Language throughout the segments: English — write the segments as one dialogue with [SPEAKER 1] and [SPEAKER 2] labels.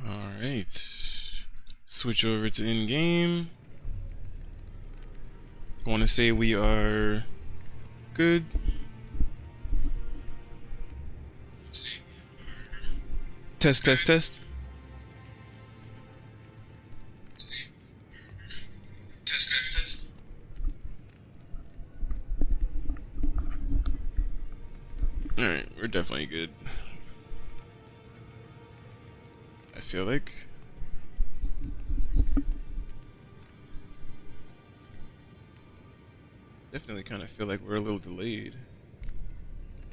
[SPEAKER 1] Alright. Switch over to in-game. I want to say we are good. Test, test, test. Alright, we're definitely good. I feel like. Definitely kind of feel like we're a little delayed.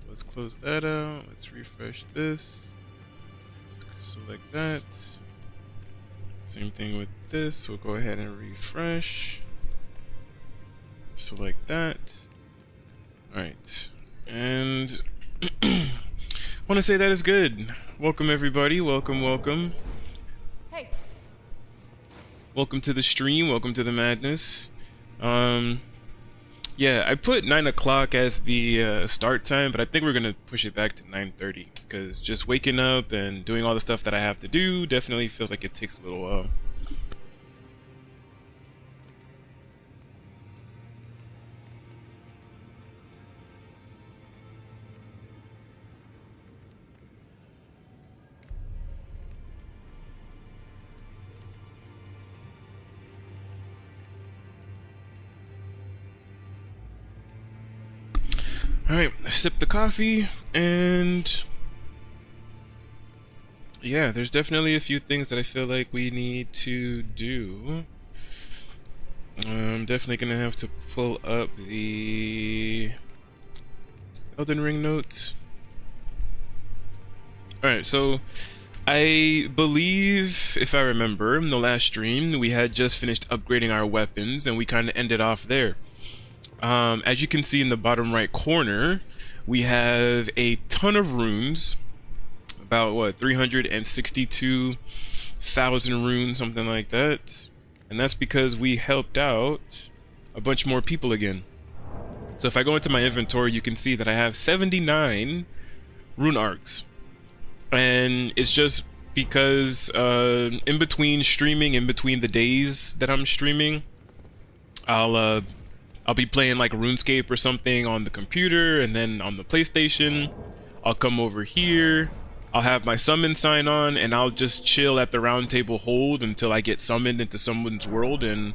[SPEAKER 1] Let's close that out. Let's refresh this. Let's select that. Same thing with this. We'll go ahead and refresh. Select that. Alright. And I want to say that is good. Welcome everybody. Welcome, welcome.
[SPEAKER 2] Hey.
[SPEAKER 1] Welcome to the stream. Welcome to the madness. Yeah, I put 9 o'clock as the start time, but I think we're gonna push it back to 9:30 because just waking up and doing all the stuff that I have to do definitely feels like it takes a little while. Alright, sip the coffee, and yeah, there's definitely a few things that I feel like we need to do. I'm definitely gonna have to pull up the Elden Ring notes. Alright, so I believe, if I remember, in the last stream, we had just finished upgrading our weapons, and we kind of ended off there. As you can see in the bottom right corner, we have a ton of runes, about what, 362,000 runes, something like that. And that's because we helped out a bunch more people again. So if I go into my inventory, you can see that I have 79 rune arcs. And it's just because in between streaming, in between the days that I'm streaming, I'll be playing like RuneScape or something on the computer, and then on the PlayStation, I'll come over here, I'll have my summon sign on, and I'll just chill at the round table hold until I get summoned into someone's world, and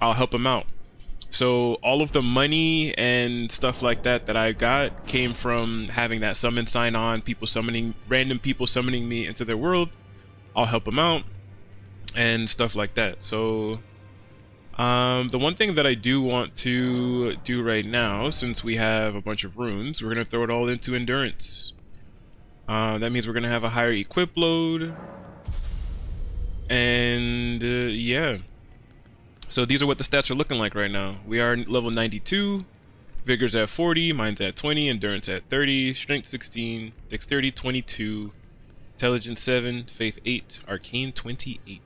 [SPEAKER 1] I'll help them out. So all of the money and stuff like that that I got came from having that summon sign on, random people summoning me into their world. I'll help them out, and stuff like that. So the one thing that I do want to do right now, since we have a bunch of runes, we're going to throw it all into endurance. That means we're going to have a higher equip load. And yeah. So these are what the stats are looking like right now. We are level 92, Vigor's at 40, mine's at 20, Endurance at 30, Strength 16, Dexterity 22, Intelligence 7, Faith 8, Arcane 28.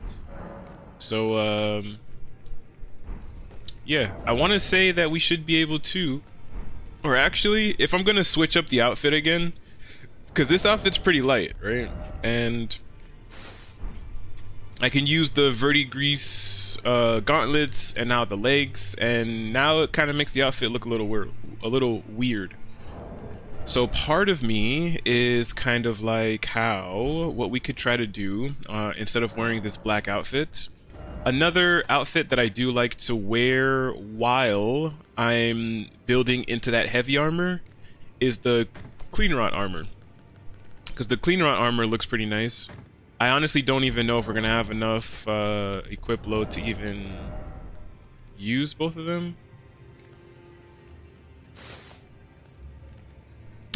[SPEAKER 1] So yeah, I want to say that we should be able to, or actually, if I'm going to switch up the outfit again, because this outfit's pretty light, right? And I can use the verdigris gauntlets and now the legs, and now it kind of makes the outfit look a little weird. So part of me is kind of like what we could try to do instead of wearing this black outfit. Another outfit that I do like to wear while I'm building into that heavy armor is the clean rot armor, because the clean rot armor looks pretty nice. I honestly don't even know if we're gonna have enough equip load to even use both of them.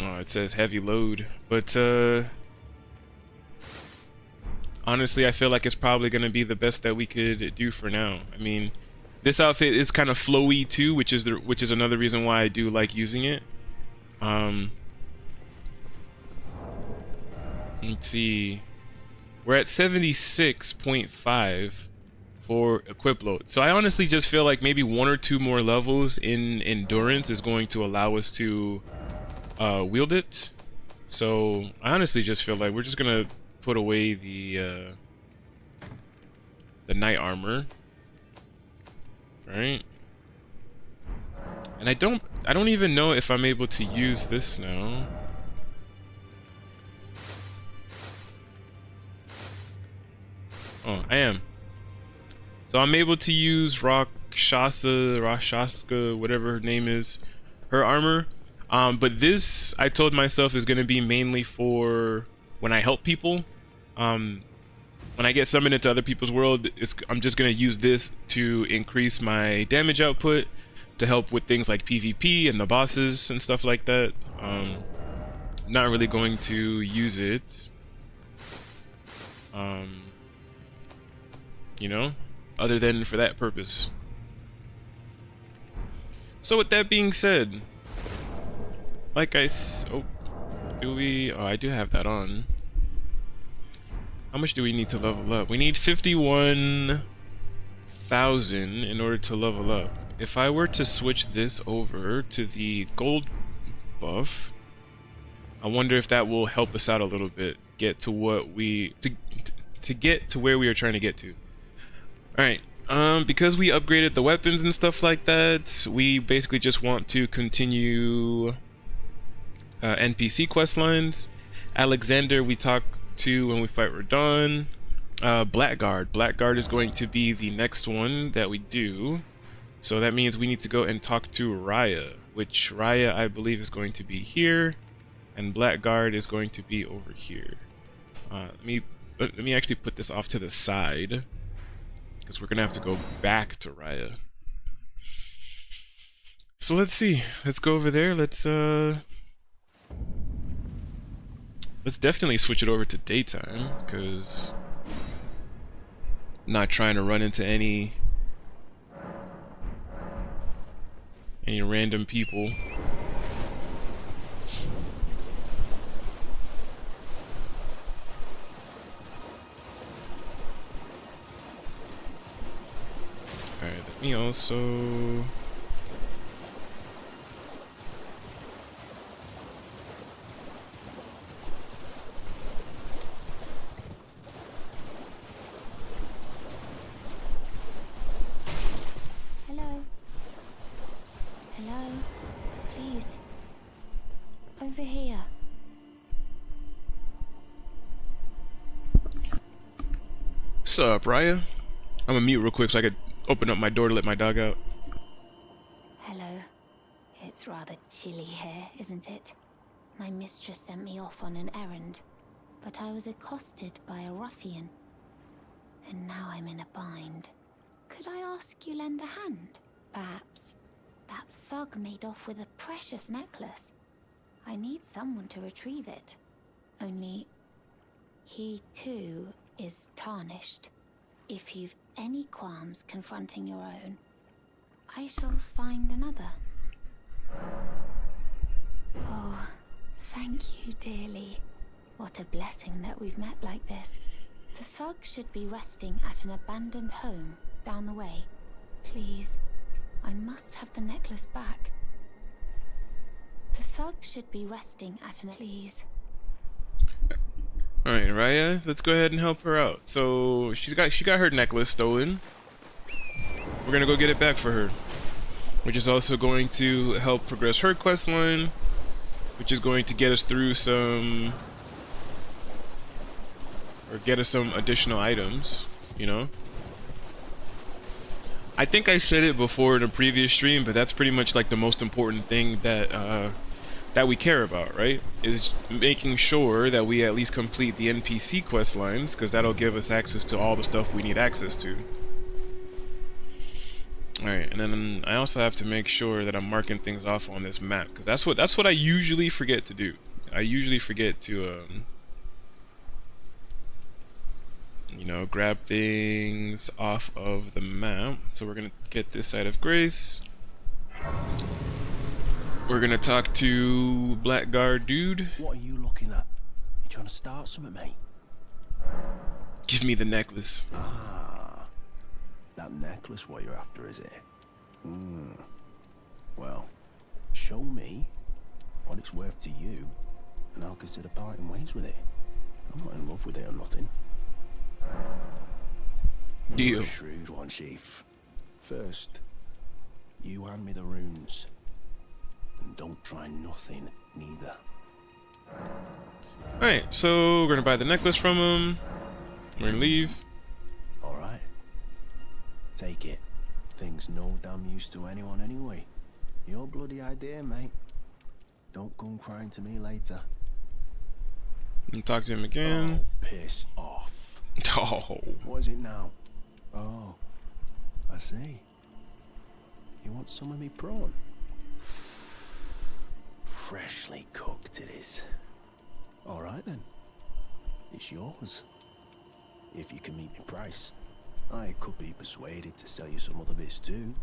[SPEAKER 1] Oh, it says heavy load, but honestly, I feel like it's probably going to be the best that we could do for now. I mean, this outfit is kind of flowy too, which is another reason why I do like using it. Let's see. We're at 76.5 for equip load. So I honestly just feel like maybe 1 or 2 more levels in endurance is going to allow us to wield it. So I honestly just feel like we're just gonna put away the the knight armor, right? And I don't even know if I'm able to use this now. Oh, I am. So I'm able to use Rakshasa, whatever her name is, her armor. But this, I told myself, is going to be mainly for when I help people. When I get summoned into other people's world, I'm just going to use this to increase my damage output, to help with things like PvP and the bosses and stuff like that. Not really going to use it, you know, other than for that purpose. So with that being said, like I oh, I do have that on. How much do we need to level up? We need 51,000 in order to level up. If I were to switch this over to the gold buff, I wonder if that will help us out a little bit, get to what we to get to where we are trying to get to. All right, because we upgraded the weapons and stuff like that, we basically just want to continue NPC quest lines. Alexander we talk to when we fight Radon. Blackguard is going to be the next one that we do. So that means we need to go and talk to Raya, which Raya I believe is going to be here, and Blackguard is going to be over here. Let me actually put this off to the side, because we're gonna have to go back to Raya. So let's see. Let's go over there. Let's definitely switch it over to daytime, because I'm not trying to run into any random people. Alright, let me also...
[SPEAKER 2] Hello? Hello? Please. Over here.
[SPEAKER 1] What's up, Raya? I'm gonna mute real quick so I could open up my door to let my dog out.
[SPEAKER 2] Hello. It's rather chilly here, isn't it? My mistress sent me off on an errand, but I was accosted by a ruffian. And now I'm in a bind. Could I ask you lend a hand? Perhaps. That thug made off with a precious necklace. I need someone to retrieve it. Only, he too is tarnished. If you've any qualms confronting your own, I shall find another. Oh, thank you dearly. What a blessing that we've met like this. The thug should be resting at an abandoned home down the way. Please, I must have the necklace back. The thug should be resting at an... Please.
[SPEAKER 1] Alright, Raya, let's go ahead and help her out. So she got her necklace stolen. We're gonna go get it back for her, which is also going to help progress her quest line, which is going to get us through some, or get us some additional items, you know. I think I said it before in a previous stream, but that's pretty much like the most important thing that that we care about, right? Is making sure that we at least complete the NPC quest lines, because that'll give us access to all the stuff we need access to. Alright, and then I also have to make sure that I'm marking things off on this map, because that's what I usually forget to do. I usually forget to you know, grab things off of the map. So we're gonna get this side of Grace. We're gonna talk to Blackguard dude.
[SPEAKER 3] What are you looking at? You trying to start something, mate?
[SPEAKER 1] Give me the necklace.
[SPEAKER 3] Ah, that necklace what you're after, is it? Well, show me what it's worth to you, and I'll consider parting ways with it. I'm not in love with it or nothing.
[SPEAKER 1] Deal.
[SPEAKER 3] You're a shrewd one, Chief. First, you hand me the runes. And don't try nothing, neither.
[SPEAKER 1] Alright, so we're gonna buy the necklace from him. We're gonna leave.
[SPEAKER 3] Alright. Take it. Thing's no damn use to anyone anyway. Your bloody idea, mate. Don't come crying to me later.
[SPEAKER 1] And talk to him again.
[SPEAKER 3] Oh, piss off.
[SPEAKER 1] Oh.
[SPEAKER 3] What is it now? Oh, I see. You want some of me prawn? Freshly cooked it is. All right then. It's yours. If you can meet me price. I could be persuaded to sell you some other bits too.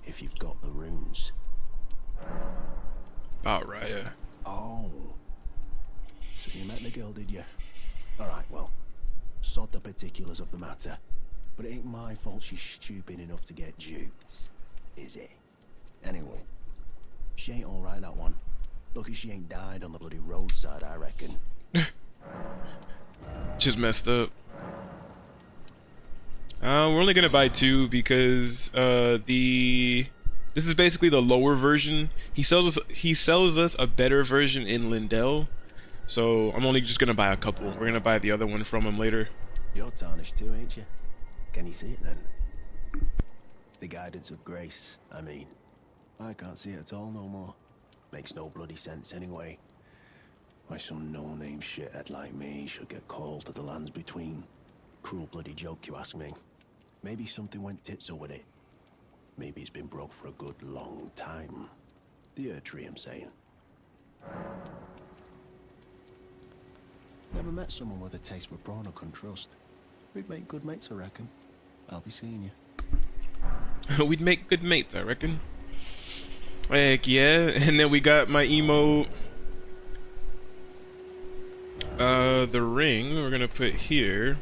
[SPEAKER 3] If you've got the runes.
[SPEAKER 1] Alright, yeah.
[SPEAKER 3] Oh. So you met the girl, did you? Alright, well. Sod the particulars of the matter. But it ain't my fault she's stupid enough to get duped. Is it? Anyway. She ain't alright, that one. Lucky she ain't died on the bloody roadside, I reckon.
[SPEAKER 1] Just messed up. We're only gonna buy 2 because this is basically the lower version. He sells us a better version in Lindell, so I'm only just gonna buy a couple. We're gonna buy the other one from him later.
[SPEAKER 3] You're tarnished too, ain't you? Can you see it then? The guidance of grace, I mean. I can't see it at all no more. Makes no bloody sense anyway. Why some no-name shithead like me should get called to the lands between. Cruel bloody joke, you ask me. Maybe something went tits-o with it. Maybe it's been broke for a good long time. The tree, I'm saying. Never met someone with a taste for prawn I can trust. We'd make good mates, I reckon. I'll be seeing you.
[SPEAKER 1] We'd make good mates, I reckon. Heck yeah. And then we got my emote. The ring we're gonna put here.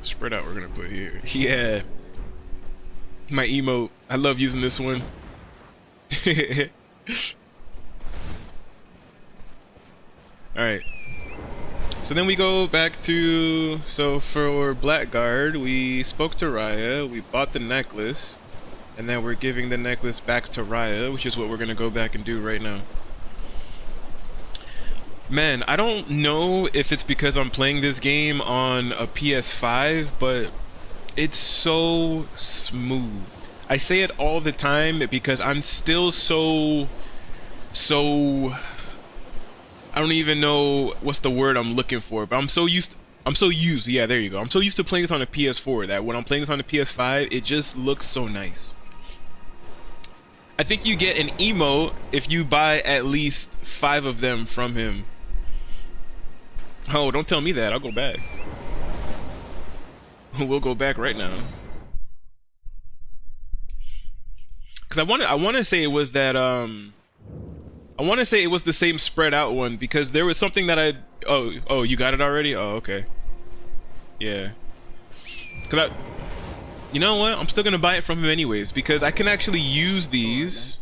[SPEAKER 1] Spread out we're gonna put here. Yeah. My emote. I love using this one. Alright. So then we go back to... So for Blackguard, we spoke to Raya, we bought the necklace, and then we're giving the necklace back to Raya, which is what we're gonna go back and do right now. Man, I don't know if it's because I'm playing this game on a PS5, but it's so smooth. I say it all the time because I'm still so I don't even know what's the word I'm looking for, but I'm so used, yeah, there you go. I'm so used to playing this on a PS4 that when I'm playing this on a PS5, it just looks so nice. I think you get an emote if you buy at least 5 of them from him. Oh, don't tell me that. I'll go back. We'll go back right now. Cause I want to say it was that I want to say it was the same spread out one because there was something that oh you got it already? Oh, okay. Yeah. Cause you know what? I'm still gonna buy it from him anyways because I can actually use these.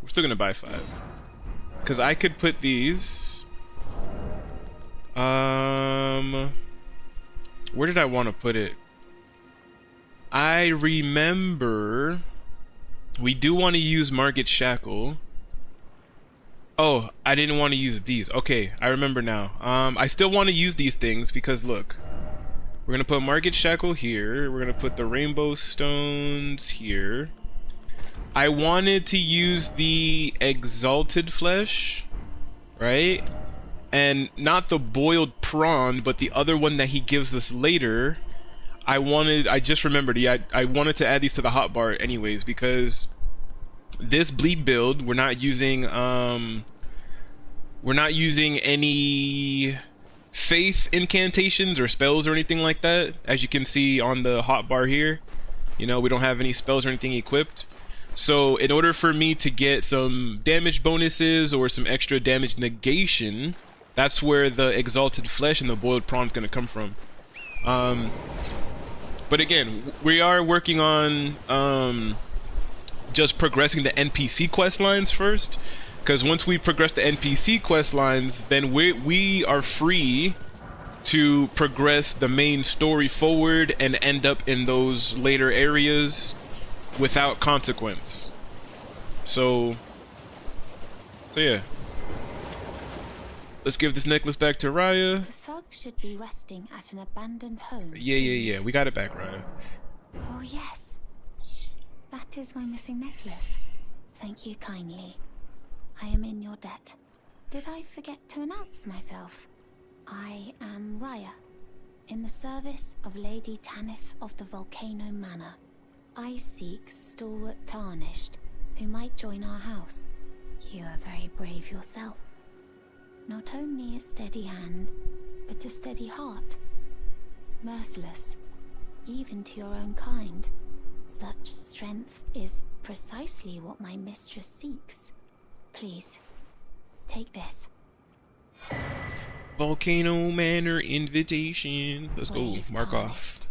[SPEAKER 1] We're still gonna buy 5. Cause I could put these. Where did I want to put it? I remember we do want to use Market Shackle. Oh, I didn't want to use these. Okay, I remember now. I still want to use these things because look, we're gonna put Market Shackle here. We're gonna put the Rainbow Stones here. I wanted to use the Exalted Flesh, right? And not the boiled prawn, but the other one that he gives us later. I just remembered, yeah, I wanted to add these to the hotbar anyways because this bleed build, we're not using any faith incantations or spells or anything like that. As you can see on the hotbar here, you know, we don't have any spells or anything equipped. So in order for me to get some damage bonuses or some extra damage negation, that's where the Exalted Flesh and the boiled prawn is gonna come from. But again, we are working on just progressing the NPC quest lines first, because once we progress the NPC quest lines, then we are free to progress the main story forward and end up in those later areas without consequence. So yeah. Let's give this necklace back to Raya.
[SPEAKER 2] The thug should be resting at an abandoned home.
[SPEAKER 1] Yeah. We got it back, Raya.
[SPEAKER 2] Oh, yes. That is my missing necklace. Thank you kindly. I am in your debt. Did I forget to announce myself? I am Raya, in the service of Lady Tanith of the Volcano Manor. I seek stalwart Tarnished, who might join our house. You are very brave yourself. Not only a steady hand, but a steady heart. Merciless, even to your own kind. Such strength is precisely what my mistress seeks. Please, take this.
[SPEAKER 1] Volcano Manor invitation. Let's go.
[SPEAKER 2] Brave
[SPEAKER 1] Mark
[SPEAKER 2] Tarnished.
[SPEAKER 1] off.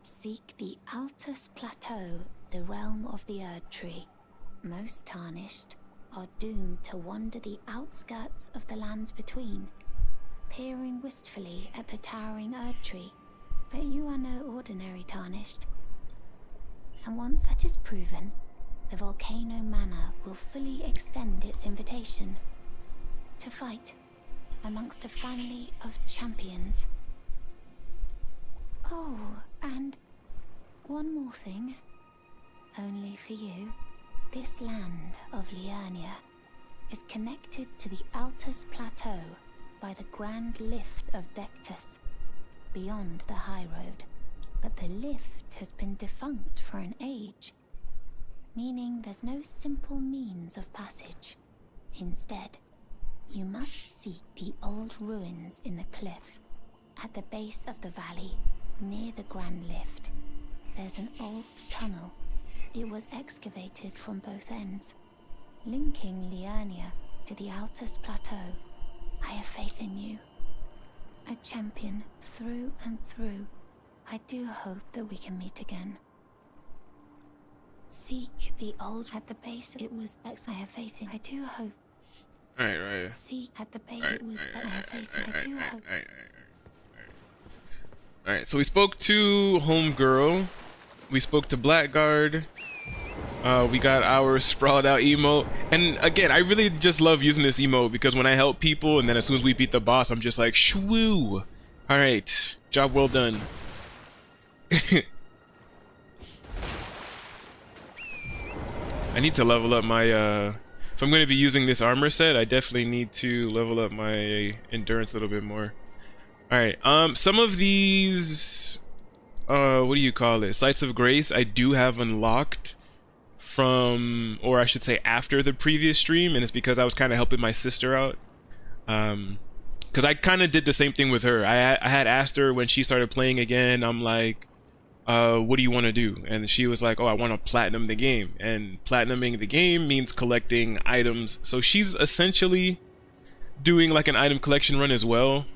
[SPEAKER 2] Seek the Altus Plateau, the realm of the Erd Tree. Most Tarnished are doomed to wander the outskirts of the lands between, peering wistfully at the towering Erd Tree. But you are no ordinary Tarnished. And once that is proven, the Volcano Manor will fully extend its invitation to fight amongst a family of champions. Oh, and one more thing. Only for you. This land of Liurnia is connected to the Altus Plateau by the Grand Lift of Dectus, beyond the High Road. But the lift has been defunct for an age, meaning there's no simple means of passage. Instead, you must seek the old ruins in the cliff. At the base of the valley, near the Grand Lift, there's an old tunnel. It was excavated from both ends, linking Liurnia to the Altus Plateau. I have faith in you. A champion through and through. I do hope that we can meet again. Seek the old at the base. It was I have faith in. I do hope.
[SPEAKER 1] Alright, Raya.
[SPEAKER 2] Seek at the base. It was I have faith in. I do hope.
[SPEAKER 1] Alright, so we spoke to Homegirl. We spoke to Blackguard. We got our sprawled out emote. And again, I really just love using this emote because when I help people and then as soon as we beat the boss, I'm just like, shwoo! Alright, job well done. I need to level up my, if I'm going to be using this armor set, I definitely need to level up my endurance a little bit more. Alright, some of these, what do you call it? Sites of Grace I do have unlocked from, or I should say after the previous stream, and it's because I was kind of helping my sister out. Because I kind of did the same thing with her. I had asked her when she started playing again, I'm like, what do you want to do? And she was like, oh, I want to platinum the game. And platinuming the game means collecting items. So she's essentially doing like an item collection run as well.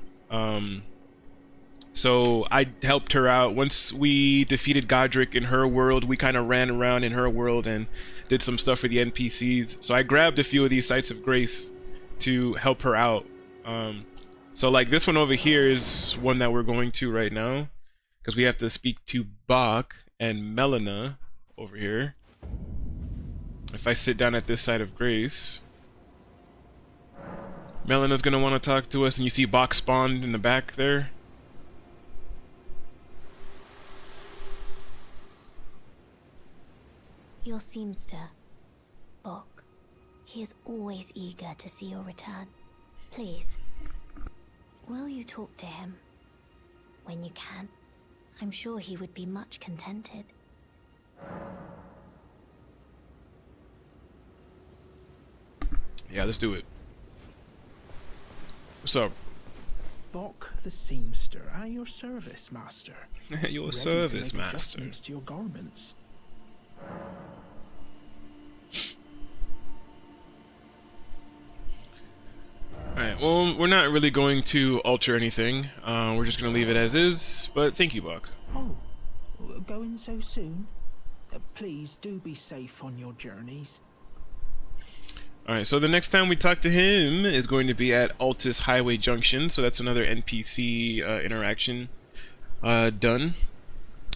[SPEAKER 1] So I helped her out. Once we defeated Godric in her world, we kind of ran around in her world and did some stuff for the NPCs. So I grabbed a few of these Sites of Grace to help her out. So like this one over here is one that we're going to right now, because we have to speak to Bach and Melina over here. If I sit down at this Site of Grace, Melina's gonna want to talk to us, and you see Bach spawned in the back there.
[SPEAKER 2] Your seamster, Bok. He is always eager to see your return. Please, will you talk to him? When you can. I'm sure he would be much contented.
[SPEAKER 1] Yeah, let's do it. What's up?
[SPEAKER 4] Bok the seamster, at your service, master.
[SPEAKER 1] Your
[SPEAKER 4] Ready
[SPEAKER 1] service
[SPEAKER 4] to make
[SPEAKER 1] master.
[SPEAKER 4] adjustments to your garments.
[SPEAKER 1] Alright, well, we're not really going to alter anything. We're just going to leave it as is, but thank you, Buck.
[SPEAKER 4] Oh, going so soon? Please do be safe on your journeys.
[SPEAKER 1] Alright, so the next time we talk to him is going to be at Altus Highway Junction, so that's another NPC interaction done.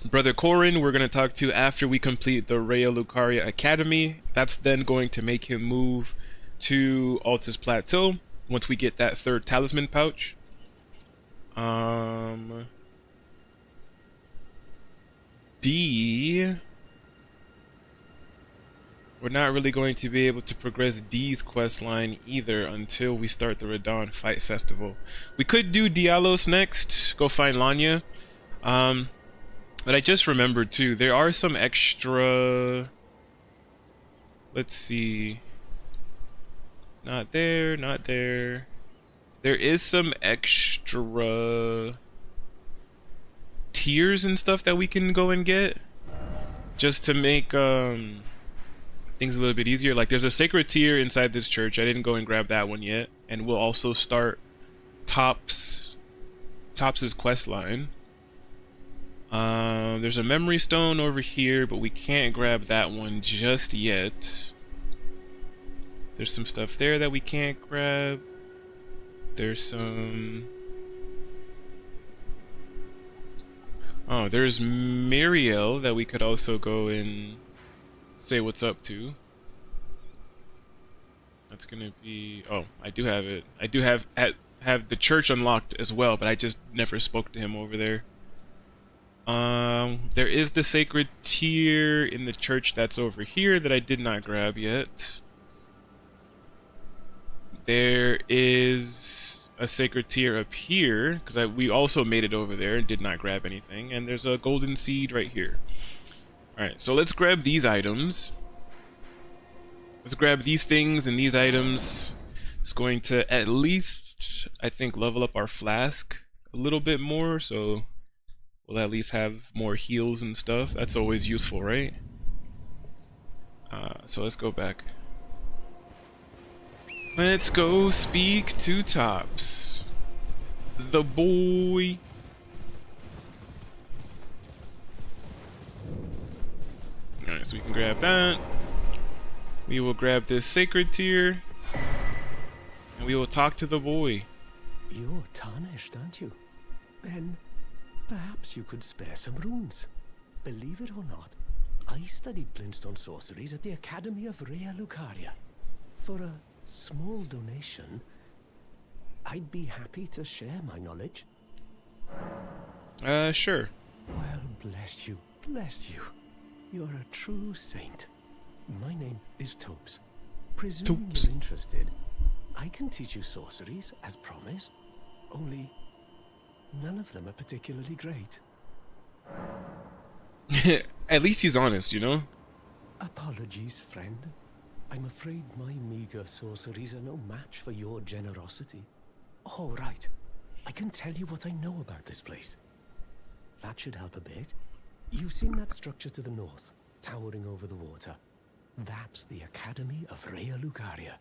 [SPEAKER 1] Brother Corin, we're going to talk to after we complete the Rhea Lucaria Academy. That's then going to make him move to Altus Plateau once we get that third talisman pouch. D... We're not really going to be able to progress D's quest line either until we start the Radon Fight Festival. We could do Dialos next, go find Lanya. But I just remembered too, there are some extra... Let's see... Not there, not there. There is some extra... tiers and stuff that we can go and get. Just to make, things a little bit easier. Like there's a sacred tier inside this church. I didn't go and grab that one yet. And we'll also start Tops's quest line. There's a memory stone over here, but we can't grab that one just yet. There's some stuff there that we can't grab. There's some... Oh, there's Muriel that we could also go and say what's up to. That's gonna be... Oh, I do have it. I do have the church unlocked as well, but I just never spoke to him over there. There is the sacred tier in the church that's over here that I did not grab yet. There is a sacred tier up here, because we also made it over there and did not grab anything. And there's a golden seed right here. Alright, so let's grab these items. Let's grab these things and these items. It's going to at least, I think, level up our flask a little bit more, so we'll at least have more heals and stuff. That's always useful, right? So let's go back. Let's go speak to Tops. The boy. Alright, so we can grab that. We will grab this sacred tier. And we will talk to the boy.
[SPEAKER 3] You're tarnished, aren't you? Then perhaps you could spare some runes. Believe it or not, I studied glintstone sorceries at the Academy of Rhea Lucaria. For a small donation, I'd be happy to share my knowledge.
[SPEAKER 1] Sure.
[SPEAKER 3] Well, bless you, bless you. You're a true saint. My name is Topes. Presuming
[SPEAKER 1] Topes.
[SPEAKER 3] you're interested, I can teach you sorceries, as promised. Only, none of them are particularly great.
[SPEAKER 1] At least he's honest, you know?
[SPEAKER 3] Apologies, friend. I'm afraid my meager sorceries are no match for your generosity. Oh, right. I can tell you what I know about this place. That should help a bit. You've seen that structure to the north, towering over the water. That's the Academy of Rhea Lucaria,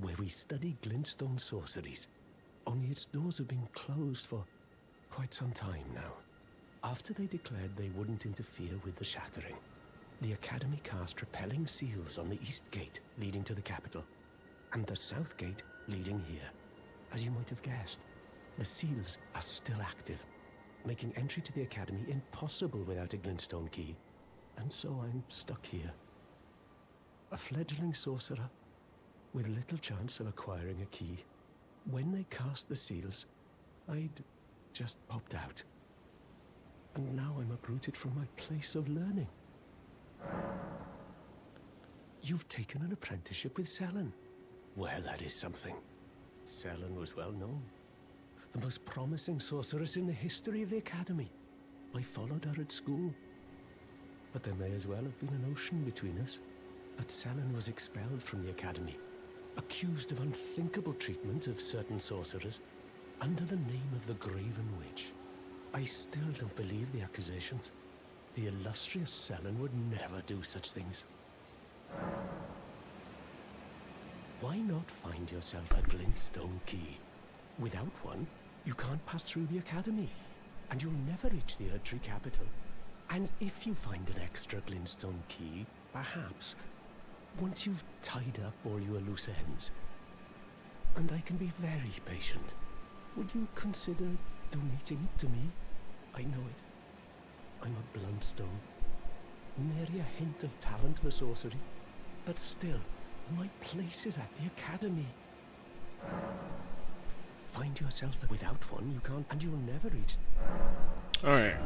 [SPEAKER 3] where we study glintstone sorceries. Only its doors have been closed for quite some time now. After they declared they wouldn't interfere with the shattering, the Academy cast repelling seals on the east gate leading to the capital, and the south gate leading here. As you might have guessed, the seals are still active, making entry to the Academy impossible without a glintstone key. And so I'm stuck here. A fledgling sorcerer with little chance of acquiring a key. When they cast the seals, I'd just popped out. And now I'm uprooted from my place of learning. You've taken an apprenticeship with Selen. Well, that is something. Selen was well known. The most promising sorceress in the history of the Academy. I followed her at school. But there may as well have been an ocean between us. But Selen was expelled from the Academy, accused of unthinkable treatment of certain sorcerers, under the name of the Graven Witch. I still don't believe the accusations. The illustrious Selen would never do such things. Why not find yourself a glintstone key? Without one, you can't pass through the Academy, and you'll never reach the Erdtree capital. And if you find an extra glintstone key, perhaps once you've tied up all your loose ends, and I can be very patient, would you consider donating it to me? I know it. I'm a Bluntstone. Nary a hint of talent for sorcery. But still, my place is at the academy. Find yourself without one, you can't, and you'll never reach.
[SPEAKER 1] Alright.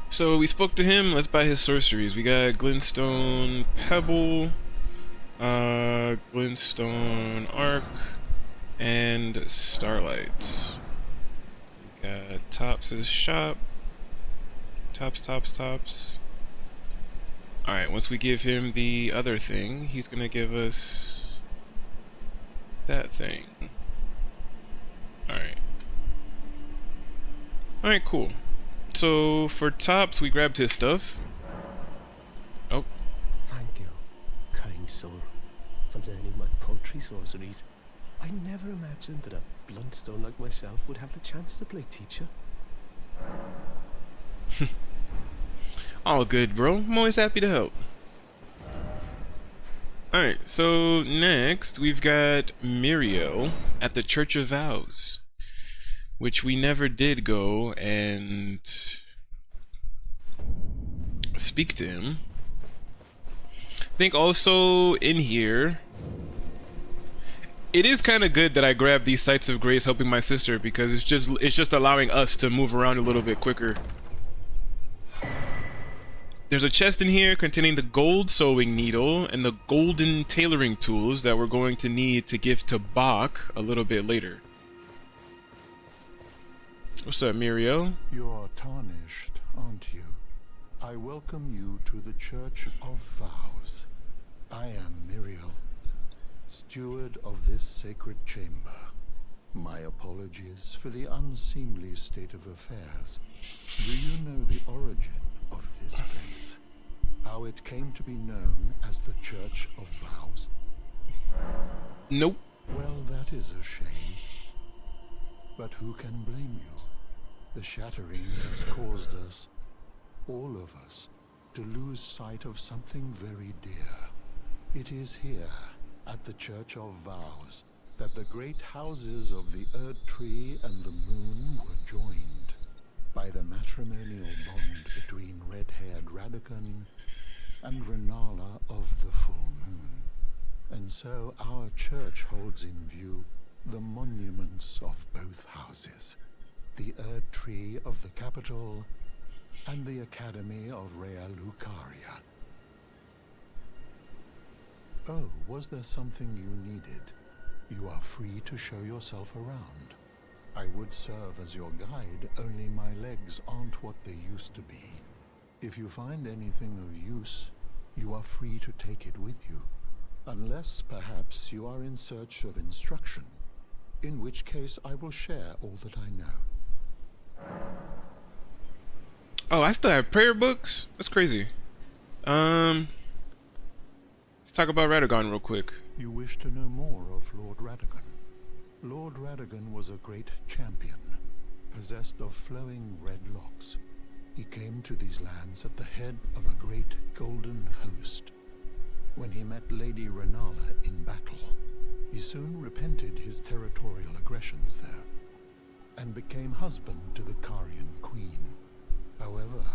[SPEAKER 1] So we spoke to him, let's buy his sorceries. We got Glintstone Pebble, Glintstone Arc, and Starlight. We got Tops' shop. Tops. Alright, once we give him the other thing, he's gonna give us that thing. Alright. Alright, cool. So for Tops, we grabbed his stuff. Oh.
[SPEAKER 3] Thank you, kind soul, for learning my poultry sorceries. I never imagined that a Bluntstone like myself would have the chance to play teacher.
[SPEAKER 1] All good, bro. I'm always happy to help. Alright, so next we've got Muriel at the Church of Vows, which we never did go and speak to him. I think also in here, it is kind of good that I grabbed these Sites of Grace helping my sister, because it's just allowing us to move around a little bit quicker. There's a chest in here containing the gold sewing needle and the golden tailoring tools that we're going to need to give to Bach a little bit later. What's up, Muriel?
[SPEAKER 5] You're tarnished, aren't you? I welcome you to the Church of Vows. I am Muriel, steward of this sacred chamber. My apologies for the unseemly state of affairs. Do you know the origin of this place? How it came to be known as the Church of Vows?
[SPEAKER 1] Nope.
[SPEAKER 5] Well, that is a shame. But who can blame you? The shattering has caused us, all of us, to lose sight of something very dear. It is here, at the Church of Vows, that the great houses of the Erd Tree and the Moon were joined by the matrimonial bond between red-haired Radagon and Renala of the Full Moon. And so our church holds in view the monuments of both houses, the Erd Tree of the capital and the Academy of Rea Lucaria. Oh, was there something you needed? You are free to show yourself around. I would serve as your guide, only my legs aren't what they used to be. If you find anything of use, you are free to take it with you. Unless, perhaps, you are in search of instruction, in which case I will share all that I know.
[SPEAKER 1] Oh, I still have prayer books? That's crazy. Let's talk about Radagon real quick.
[SPEAKER 5] You wish to know more of Lord Radagon? Lord Radagon was a great champion, possessed of flowing red locks. He came to these lands at the head of a great golden host. When he met Lady Renala in battle, he soon repented his territorial aggressions there, and became husband to the Carian queen. However,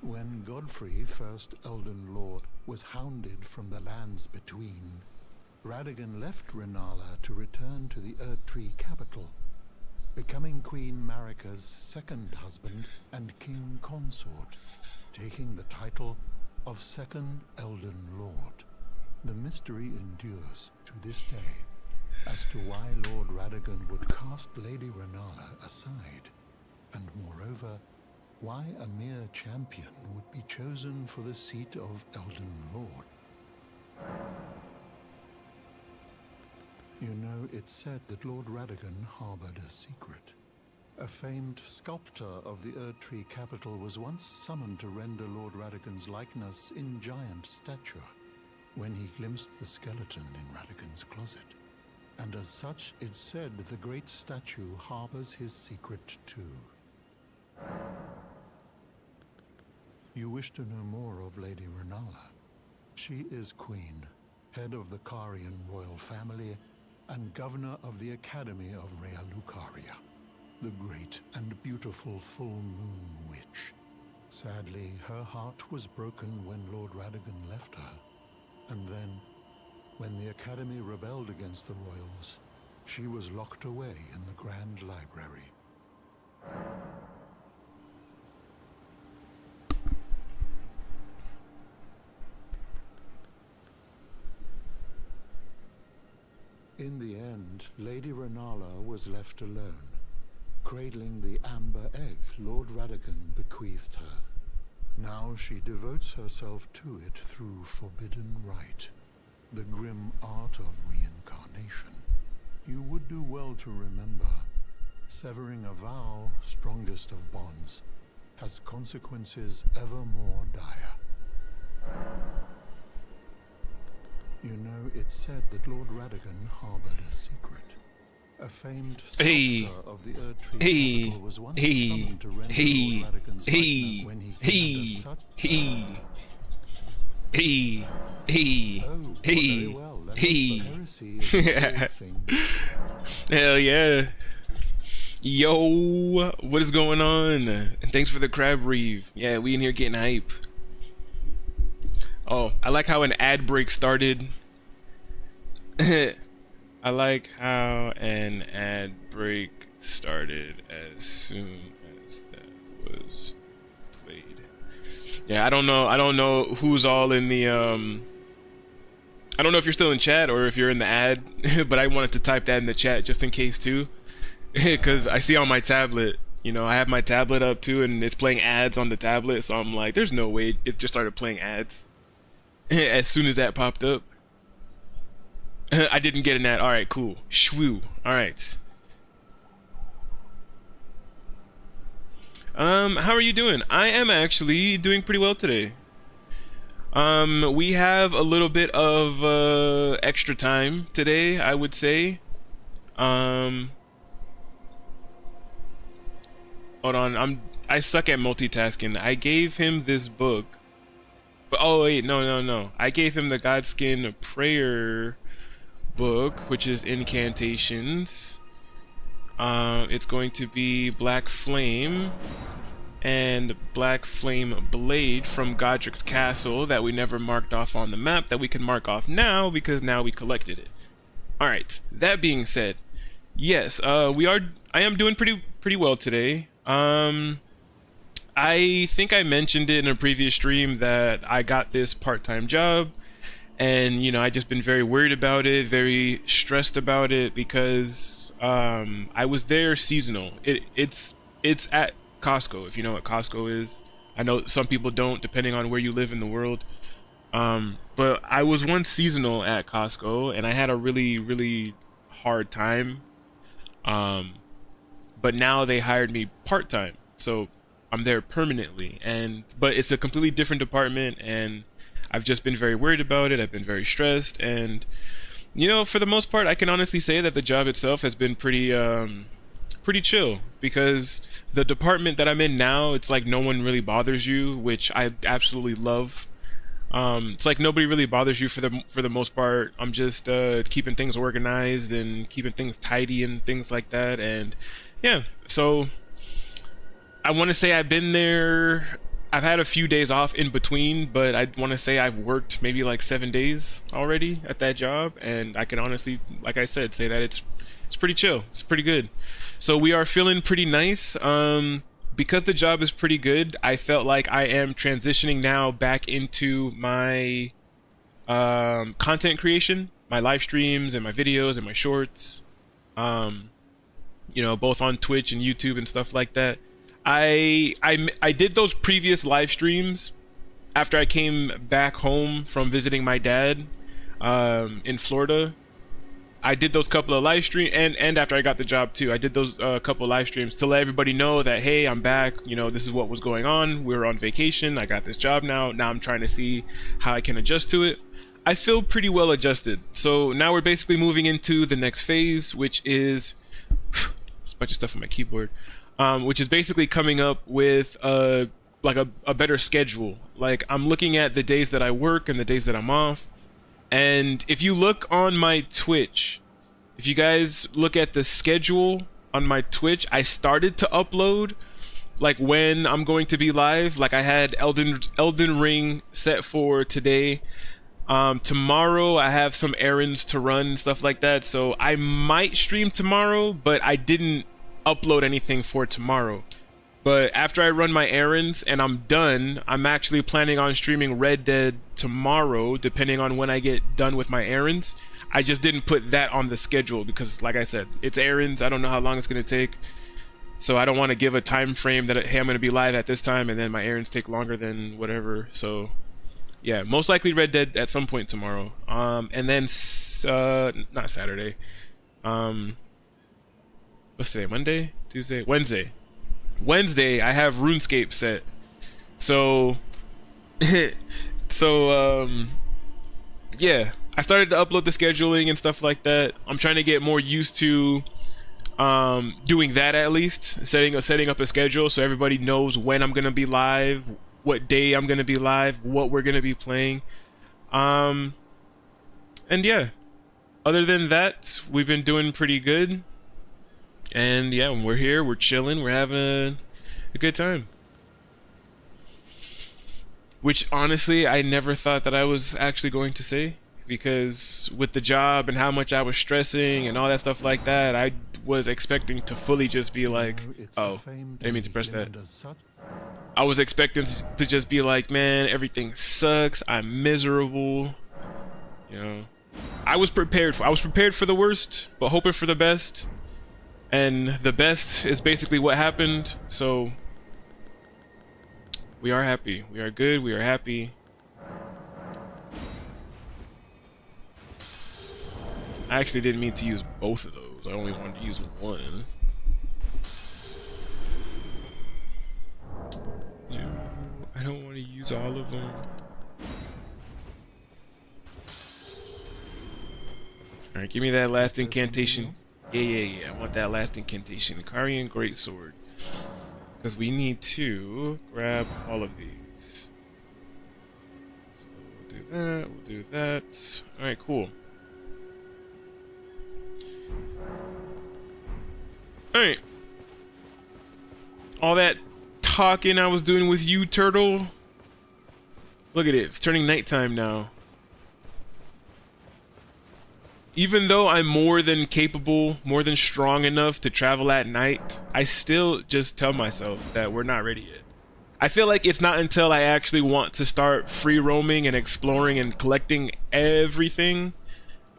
[SPEAKER 5] when Godfrey, first Elden Lord, was hounded from the lands between, Radagon left Renala to return to the Erd Tree capital, becoming Queen Marika's second husband and king consort, taking the title of Second Elden Lord. The mystery endures to this day as to why Lord Radagon would cast Lady Renala aside, and moreover, why a mere champion would be chosen for the seat of Elden Lord. You know, it's said that Lord Radagon harbored a secret. A famed sculptor of the Erd Tree capital was once summoned to render Lord Radagon's likeness in giant stature, when he glimpsed the skeleton in Radagon's closet. And as such, it's said the great statue harbors his secret too. You wish to know more of Lady Renala? She is queen, head of the Carian royal family, and governor of the Academy of Rea Lucaria, the great and beautiful full moon witch. Sadly, her heart was broken when Lord Radagon left her. And then, when the Academy rebelled against the royals, she was locked away in the Grand Library. In the end, Lady Renala was left alone, cradling the amber egg Lord Radagon bequeathed her. Now she devotes herself to it through forbidden rite, the grim art of reincarnation. You would do well to remember, severing a vow, strongest of bonds, has consequences ever more dire. You know, it's said that Lord Radagon harbored a secret. A famed sculptor of the Erdtree Festival was once summoned to render Lord Radagon's likeness when he very well. Let us the heresy is a thing.
[SPEAKER 1] Hell yeah. Yo, what is going on? And thanks for the crab reeve. Yeah, we in here getting hype. Oh, I like how an ad break started. I like how an ad break started as soon as that was played. Yeah, I don't know who's all in the I don't know if you're still in chat or if you're in the ad, but I wanted to type that in the chat just in case too. Cuz I see on my tablet, you know, I have my tablet up too and it's playing ads on the tablet, so I'm like there's no way it just started playing ads as soon as that popped up. I didn't get an ad. All right, cool. Shwoo. All right. How are you doing? I am actually doing pretty well today. We have a little bit of extra time today, I would say. Hold on. I suck at multitasking. I gave him this book. But oh wait, no. I gave him the Godskin prayer book, which is incantations. It's going to be Black Flame and Black Flame Blade from Godric's Castle that we never marked off on the map that we can mark off now because now we collected it. Alright, that being said, yes, I am doing pretty well today. I think I mentioned it in a previous stream that I got this part-time job. And, you know, I just been very worried about it, very stressed about it because I was there seasonal. It's at Costco, if you know what Costco is. I know some people don't, depending on where you live in the world. But I was once seasonal at Costco, and I had a really, really hard time. But now they hired me part-time, so I'm there permanently. But it's a completely different department, and I've just been very worried about it. I've been very stressed, and you know, for the most part, I can honestly say that the job itself has been pretty chill because the department that I'm in now, it's like no one really bothers you, which I absolutely love. It's like nobody really bothers you for the most part. I'm just keeping things organized and keeping things tidy and things like that, and yeah. So I want to say I've been there. I've had a few days off in between, but I want to say I've worked maybe like 7 days already at that job, and I can honestly, like I said, say that it's pretty chill. It's pretty good. So we are feeling pretty nice. Because the job is pretty good, I felt like I am transitioning now back into my content creation, my live streams and my videos and my shorts. You know, both on Twitch and YouTube and stuff like that. I did those previous live streams after I came back home from visiting my dad in Florida. I did those couple of live streams, and after I got the job too, I did those couple of live streams to let everybody know that, hey, I'm back, you know, this is what was going on. We were on vacation, I got this job now I'm trying to see how I can adjust to it. I feel pretty well adjusted. So now we're basically moving into the next phase, which is there's a bunch of stuff on my keyboard. Which is basically coming up with like a better schedule. Like I'm looking at the days that I work and the days that I'm off. And if you look on my Twitch, if you guys look at the schedule on my Twitch, I started to upload like when I'm going to be live. Like I had Elden Ring set for today. Tomorrow I have some errands to run and stuff like that, so I might stream tomorrow, but I didn't upload anything for tomorrow. But after I run my errands and I'm done, I'm actually planning on streaming Red Dead tomorrow, depending on when I get done with my errands. I just didn't put that on the schedule because, like I said, it's errands. I don't know how long it's going to take. So I don't want to give a time frame that, hey, I'm going to be live at this time and then my errands take longer than whatever. So yeah, most likely Red Dead at some point tomorrow. And then, not Saturday. What's today? Monday? Tuesday? Wednesday. Wednesday, I have RuneScape set. So, yeah, I started to upload the scheduling and stuff like that. I'm trying to get more used to doing that, at least setting up a schedule so everybody knows when I'm gonna be live, what day I'm gonna be live, what we're gonna be playing. And yeah, other than that, we've been doing pretty good. And yeah, we're here, we're chilling, we're having a good time. Which honestly, I never thought that I was actually going to say, because with the job and how much I was stressing and all that stuff like that, I was expecting to fully just be like, oh, I didn't mean to press that. I was expecting to just be like, man, everything sucks, I'm miserable, you know. I was prepared for the worst, but hoping for the best. And the best is basically what happened, so we are happy. We are good, we are happy. I actually didn't mean to use both of those. I only wanted to use one. No, I don't want to use all of them. Alright, give me that last incantation. Yeah. I want that last incantation. Carian Greatsword. Because we need to grab all of these. So we'll do that, we'll do that. Alright, cool. Alright. All that talking I was doing with you, Turtle. Look at it. It's turning nighttime now. Even though I'm more than capable, more than strong enough to travel at night, I still just tell myself that we're not ready yet. I feel like it's not until I actually want to start free roaming and exploring and collecting everything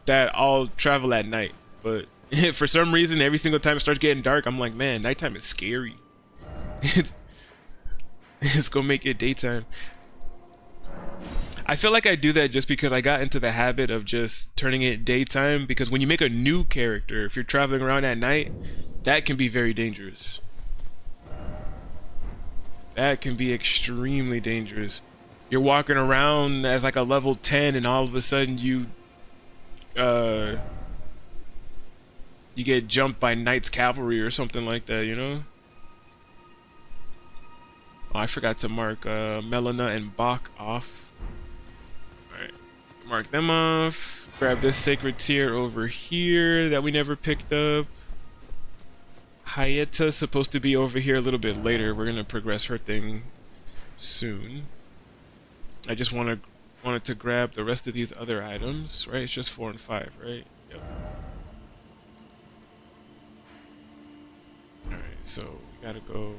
[SPEAKER 1] that I'll travel at night. But for some reason, every single time it starts getting dark, I'm like, man, nighttime is scary. It's gonna make it daytime. I feel like I do that just because I got into the habit of just turning it daytime, because when you make a new character, if you're traveling around at night, that can be very dangerous. That can be extremely dangerous. You're walking around as like a level 10 and all of a sudden you get jumped by Knight's Cavalry or something like that, you know? Oh, I forgot to mark Melina and Bach off. Alright, mark them off. Grab this sacred tear over here that we never picked up. Hayeta's supposed to be over here a little bit later. We're gonna progress her thing soon. I just wanted to grab the rest of these other items, right? It's just 4 and 5, right? Yep. Alright, so we gotta go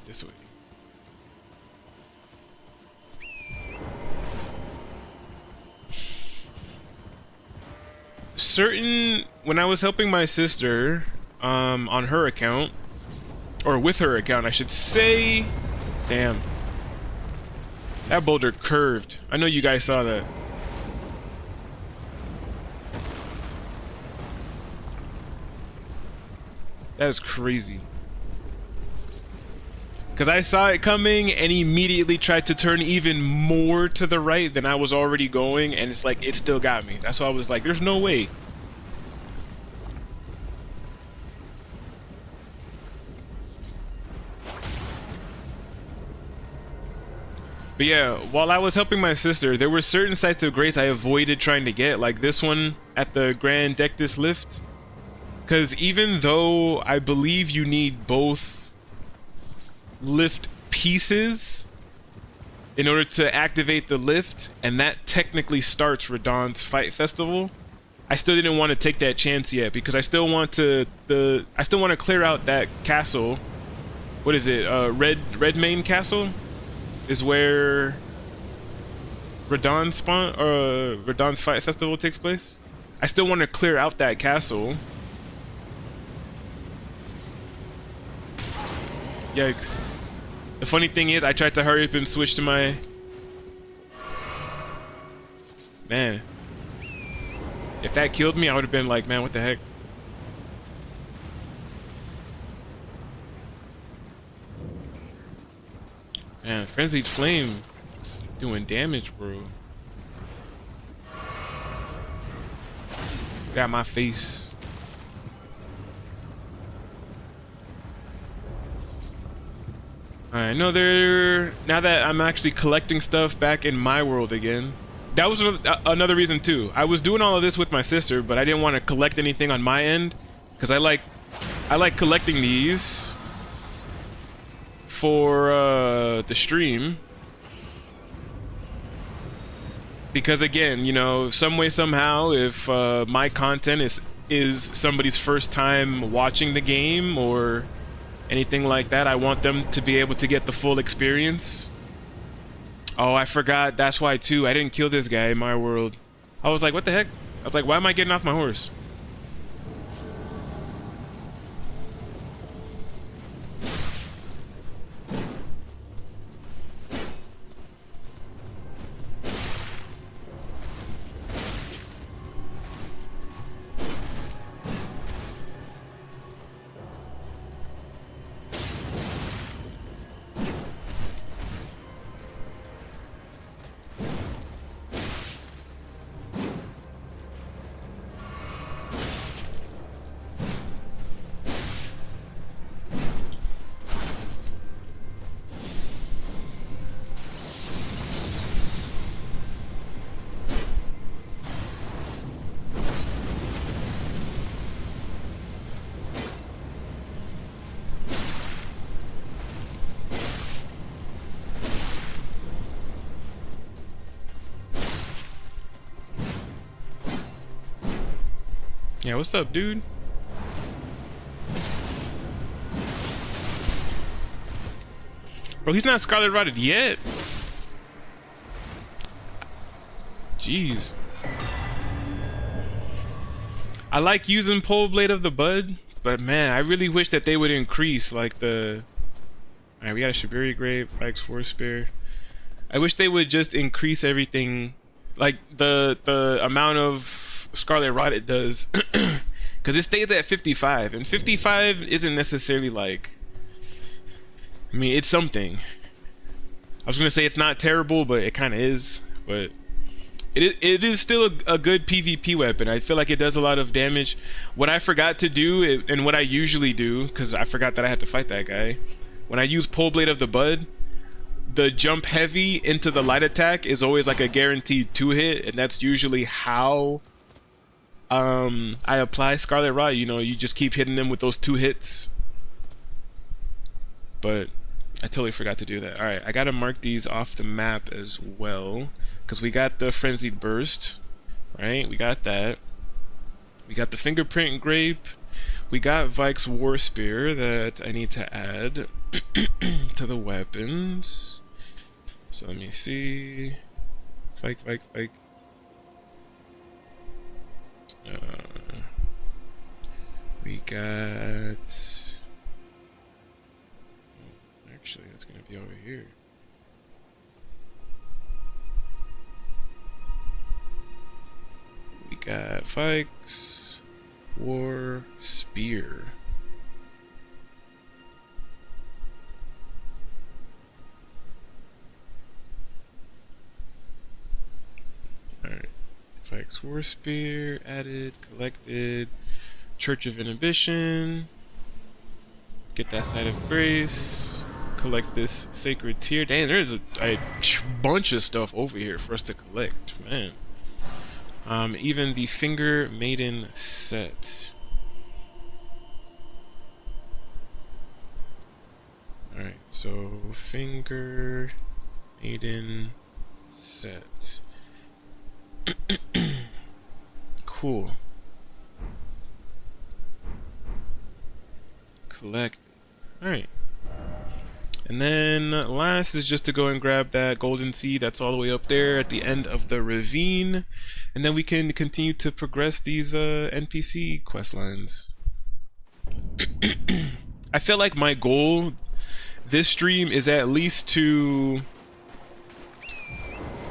[SPEAKER 1] this way. When I was helping my sister on her account, or with her account I should say, damn, that boulder curved. I know you guys saw that. That was crazy. Because I saw it coming and immediately tried to turn even more to the right than I was already going, and it's like, it still got me. That's why I was like, there's no way. But yeah, while I was helping my sister, there were certain sites of grace I avoided trying to get, like this one at the Grand Dectus lift. Because even though I believe you need both lift pieces in order to activate the lift, and that technically starts Radahn's Fight Festival, I still didn't want to take that chance yet because I still want to clear out that castle. What is it? Redmane Castle is where Radahn's Fight Festival takes place. I still want to clear out that castle. Yikes. The funny thing is, I tried to hurry up and switch to my... Man. If that killed me, I would have been like, man, what the heck? Man, Frenzied Flame is doing damage, bro. Got my face. Alright, now that I'm actually collecting stuff back in my world again. That was another reason too. I was doing all of this with my sister, but I didn't want to collect anything on my end because I like collecting these for the stream. Because again, you know, some way somehow, if my content is somebody's first time watching the game or anything like that, I want them to be able to get the full experience. Oh, I forgot. That's why too. I didn't kill this guy in my world. I was like, what the heck? I was like, why am I getting off my horse? Yeah, what's up, dude? Bro, he's not Scarlet Rotted yet. Jeez. I like using Pole Blade of the Bud, but man, I really wish that they would increase like the... Alright, we got a Shibiri Grape, Pyke's War Spear. I wish they would just increase everything, like the amount of Scarlet Rot it does, because it stays at 55, and 55 isn't necessarily like, I mean, it's something. I was gonna say it's not terrible, but it kind of is. But it is still a good PvP weapon. I feel like it does a lot of damage. What I forgot to do, and what I usually do, because I forgot that I had to fight that guy, when I use Pole Blade of the Bud, the jump heavy into the light attack is always like a guaranteed 2-hit, and that's usually how I apply Scarlet Rot. You know, you just keep hitting them with those 2 hits. But I totally forgot to do that. Alright, I gotta mark these off the map as well, because we got the Frenzied Burst, right? We got that. We got the Fingerprint Grape. We got Vyke's War Spear that I need to add to the weapons. So let me see. Vyke. We got... Actually, that's going to be over here. We got Vyke's War Spear. Alright. Vyke's War Spear, added, collected. Church of Inhibition. Get that Site of Grace. collect this sacred tear. Dang, there's a bunch of stuff over here for us to collect, man. Even the Finger Maiden set. Alright, so Finger Maiden set. Cool. Collect. Alright. And then last is just to go and grab that golden seed that's all the way up there at the end of the ravine. And then we can continue to progress these NPC quest lines. I feel like my goal this stream is at least to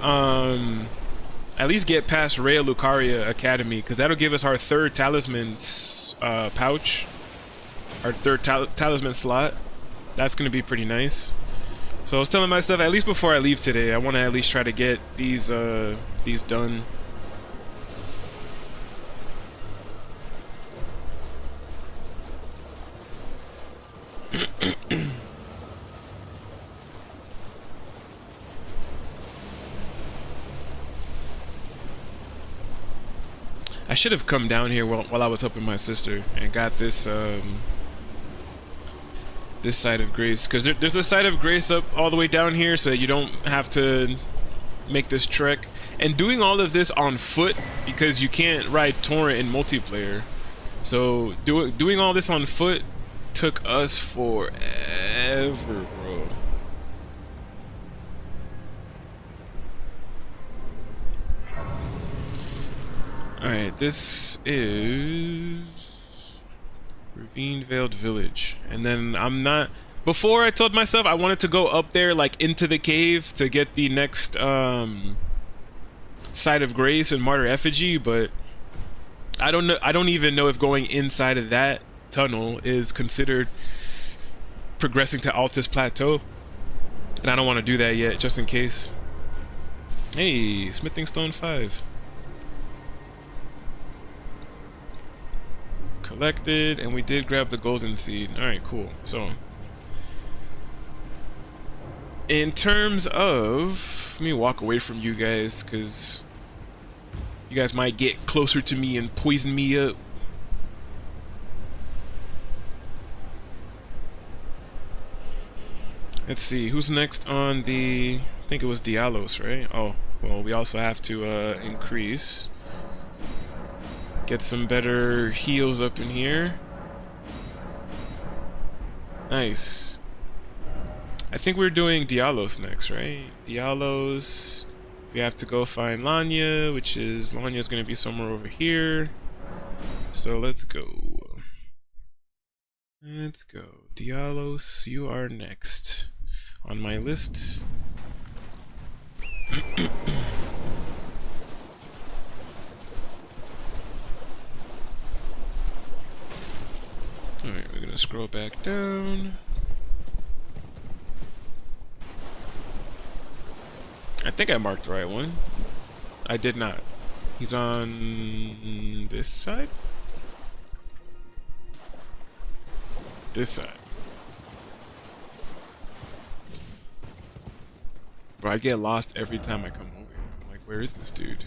[SPEAKER 1] at least get past Rhea Lucaria Academy, because that'll give us our third talisman pouch, our third talisman slot. That's gonna be pretty nice. So I was telling myself, at least before I leave today, I want to at least try to get these done. I should have come down here while I was helping my sister and got this this side of grace, because there's a side of grace up all the way down here, so that you don't have to make this trek. And doing all of this on foot, because you can't ride torrent in multiplayer, so doing all this on foot took us forever, bro. Alright, this is Ravine Veiled Village. And then I'm not... Before, I told myself I wanted to go up there, like, into the cave to get the next Side of Grace and Martyr Effigy, but I don't know. I don't even know if going inside of that tunnel is considered progressing to Altus Plateau. And I don't want to do that yet, just in case. Hey, Smithing Stone 5. Collected, and we did grab the golden seed. Alright, cool. So in terms of, let me walk away from you guys, because you guys might get closer to me and poison me up. Let's see, who's next on the... I think it was Dialos, right? Oh, well, we also have to increase. Get some better heals up in here. Nice. I think we're doing Dialos next, right? Dialos. We have to go find Lanya, which is... Lanya's gonna be somewhere over here. So let's go. Let's go. Dialos, you are next on my list. Alright, we're gonna scroll back down. I think I marked the right one. I did not. He's on this side? This side. Bro, I get lost every time I come over here. I'm like, where is this dude?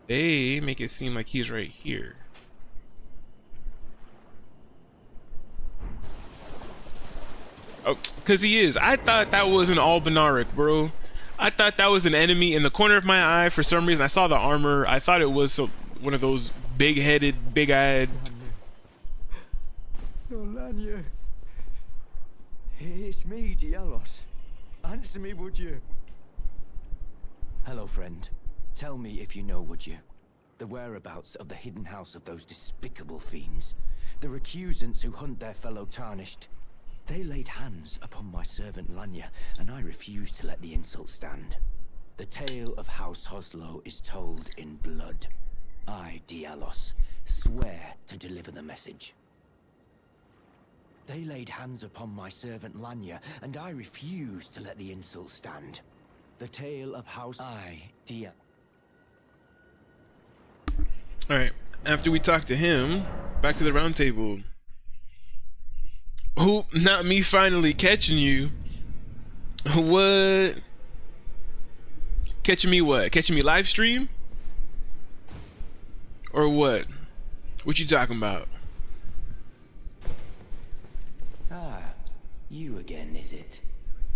[SPEAKER 1] They make it seem like he's right here. Oh, because he is. I thought that was an Albinauric, bro. I thought that was an enemy in the corner of my eye for some reason. I saw the armor. I thought it was one of those big-headed, big-eyed...
[SPEAKER 6] No, Lanya. It's me, Dialos. Answer me, would you?
[SPEAKER 7] Hello, friend. Tell me if you know, would you? The whereabouts of the hidden house of those despicable fiends. The recusants who hunt their fellow tarnished. They laid hands upon my servant Lanya, and I refused to let the insult stand. The tale of House Hoslow is told in blood. I, Dialos, swear to deliver the message. They laid hands upon my servant Lanya, and I refuse to let the insult stand. The tale of House...
[SPEAKER 1] Alright, after we talk to him, back to the round table. Who? Not me finally catching you. What? Catching me what? Catching me live stream? Or what? What you talking about?
[SPEAKER 7] Ah, you again, is it?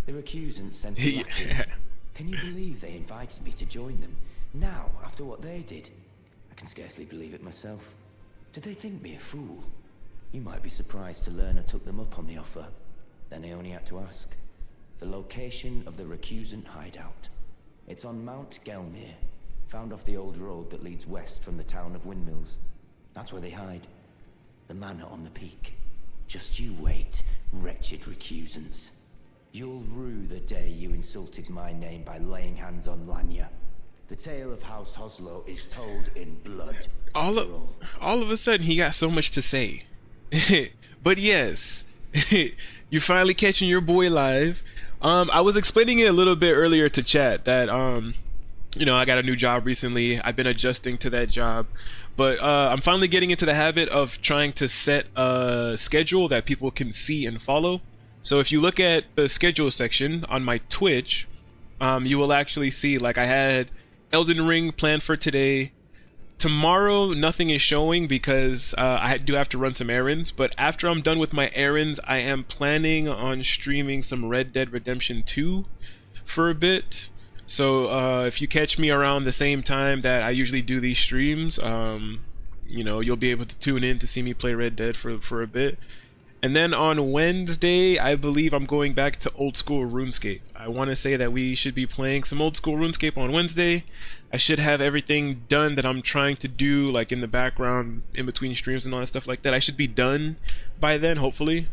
[SPEAKER 7] The recusants sent me back in. Can you believe they invited me to join them? Now, after what they did? I can scarcely believe it myself. Did they think me a fool? You might be surprised to learn I took them up on the offer. Then I only had to ask. The location of the recusant hideout. It's on Mount Gelmir, found off the old road that leads west from the town of Windmills. That's where they hide. The manor on the peak. Just you wait, wretched recusants. You'll rue the day you insulted my name by laying hands on Lanya. The tale of House Hoslow is told in blood.
[SPEAKER 1] All of a sudden, he got so much to say. But yes, you're finally catching your boy live. I was explaining it a little bit earlier to chat that you know, I got a new job recently. I've been adjusting to that job, but I'm finally getting into the habit of trying to set a schedule that people can see and follow. So if you look at the schedule section on my Twitch, you will actually see, like, I had Elden Ring planned for today. Tomorrow, nothing is showing because I do have to run some errands. But after I'm done with my errands, I am planning on streaming some Red Dead Redemption 2 for a bit. So if you catch me around the same time that I usually do these streams, you know, you'll be able to tune in to see me play Red Dead for a bit. And then on Wednesday, I believe I'm going back to old school RuneScape. I want to say that we should be playing some old school RuneScape on Wednesday. I should have everything done that I'm trying to do, like in the background, in between streams and all that stuff like that. I should be done by then, hopefully.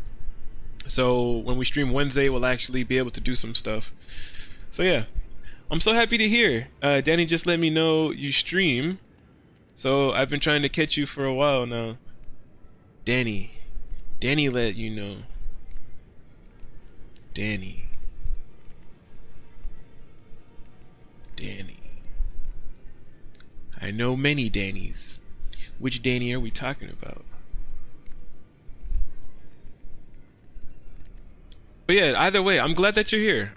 [SPEAKER 1] So when we stream Wednesday, we'll actually be able to do some stuff. So yeah, I'm so happy to hear. Danny just let me know you stream. So I've been trying to catch you for a while now. Danny let you know. Danny. I know many Dannys. Which Danny are we talking about? But yeah, either way, I'm glad that you're here.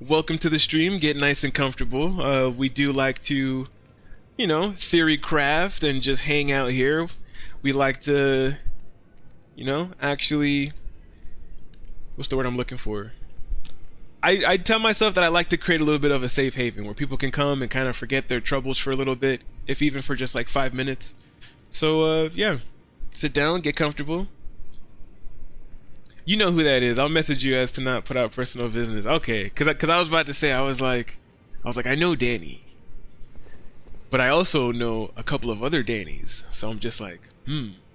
[SPEAKER 1] Welcome to the stream. Get nice and comfortable. We do like to, you know, theory craft and just hang out here. We like to, you know, actually, what's the word I'm looking for? I tell myself that I like to create a little bit of a safe haven where people can come and kind of forget their troubles for a little bit, if even for just like 5 minutes. So yeah, sit down, get comfortable. You know who that is. I'll message you as to not put out personal business. Okay, cause I was about to say, I was like I know Danny, but I also know a couple of other Dannys. So I'm just like,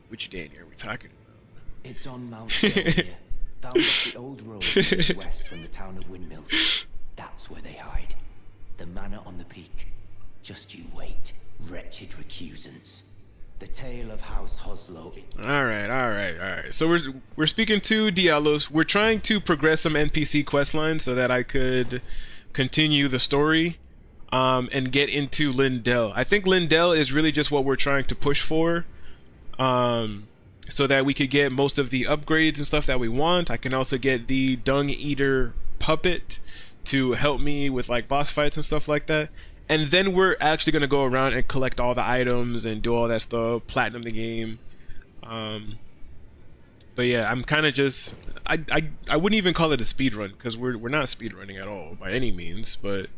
[SPEAKER 1] which Danny are we talking about?
[SPEAKER 7] It's on Mount Gelmir, found off the old road that leads west from the town of Windmills. That's where they hide. The manor on the peak. Just you wait, wretched recusants. The tale of House Hoslow.
[SPEAKER 1] All right. So we're speaking to Diallos. We're trying to progress some NPC quest lines so that I could continue the story, and get into Lindell. I think Lindell is really just what we're trying to push for, so that we could get most of the upgrades and stuff that we want. I can also get the Dung Eater puppet to help me with like boss fights and stuff like that. And then we're actually going to go around and collect all the items and do all that stuff, platinum the game. But yeah, I'm kind of just, I wouldn't even call it a speed run, because we're not speed running at all by any means. But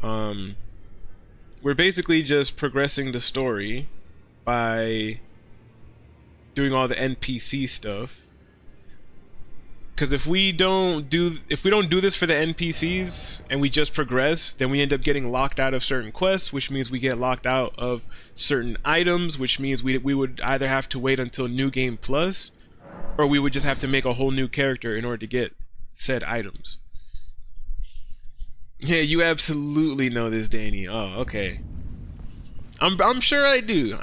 [SPEAKER 1] we're basically just progressing the story by doing all the NPC stuff. Because if we don't do this for the NPCs and we just progress, then we end up getting locked out of certain quests, which means we get locked out of certain items, which means we would either have to wait until New Game Plus, or we would just have to make a whole new character in order to get said items. Yeah, you absolutely know this, Danny. Oh, okay. I'm sure I do.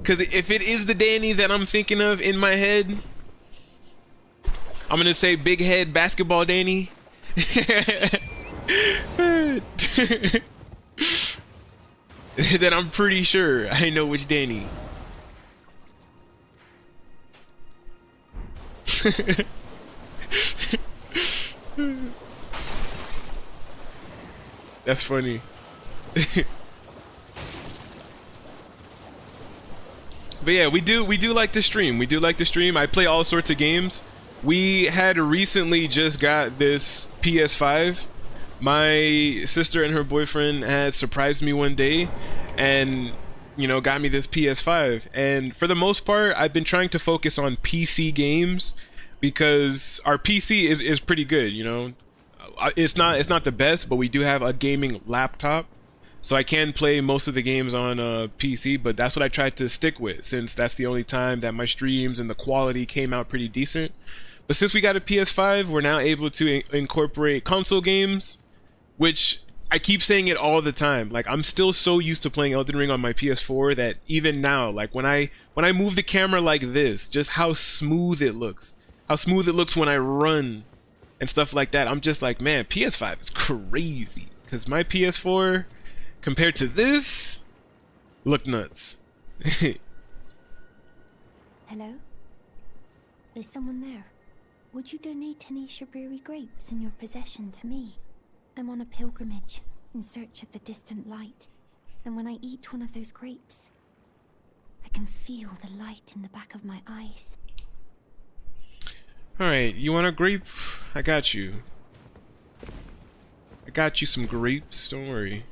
[SPEAKER 1] Because if it is the Danny that I'm thinking of in my head, I'm going to say big head basketball Danny. then I'm pretty sure I know which Danny. That's funny. But yeah, we do like to stream. We do like to stream. I play all sorts of games. We had recently just got this PS5. My sister and her boyfriend had surprised me one day and, you know, got me this PS5. And for the most part, I've been trying to focus on PC games because our PC is pretty good, you know. It's not the best, but we do have a gaming laptop. So I can play most of the games on PC, but that's what I tried to stick with since that's the only time that my streams and the quality came out pretty decent. But since we got a PS5, we're now able to incorporate console games, which I keep saying it all the time. Like, I'm still so used to playing Elden Ring on my PS4 that even now, like when I move the camera like this, just how smooth it looks when I run and stuff like that, I'm just like, man, PS5 is crazy. Because my PS4 compared to this, look nuts.
[SPEAKER 2] Hello? Is someone there? Would you donate any Shaburi grapes in your possession to me? I'm on a pilgrimage in search of the distant light, and when I eat one of those grapes, I can feel the light in the back of my eyes.
[SPEAKER 1] Alright, you want a grape? I got you. I got you some grapes, don't worry.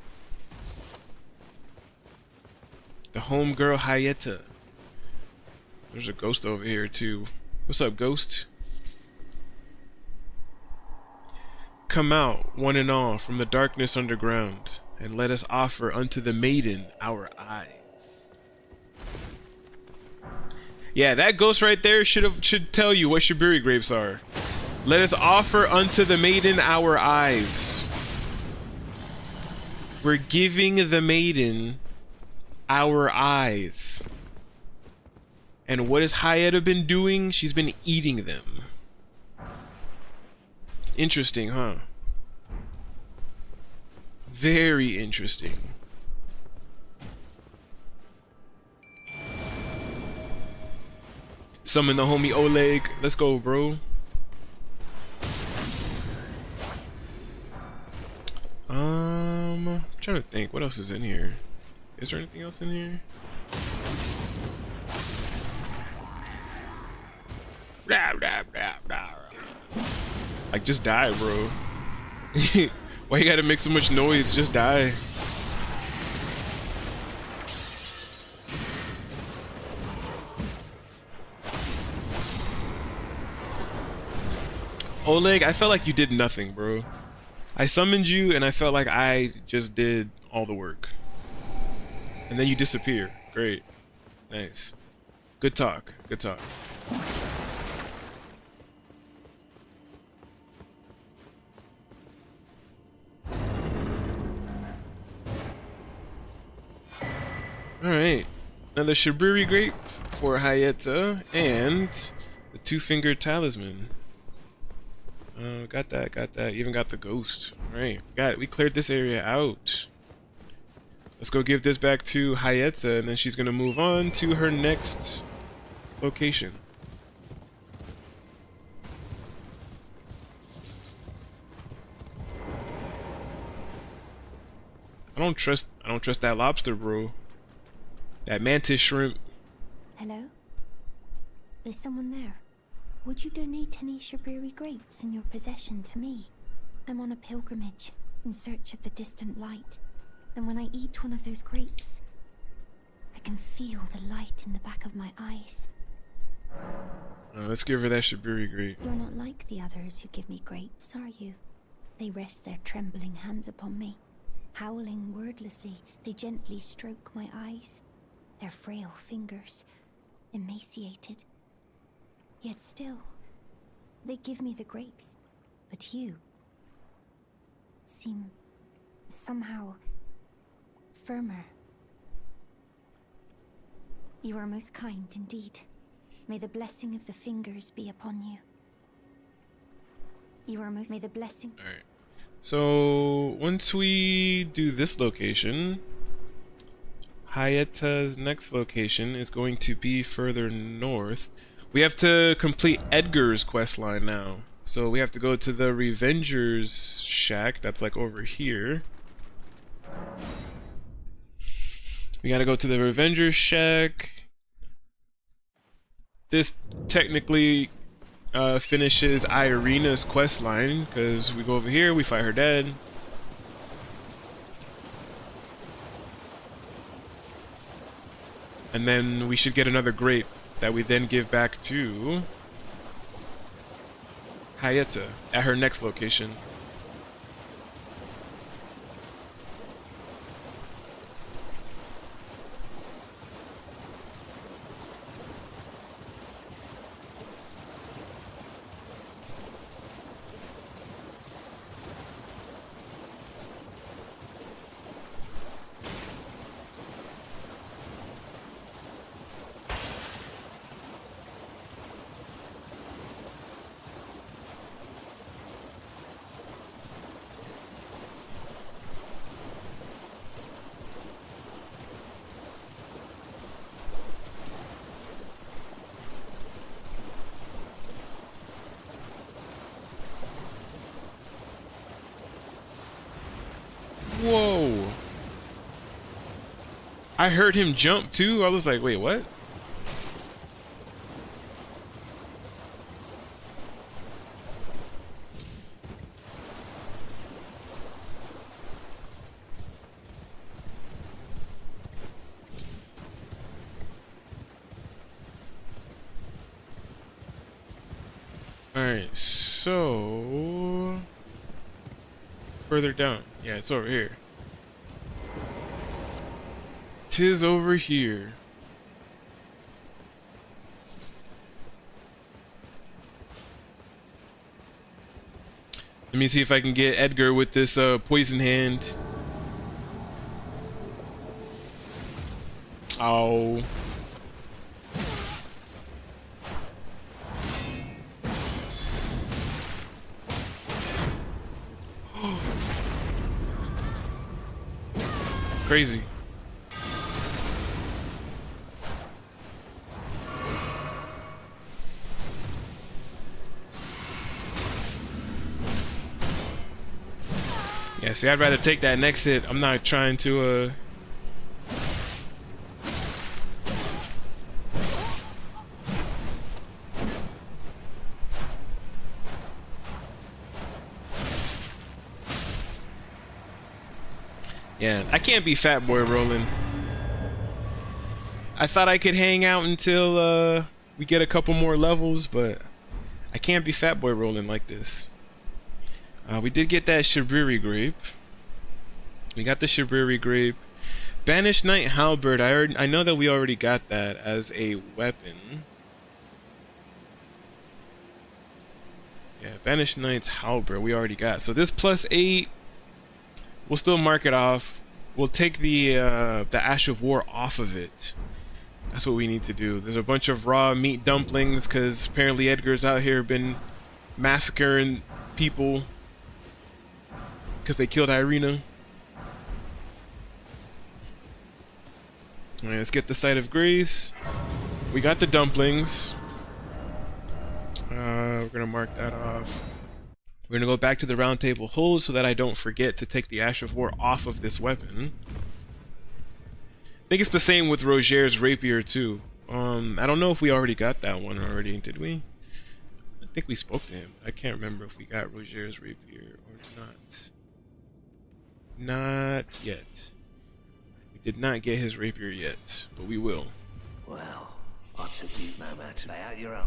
[SPEAKER 1] The homegirl Hayeta. There's a ghost over here too. What's up, ghost? Come out, one and all, from the darkness underground, and let us offer unto the maiden our eyes. Yeah, that ghost right there should tell you what Shaburi grapes are. Let us offer unto the maiden our eyes. We're giving the maiden our eyes. And what has Hayeta been doing? She's been eating them. Interesting, huh? Very interesting. Summon the homie Oleg. Let's go, bro. I'm trying to think. What else is in here? Is there anything else in here? Like, just die, bro. Why you gotta make so much noise? Just die. Oleg, I felt like you did nothing, bro. I summoned you and I felt like I just did all the work. And then you disappear. Great. Nice. Good talk. Good talk. Alright. Another Shaburi grape for Hayeta and the two-fingered talisman. Got that. Even got the ghost. Alright. We cleared this area out. Let's go give this back to Hayeta, and then she's gonna move on to her next location. I don't trust that lobster, bro. That mantis shrimp.
[SPEAKER 2] Hello? Is someone there? Would you donate any Shaburi grapes in your possession to me? I'm on a pilgrimage in search of the distant light, and when I eat one of those grapes, I can feel the light in the back of my eyes.
[SPEAKER 1] Let's give her that Shaburi grape.
[SPEAKER 2] You're not like the others who give me grapes, are you? They rest their trembling hands upon me. Howling wordlessly, they gently stroke my eyes. Their frail fingers, emaciated. Yet still, they give me the grapes. But you seem somehow firmer. You are most kind indeed. May the blessing of the fingers be upon you. You are most... May the blessing...
[SPEAKER 1] Alright. So, once we do this location, Hayata's next location is going to be further north. We have to complete Edgar's quest line now. So we have to go to the Revenger's shack that's like over here. We gotta go to the Revenger's shack. This technically finishes Irina's quest line because we go over here, we fight her dad. And then we should get another grape that we then give back to Hayata at her next location. Whoa. I heard him jump too. I was like, wait, what? Alright, so further down. Yeah, it's over here. Tis over here. Let me see if I can get Edgar with this poison hand. Oh. Crazy. Yeah, see, I'd rather take that next hit. I'm not trying to, Yeah, I can't be fat boy rolling. I thought I could hang out until, we get a couple more levels, but I can't be fat boy rolling like this. We did get that Shibriri grape. We got the Shibriri grape. Banished Knight Halberd. I know that we already got that as a weapon. Yeah, Banished Knight's Halberd we already got. So this +8, we'll still mark it off. We'll take the Ash of War off of it. That's what we need to do. There's a bunch of raw meat dumplings because apparently Edgar's out here been massacring people because they killed Irina. Alright, let's get the Sight of Grace. We got the dumplings. We're gonna mark that off. We're gonna go back to the round table hold so that I don't forget to take the Ash of War off of this weapon. I think it's the same with Roger's rapier too. I don't know if we already got that one already, did we? I think we spoke to him. I can't remember if we got Roger's rapier or not. Not yet. We did not get his rapier yet, but we will.
[SPEAKER 3] Well, I took you no man to lay out your own.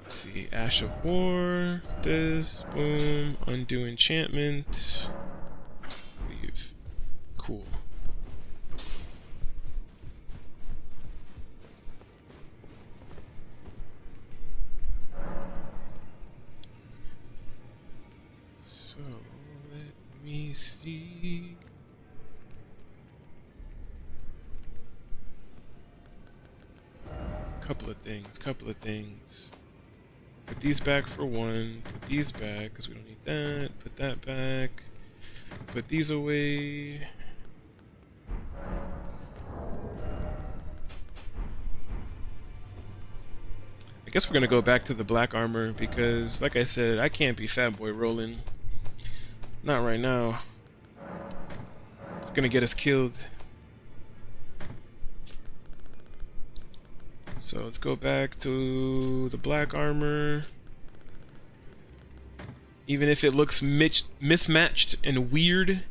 [SPEAKER 1] Let's see, Ash of War, this, boom, undo enchantment, leave, cool. So, let me see. Couple of things. Put these back for one, put these back because we don't need that, put that back, put these away. guess we're gonna go back to the black armor because, like I said, I can't be fat boy rolling. Not right now. It's gonna get us killed. So let's go back to the black armor. Even if it looks mismatched and weird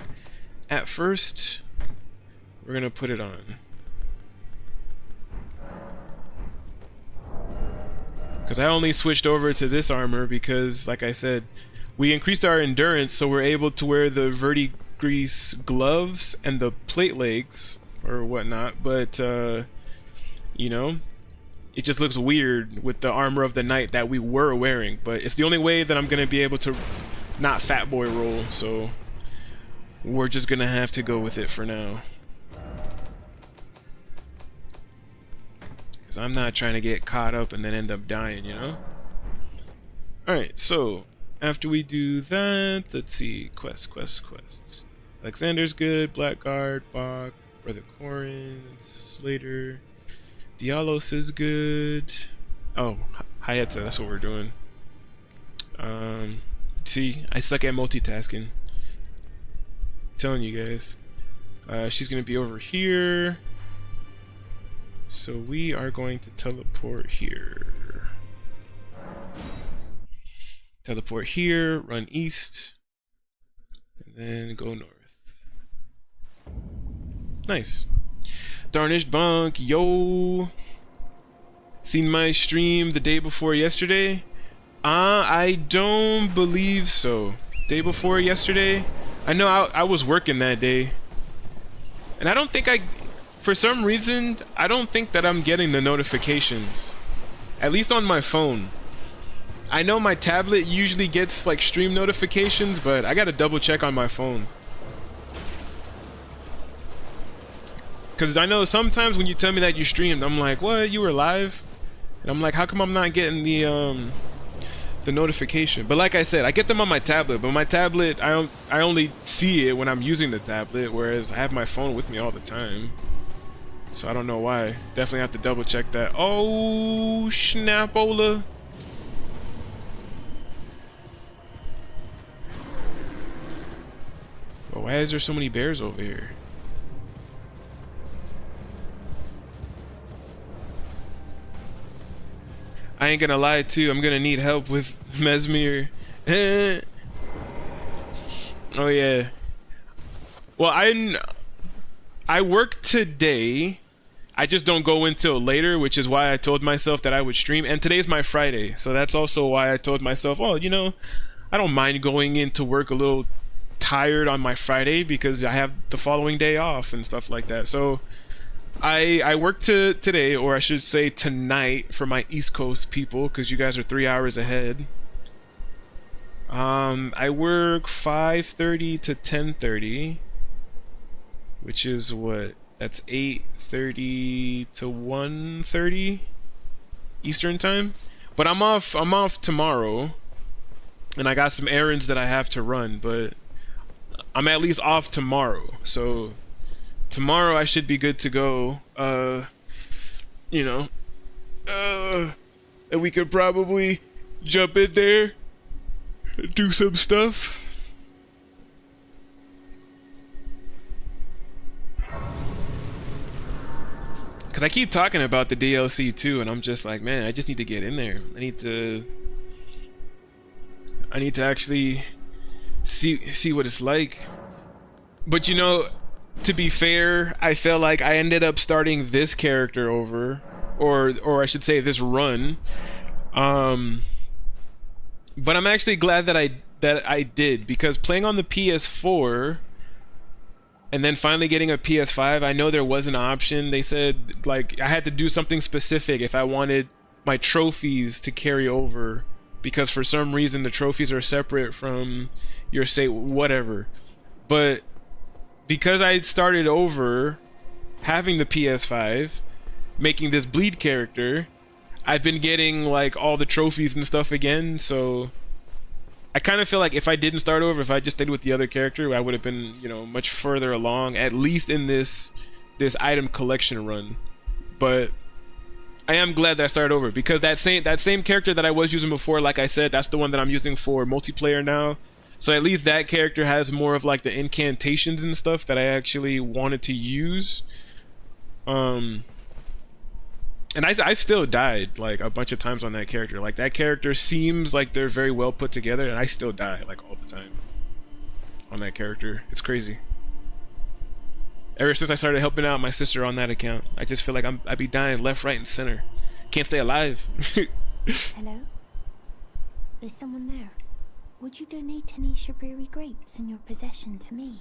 [SPEAKER 1] at first, we're gonna put it on. Because I only switched over to this armor because, like I said, we increased our endurance, so we're able to wear the verdigris gloves and the plate legs or whatnot. But you know, it just looks weird with the armor of the knight that we were wearing. But it's the only way that I'm gonna be able to not fat boy roll, so we're just gonna have to go with it for now. Because I'm not trying to get caught up and then end up dying, you know? Alright, so after we do that, let's see, quests. Alexander's good, Blackguard, Bach, Brother Corin, Slater, Dialos is good. Oh, Hayata, that's what we're doing. See, I suck at multitasking. I'm telling you guys. She's gonna be over here. So we are going to teleport here. Teleport here, run east, and then go north. Nice. Darnished Bunk, yo. Seen my stream the day before yesterday? I don't believe so. Day before yesterday? I know I was working that day. And I don't think for some reason, I don't think that I'm getting the notifications. At least on my phone. I know my tablet usually gets like stream notifications, but I gotta double check on my phone. Cause I know sometimes when you tell me that you streamed, I'm like, what, you were live? And I'm like, how come I'm not getting the notification? But like I said, I get them on my tablet, but my tablet, I only see it when I'm using the tablet, whereas I have my phone with me all the time. So I don't know why. Definitely have to double check that. Oh, snapola. But why is there so many bears over here? I ain't gonna lie too, I'm gonna need help with Mesmer. Oh yeah. Well, I work today. I just don't go until later, which is why I told myself that I would stream. And today's my Friday, so that's also why I told myself, oh, you know, I don't mind going into work a little tired on my Friday because I have the following day off and stuff like that. So I work today, or I should say tonight, for my East Coast people, because you guys are 3 hours ahead. I work 5:30 to 10:30, which is what? That's 8:30 to 1:30 Eastern time. But I'm off tomorrow, and I got some errands that I have to run, but I'm at least off tomorrow. So tomorrow I should be good to go. You know, and we could probably jump in there, do some stuff. Cause I keep talking about the DLC too, and I'm just like, man, I just need to get in there. I need to actually see what it's like. But you know, to be fair, I feel like I ended up starting this character over, or I should say this run. But I'm actually glad that I did, because playing on the PS4 and then finally getting a PS5, I know there was an option. They said like I had to do something specific if I wanted my trophies to carry over, because for some reason the trophies are separate from your say whatever. But because I started over having the PS5, making this bleed character, I've been getting like all the trophies and stuff again. So I kind of feel like if I didn't start over, if I just stayed with the other character, I would have been, you know, much further along, at least in this item collection run. But I am glad that I started over, because that same character that I was using before, like I said, that's the one that I'm using for multiplayer now. So at least that character has more of like the incantations and stuff that I actually wanted to use. And I still died like a bunch of times on that character. Like that character seems like they're very well put together, and I still die like all the time on that character. It's crazy. Ever since I started helping out my sister on that account, I just feel like I'd be dying left, right, and center. Can't stay alive.
[SPEAKER 2] Hello? Is someone there? Would you donate any Shabiri grapes in your possession to me?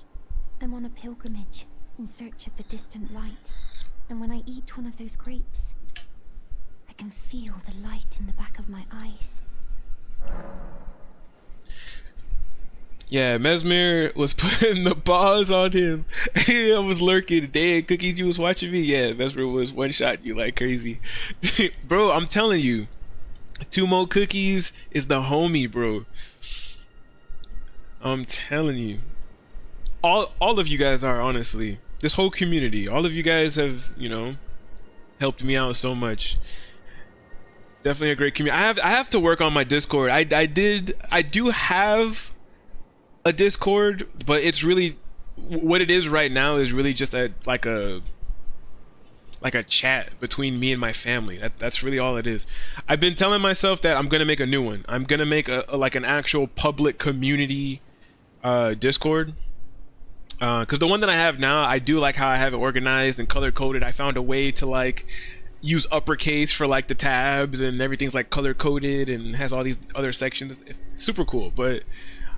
[SPEAKER 2] I'm on a pilgrimage in search of the distant light, and when I eat one of those grapes, I can feel the light in the back of my eyes.
[SPEAKER 1] Yeah, Mesmer was putting the paws on him. I was lurking. Dang, Cookies, you was watching me? Yeah, Mesmer was one-shot you like crazy. Bro, I'm telling you, 2 more Cookies is the homie, bro. I'm telling you. All of you guys are, honestly. This whole community. All of you guys have, you know, helped me out so much. Definitely a great community. I have to work on my Discord. I do have a Discord, but it's really what it is right now is really just like a chat between me and my family. That's really all it is. I've been telling myself that I'm gonna make a new one. I'm gonna make a like an actual public community Discord, because the one that I have now, I do like how I have it organized and color coded. I found a way to like use uppercase for like the tabs, and everything's like color coded and has all these other sections. It's super cool. But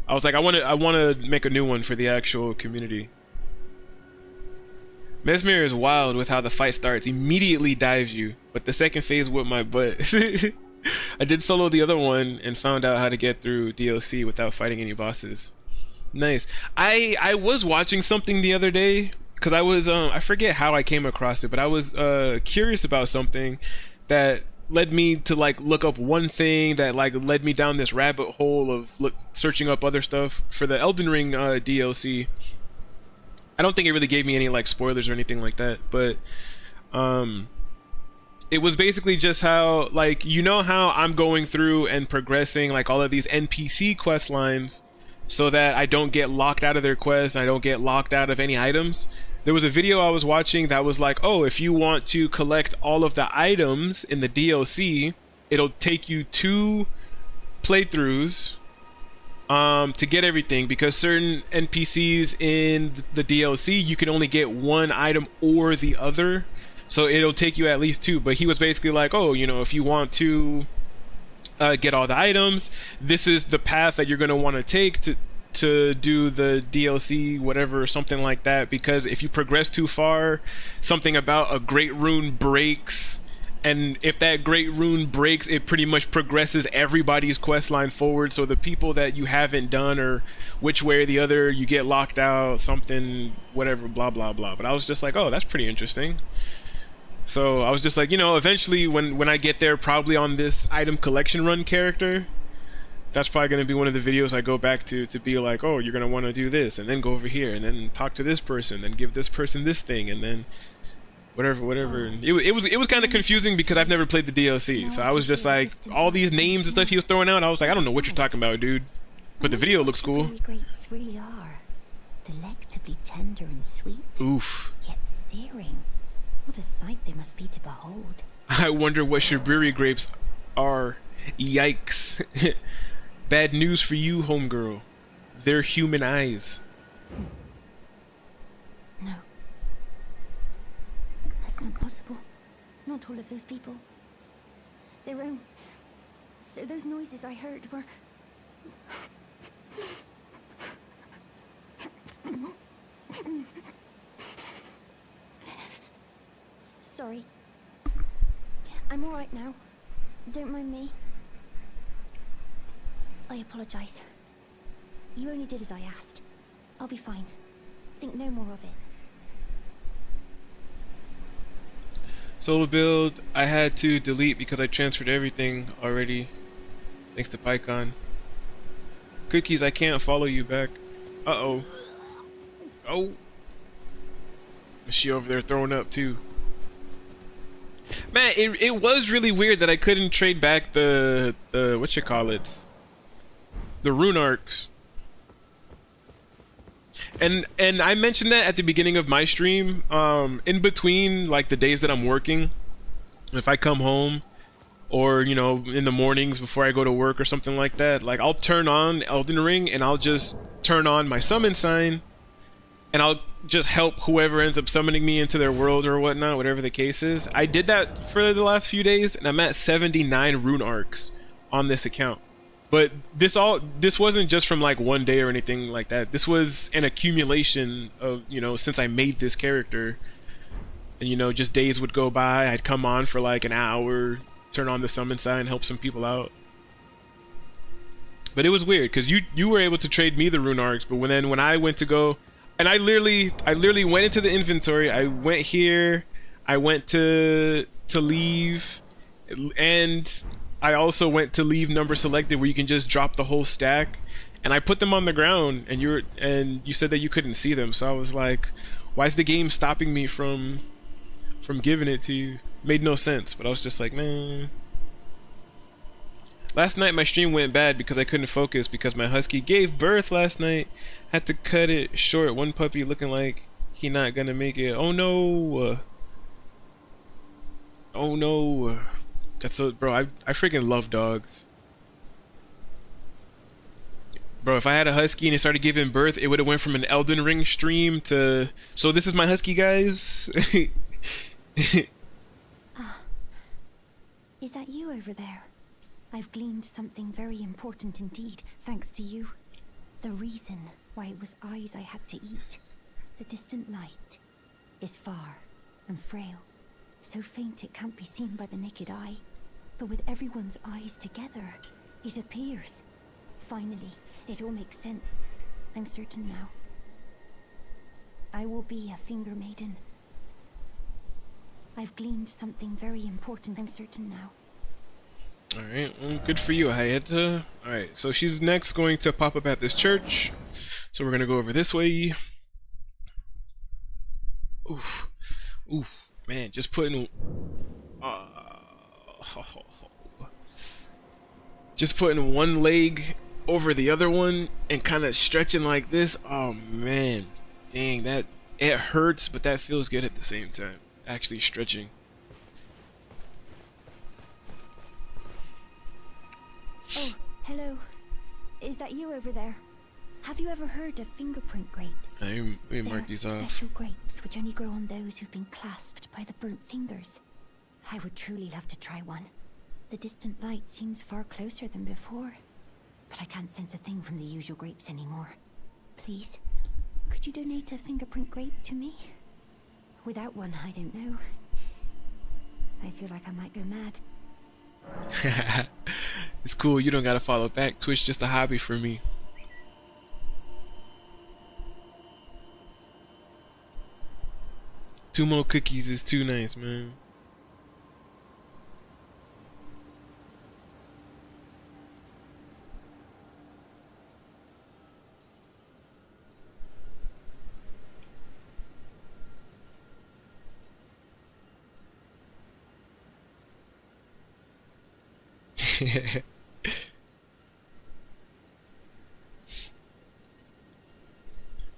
[SPEAKER 1] I was like, I want to make a new one for the actual community. Mesmer is wild with how the fight starts. Immediately dives you, but the second phase whipped my butt. I did solo the other one and found out how to get through DLC without fighting any bosses. Nice. I was watching something the other day, because I was I forget how I came across it, but I was curious about something that led me to like look up one thing that like led me down this rabbit hole of searching up other stuff for the Elden Ring DLC. I don't think it really gave me any like spoilers or anything like that, but it was basically just how, like, you know how I'm going through and progressing like all of these NPC quest lines so that I don't get locked out of their quests and I don't get locked out of any items. There was a video I was watching that was like, oh, if you want to collect all of the items in the DLC, it'll take you 2 playthroughs to get everything, because certain NPCs in the DLC, you can only get one item or the other. So it'll take you at least 2. But he was basically like, oh, you know, if you want to get all the items, this is the path that you're going to want to take to do the DLC, whatever, something like that, because if you progress too far, something about a great rune breaks, and if that great rune breaks, it pretty much progresses everybody's quest line forward. So the people that you haven't done, or which way or the other, you get locked out, something, whatever, blah blah blah. But I was just like, oh, that's pretty interesting. So I was just like, you know, eventually when I get there, probably on this item collection run character, that's probably going to be one of the videos I go back to be like, oh, you're going to want to do this, and then go over here, and then talk to this person, and give this person this thing, and then whatever. It was kind of confusing because I've never played the DLC, so I was just like, all these names and stuff he was throwing out, I was like, I don't know what you're talking about, dude. But the video looks cool.
[SPEAKER 2] Grapes really are delectably tender and sweet.
[SPEAKER 1] Oof.
[SPEAKER 2] Yet searing. What a sight they must be to behold.
[SPEAKER 1] I wonder what Shabiri grapes are. Yikes. Bad news for you, homegirl. They're human eyes.
[SPEAKER 2] No. That's not possible. Not all of those people. Their own. So those noises I heard were... Sorry. I'm alright now. Don't mind me. I apologize. You only did as I asked. I'll be fine. Think no more of it.
[SPEAKER 1] Solo build, I had to delete because I transferred everything already. Thanks to Pycaon. Cookies, I can't follow you back. Uh-oh. Oh. Is she over there throwing up too? Man, it was really weird that I couldn't trade back the what you call it, the rune arcs. And I mentioned that at the beginning of my stream. In between like the days that I'm working, if I come home, or you know, in the mornings before I go to work or something like that, like I'll turn on Elden Ring and I'll just turn on my summon sign, and I'll just help whoever ends up summoning me into their world or whatnot, whatever the case is. I did that for the last few days, and I'm at 79 rune arcs on this account. But this wasn't just from like one day or anything like that. This was an accumulation of, you know, since I made this character. And you know, just days would go by, I'd come on for like an hour, turn on the summon sign, help some people out. But it was weird because you were able to trade me the rune arcs, but when I went to go, and I literally went into the inventory. I went here, I went to leave, and I also went to leave number selected, where you can just drop the whole stack, and I put them on the ground, and you said that you couldn't see them. So I was like, why is the game stopping me from giving it to you? Made no sense, but I was just like, man. Last night my stream went bad because I couldn't focus because my husky gave birth last night. Had to cut it short. One puppy looking like he not gonna make it. Oh no. Oh no. That's so, bro, I freaking love dogs. Bro, if I had a husky and it started giving birth, it would have went from an Elden Ring stream to, so this is my husky, guys.
[SPEAKER 8] Is that you over there? I've gleaned something very important indeed, thanks to you. The reason why it was eyes I had to eat. The distant light is far and frail, so faint it can't be seen by the naked eye. But with everyone's eyes together, it appears. Finally, it all makes sense. I'm certain now. I will be a finger maiden. I've gleaned something very important. I'm certain now.
[SPEAKER 1] Alright, well, good for you, Hayata. Alright, so she's next going to pop up at this church. So we're gonna go over this way. Oof. Oof. Man, just putting... just putting one leg over the other one and kind of stretching like this. Oh, man. Dang, that... It hurts, but that feels good at the same time. Actually stretching.
[SPEAKER 8] Oh, hello. Is that you over there? Have you ever heard of fingerprint grapes?
[SPEAKER 1] Let me mark these off.
[SPEAKER 8] Special grapes which only grow on those who've been clasped by the burnt fingers. I would truly love to try one. The distant light seems far closer than before, but I can't sense a thing from the usual grapes anymore. Please, could you donate a fingerprint grape to me? Without one, I don't know. I feel like I might go mad.
[SPEAKER 1] It's cool, you don't gotta follow back. Twitch just a hobby for me. Two more cookies is too nice, man.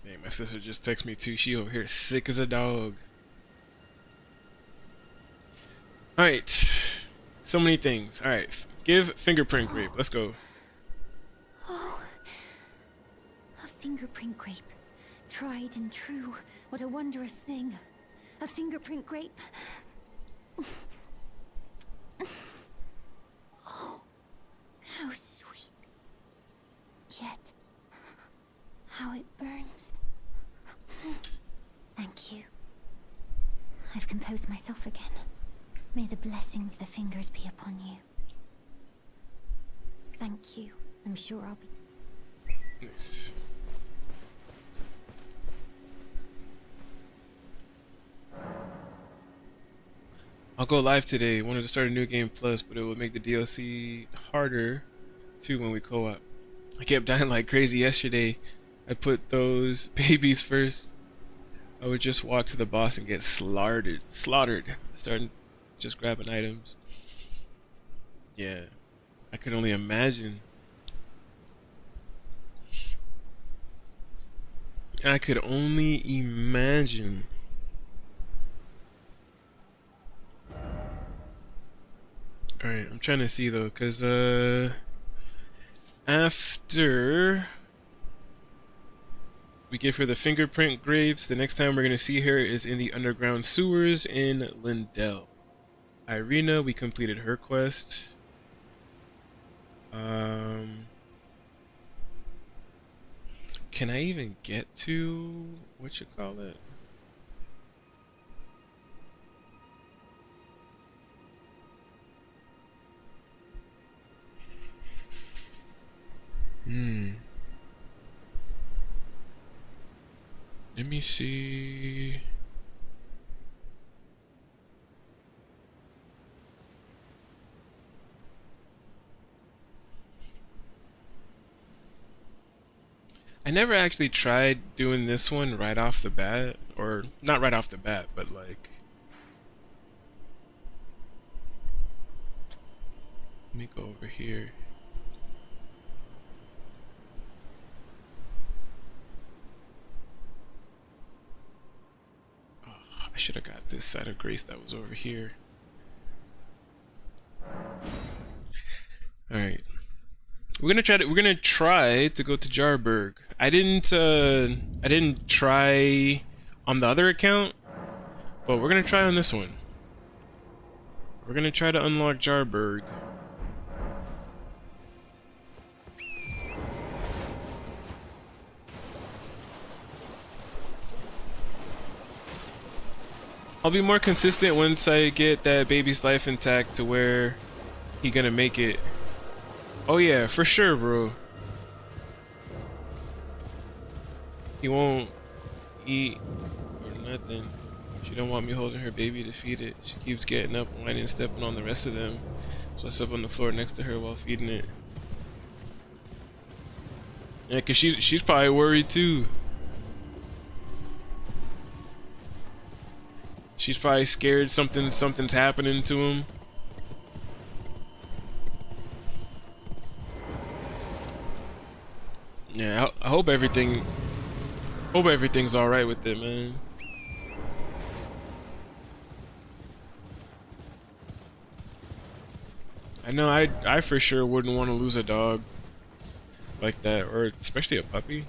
[SPEAKER 1] Man, my sister just texted me too. She over here sick as a dog. Alright. So many things. Alright. Give fingerprint grape. Let's go.
[SPEAKER 8] Oh, a fingerprint grape. Tried and true. What a wondrous thing. A fingerprint grape. Oh, how sweet. Yet, how it burns. Thank you. I've composed myself again. May the blessing of the fingers be upon you. Thank you. I'm sure I'll be...
[SPEAKER 1] Nice. I'll go live today. Wanted to start a new game plus, but it would make the DLC harder too when we co-op. I kept dying like crazy yesterday. I put those babies first. I would just walk to the boss and get slaughtered. just grabbing items. Yeah, I could only imagine. I could only imagine. Alright, I'm trying to see though, cause after we give her the fingerprint grapes, the next time we're gonna see her is in the underground sewers in Lindell. Irina, we completed her quest. Can I even get to what you call it? Let me see. I never actually tried doing this one right off the bat, or not right off the bat, but like, let me go over here. Oh, I should have got this side of Grace that was over here. All right. We're gonna try to go to Jarburg. I didn't try on the other account, but we're gonna try on this one. We're gonna try to unlock Jarburg. I'll be more consistent once I get that baby's life intact to where he gonna make it. Oh yeah, for sure, bro. He won't eat or nothing. She don't want me holding her baby to feed it. She keeps getting up, whining, and stepping on the rest of them. So I step on the floor next to her while feeding it. Yeah, cause she's probably worried too. She's probably scared something's happening to him. Yeah, I hope everything's all right with it, man. I know I for sure wouldn't want to lose a dog like that, or especially a puppy.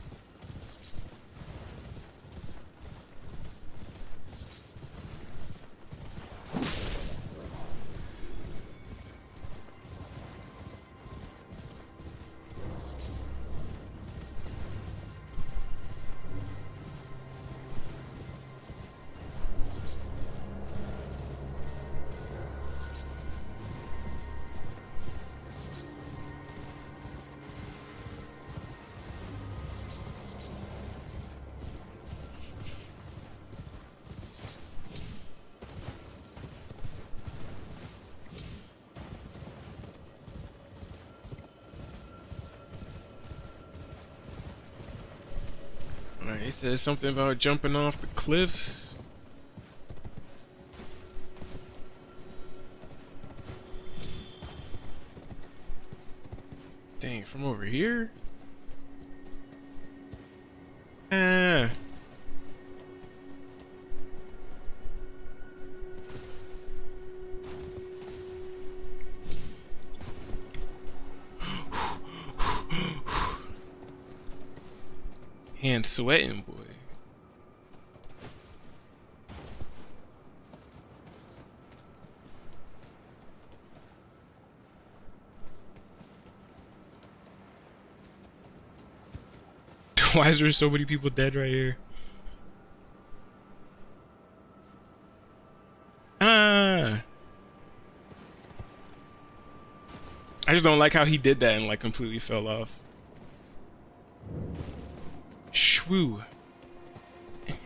[SPEAKER 1] He said something about jumping off the cliffs. Dang, from over here? Ah. Hands sweating, boy. Why is there so many people dead right here? Ah. I just don't like how he did that and like completely fell off. Shwoo.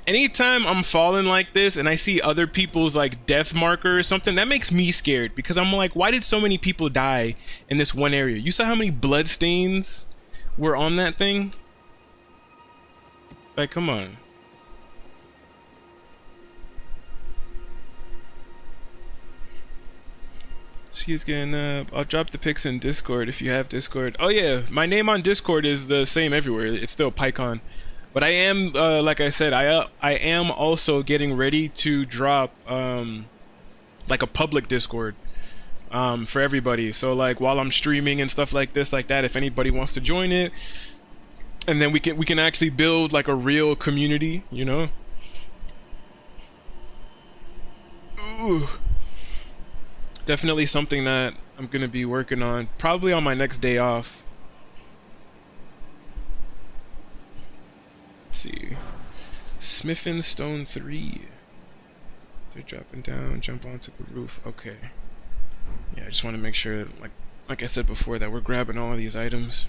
[SPEAKER 1] Anytime I'm falling like this and I see other people's like death marker or something, that makes me scared because I'm like, why did so many people die in this one area? You saw how many blood stains were on that thing? Like, come on. She's getting up. I'll drop the pics in Discord if you have Discord. Oh yeah, my name on Discord is the same everywhere. It's still Pycaon. But I am, like I said, I am also getting ready to drop like a public Discord for everybody. So like while I'm streaming and stuff like this, like that, if anybody wants to join it, and then we can actually build like a real community, you know. Ooh. Definitely something that I'm gonna be working on, probably on my next day off. Let's see, Smithin Stone 3. They're dropping down, jump onto the roof. Okay. Yeah, I just want to make sure, like I said before, that we're grabbing all of these items.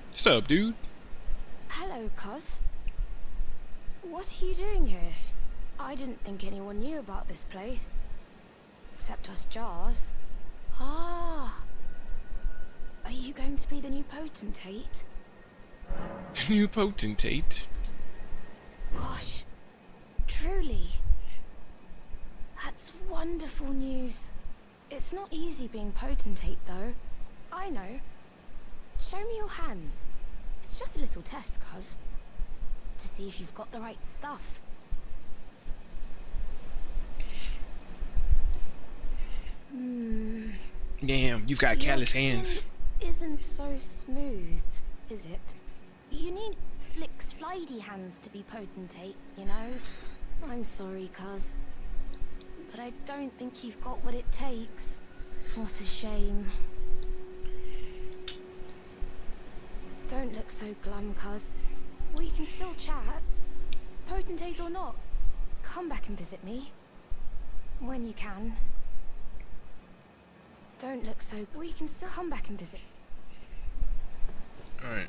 [SPEAKER 1] What's up, dude?
[SPEAKER 2] Hello, Cuz. What are you doing here? I didn't think anyone knew about this place. Except us Jars. Ah. Are you going to be the new potentate?
[SPEAKER 1] The new potentate?
[SPEAKER 2] Gosh. Truly. That's wonderful news. It's not easy being potentate, though. I know. Show me your hands. It's just a little test, Cuz. To see if you've got the right stuff.
[SPEAKER 1] Damn, you've got callous hands.
[SPEAKER 2] Isn't so smooth, is it? You need slick, slidey hands to be potentate, you know? I'm sorry, Cuz. But I don't think you've got what it takes. What a shame. Don't look so glum, Cuz. We can still chat. Potentate or not, come back and visit me. When you can. Don't look so... We can still come back and visit.
[SPEAKER 1] Alright.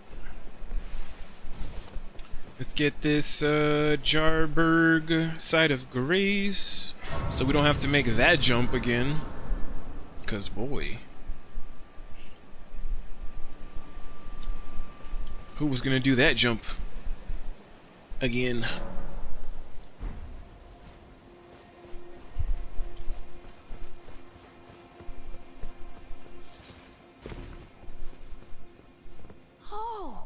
[SPEAKER 1] Let's get this Jarberg side of Grace, so we don't have to make that jump again. Cause boy, who was gonna do that jump again?
[SPEAKER 2] Oh,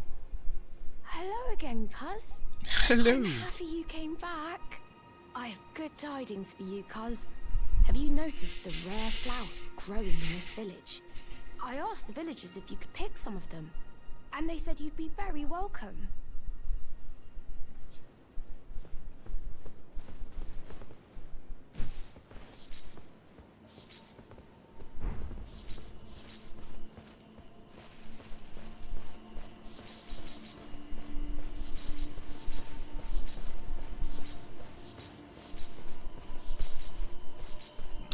[SPEAKER 2] hello again, Cuz.
[SPEAKER 1] Hello.
[SPEAKER 2] I'm happy you came back. I have good tidings for you, Cuz. Have you noticed the rare flowers growing in this village? I asked the villagers if you could pick some of them, and they said you'd be very welcome.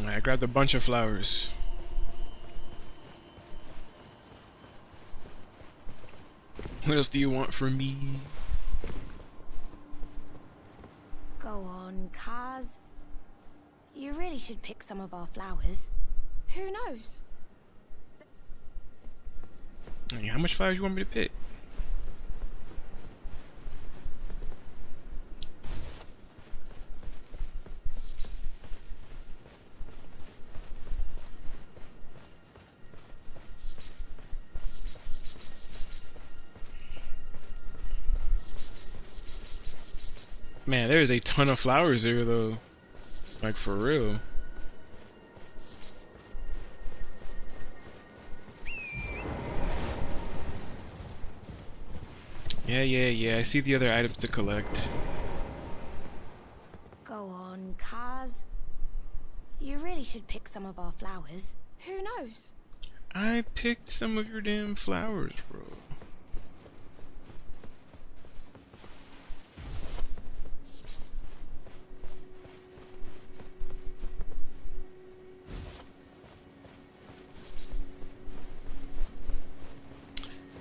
[SPEAKER 1] I grabbed a bunch of flowers. What else do you want from me?
[SPEAKER 2] Go on, Kaz. You really should pick some of our flowers. Who knows?
[SPEAKER 1] Hey, how much flowers you want me to pick? Man, there is a ton of flowers there, though. Like, for real. Yeah. I see the other items to collect.
[SPEAKER 2] Go on, Kaz. You really should pick some of our flowers. Who knows?
[SPEAKER 1] I picked some of your damn flowers, bro.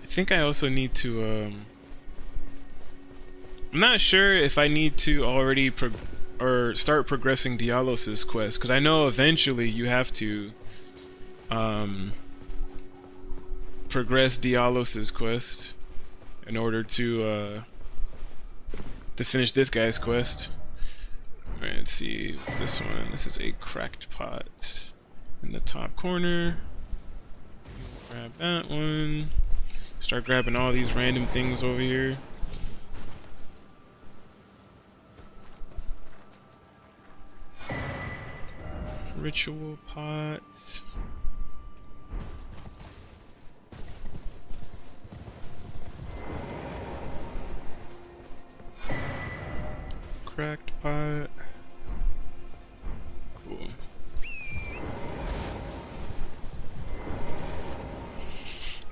[SPEAKER 1] I think I also need to, I'm not sure if I need to already start progressing Dialos's quest, because I know eventually you have to progress Dialos's quest in order to to finish this guy's quest. Alright, let's see. What's this one? This is a cracked pot in the top corner. Grab that one. Start grabbing all these random things over here. Ritual pot. Cracked pot. Cool.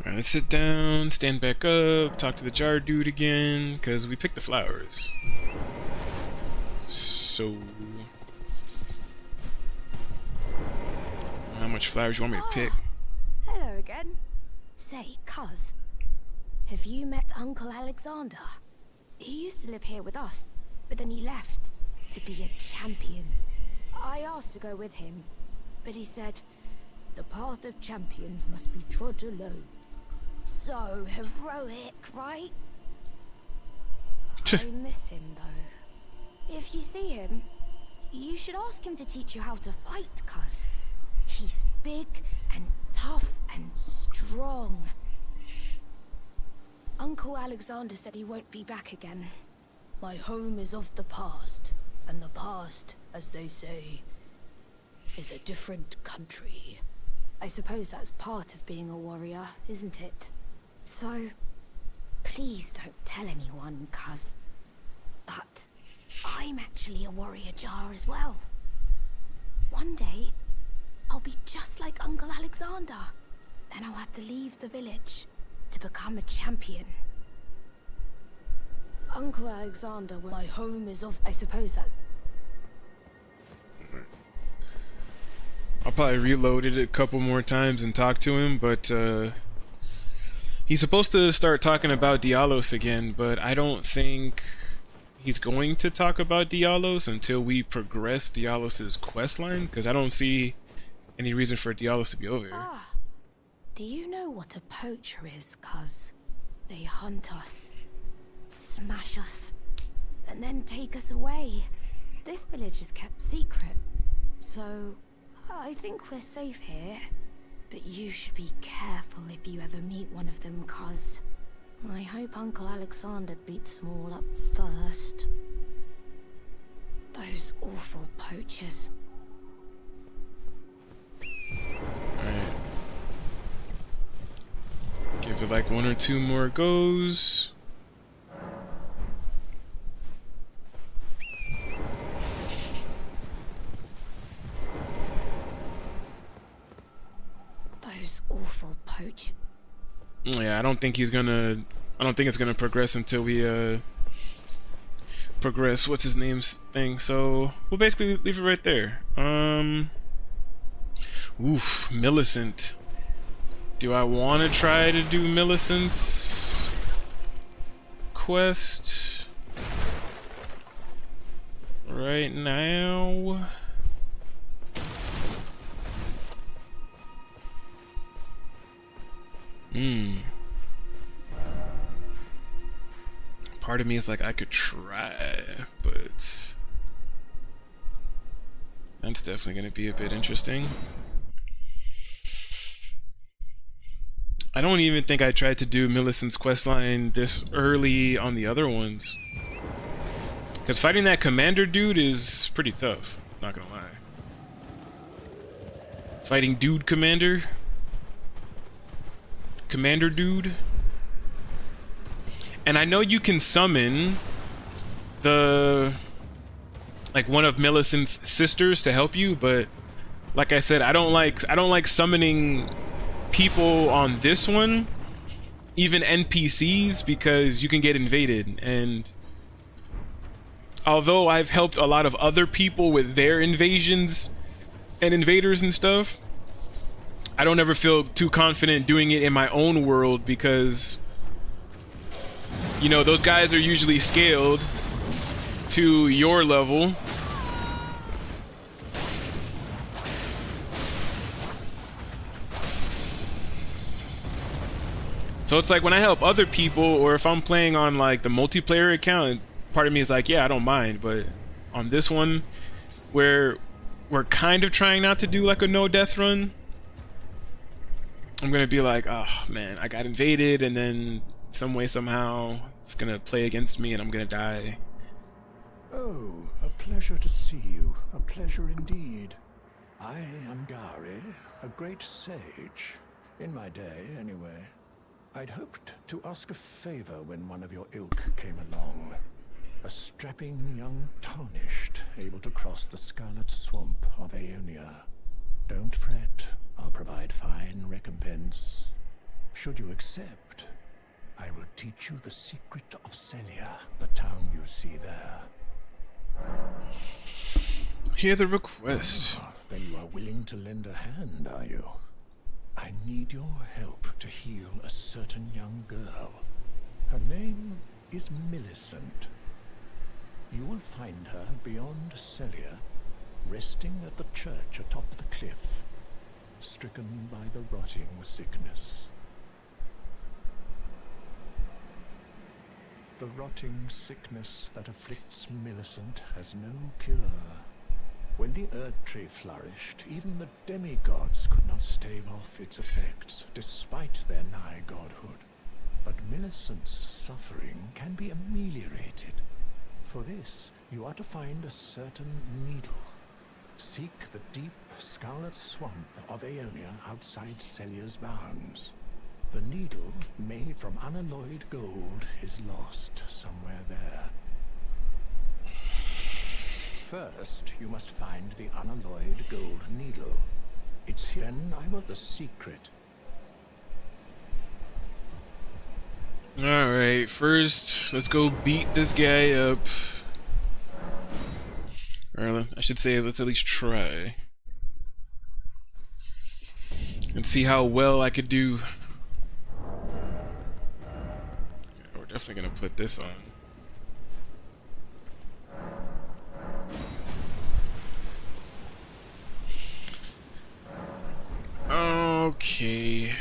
[SPEAKER 1] Alright, let's sit down, stand back up, talk to the jar dude again, because we picked the flowers. So... how much flowers you want me to pick?
[SPEAKER 2] Hello again. Say, cuz, have you met Uncle Alexander? He used to live here with us, but then he left to be a champion. I asked to go with him, but he said, the path of champions must be trod alone. So heroic, right? I miss him, though. If you see him, you should ask him to teach you how to fight, cuz. He's big and tough and strong. Uncle Alexander said he won't be back again. My home is of the past, and the past, as they say, is a different country. I suppose that's part of being a warrior, isn't it? So, please don't tell anyone, cuz. But I'm actually a warrior jar as well. One day, I'll be just like Uncle Alexander. Then I'll have to leave the village to become a champion. Uncle Alexander, my home is off. I suppose that's...
[SPEAKER 1] I'll probably reload it a couple more times and talk to him, but he's supposed to start talking about Dialos again, but I don't think he's going to talk about Dialos until we progress Dialos's questline, because I don't see any reason for Dialos to be over here.
[SPEAKER 2] Ah, do you know what a poacher is, cuz? They hunt us, smash us, and then take us away. This village is kept secret, so I think we're safe here. But you should be careful if you ever meet one of them, cuz I hope Uncle Alexander beats them all up first. Those awful poachers.
[SPEAKER 1] Alright. Give it like one or two more goes.
[SPEAKER 2] Those awful poachers.
[SPEAKER 1] Yeah, I don't think it's gonna progress until we progress what's his name's thing, so we'll basically leave it right there. Oof, Millicent. Do I want to try to do Millicent's quest right now? Part of me is like, I could try, but that's definitely going to be a bit interesting. I don't even think I tried to do Millicent's questline this early on the other ones, because fighting that commander dude is pretty tough, not gonna lie. Fighting dude commander dude. And I know you can summon the one of Millicent's sisters to help you, but like I said, I don't like summoning people on this one, even NPCs, because you can get invaded. And although I've helped a lot of other people with their invasions and invaders and stuff, I don't ever feel too confident doing it in my own world, because you know, those guys are usually scaled to your level. So it's like when I help other people, or if I'm playing on like the multiplayer account, part of me is like, yeah, I don't mind, but on this one, where we're kind of trying not to do like a no death run, I'm gonna be like, oh man, I got invaded, and then some way somehow it's gonna play against me and I'm gonna die.
[SPEAKER 5] Oh, a pleasure to see you. A pleasure indeed. I am Gari, a great sage. In my day, anyway. I'd hoped to ask a favor when one of your ilk came along. A strapping young tarnished, able to cross the scarlet swamp of Aeonia. Don't fret, I'll provide fine recompense. Should you accept, I will teach you the secret of Celia, the town you see there.
[SPEAKER 1] Hear the request.
[SPEAKER 5] Then you are willing to lend a hand, are you? I need your help to heal a certain young girl. Her name is Millicent. You will find her beyond Celia, resting at the church atop the cliff, stricken by the rotting sickness. The rotting sickness that afflicts Millicent has no cure. When the Erd Tree flourished, even the demigods could not stave off its effects, despite their nigh godhood. But Millicent's suffering can be ameliorated. For this, you are to find a certain needle. Seek the deep, scarlet swamp of Aeonia outside Celia's bounds. The needle, made from unalloyed gold, is lost somewhere there. First, you must find the unalloyed gold needle. It's here, and I will the secret.
[SPEAKER 1] Alright, first, let's go beat this guy up. Or I should say, let's at least try. And see how well I could do. We're definitely gonna put this on. Okay.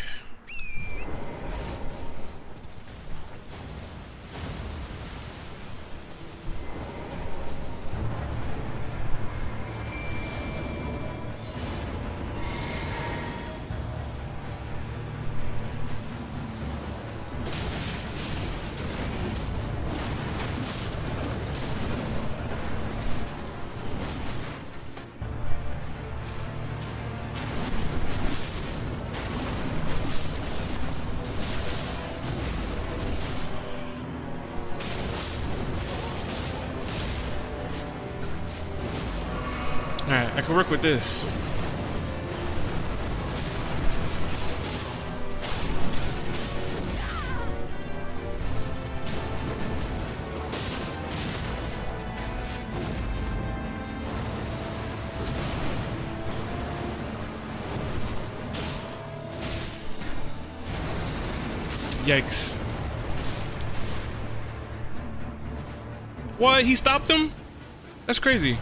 [SPEAKER 1] Alright, I can work with this. Yikes. What? He stopped him? That's crazy.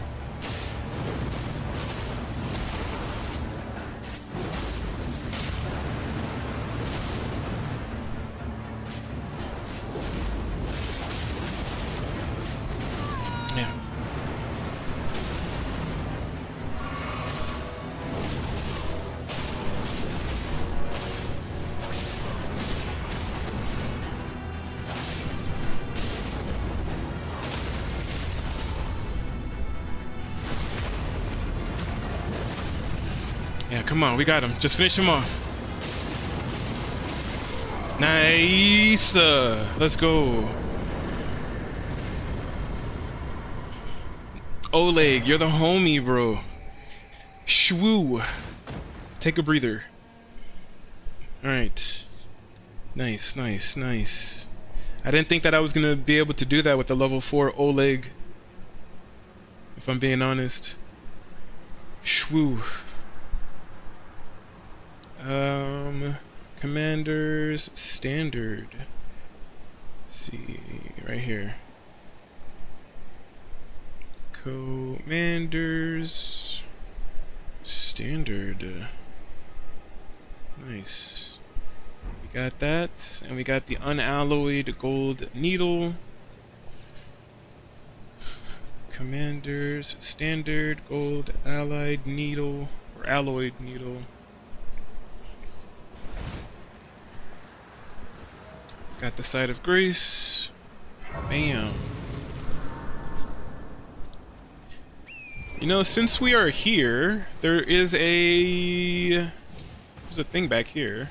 [SPEAKER 1] Yeah, come on, we got him. Just finish him off. Nice. Let's go. Oleg, you're the homie, bro. Shwoo. Take a breather. Alright. Nice, nice, nice. I didn't think that I was gonna be able to do that with the level 4 Oleg, if I'm being honest. Shwoo. Commanders standard. Let's see, right here. Commanders standard. Nice. We got that, and we got the unalloyed gold needle. Commander's standard gold allied needle or alloyed needle. Got the side of grace. Bam. You know, since we are here, there's a thing back here.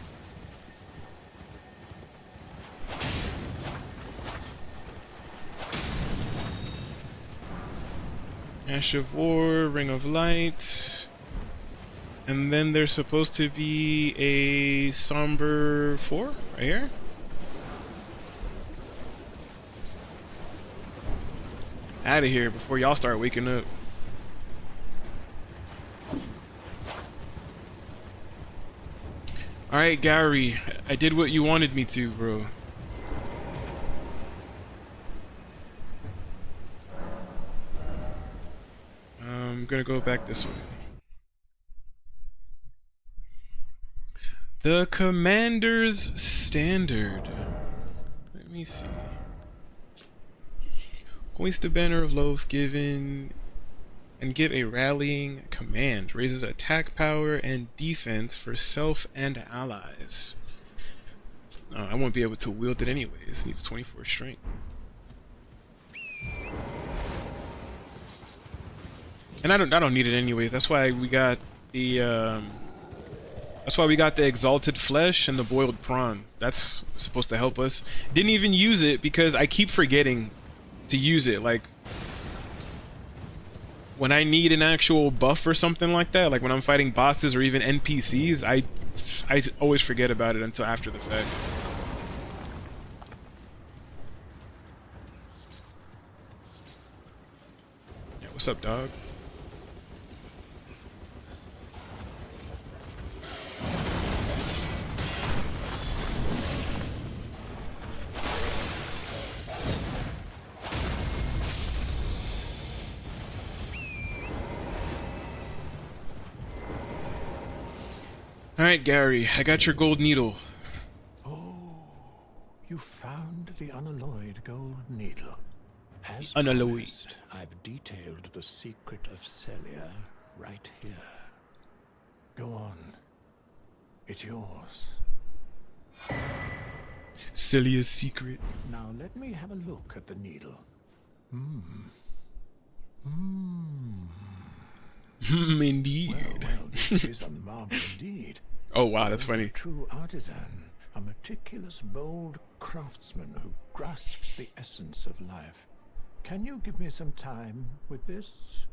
[SPEAKER 1] Ash of War, Ring of Light, and then there's supposed to be a Somber 4 right here. Out of here before y'all start waking up. Alright, Gary, I did what you wanted me to, bro. I'm gonna go back this way. The Commander's Standard. Let me see. Hoist the banner of Loaf given and give a rallying command. Raises attack power and defense for self and allies. I won't be able to wield it anyways. Needs 24 strength. And I don't need it anyways. That's why we got the exalted flesh and the boiled prawn. That's supposed to help us. Didn't even use it because I keep forgetting to use it. Like when I need an actual buff or something like that, like when I'm fighting bosses or even NPCs, I always forget about it until after the fact. Yeah, what's up, dog? Alright, Gary, I got your gold needle.
[SPEAKER 5] Oh, you found the unalloyed gold needle. As
[SPEAKER 1] Unalloyed.
[SPEAKER 5] promised, I've detailed the secret of Celia right here. Go on. It's yours.
[SPEAKER 1] Celia's secret.
[SPEAKER 5] Now let me have a look at the needle.
[SPEAKER 1] Indeed.
[SPEAKER 5] Well, this is a marvel indeed.
[SPEAKER 1] Oh wow, that's funny.
[SPEAKER 5] A true artisan, a meticulous, bold craftsman who grasps the essence of life. Can you give me some time with this?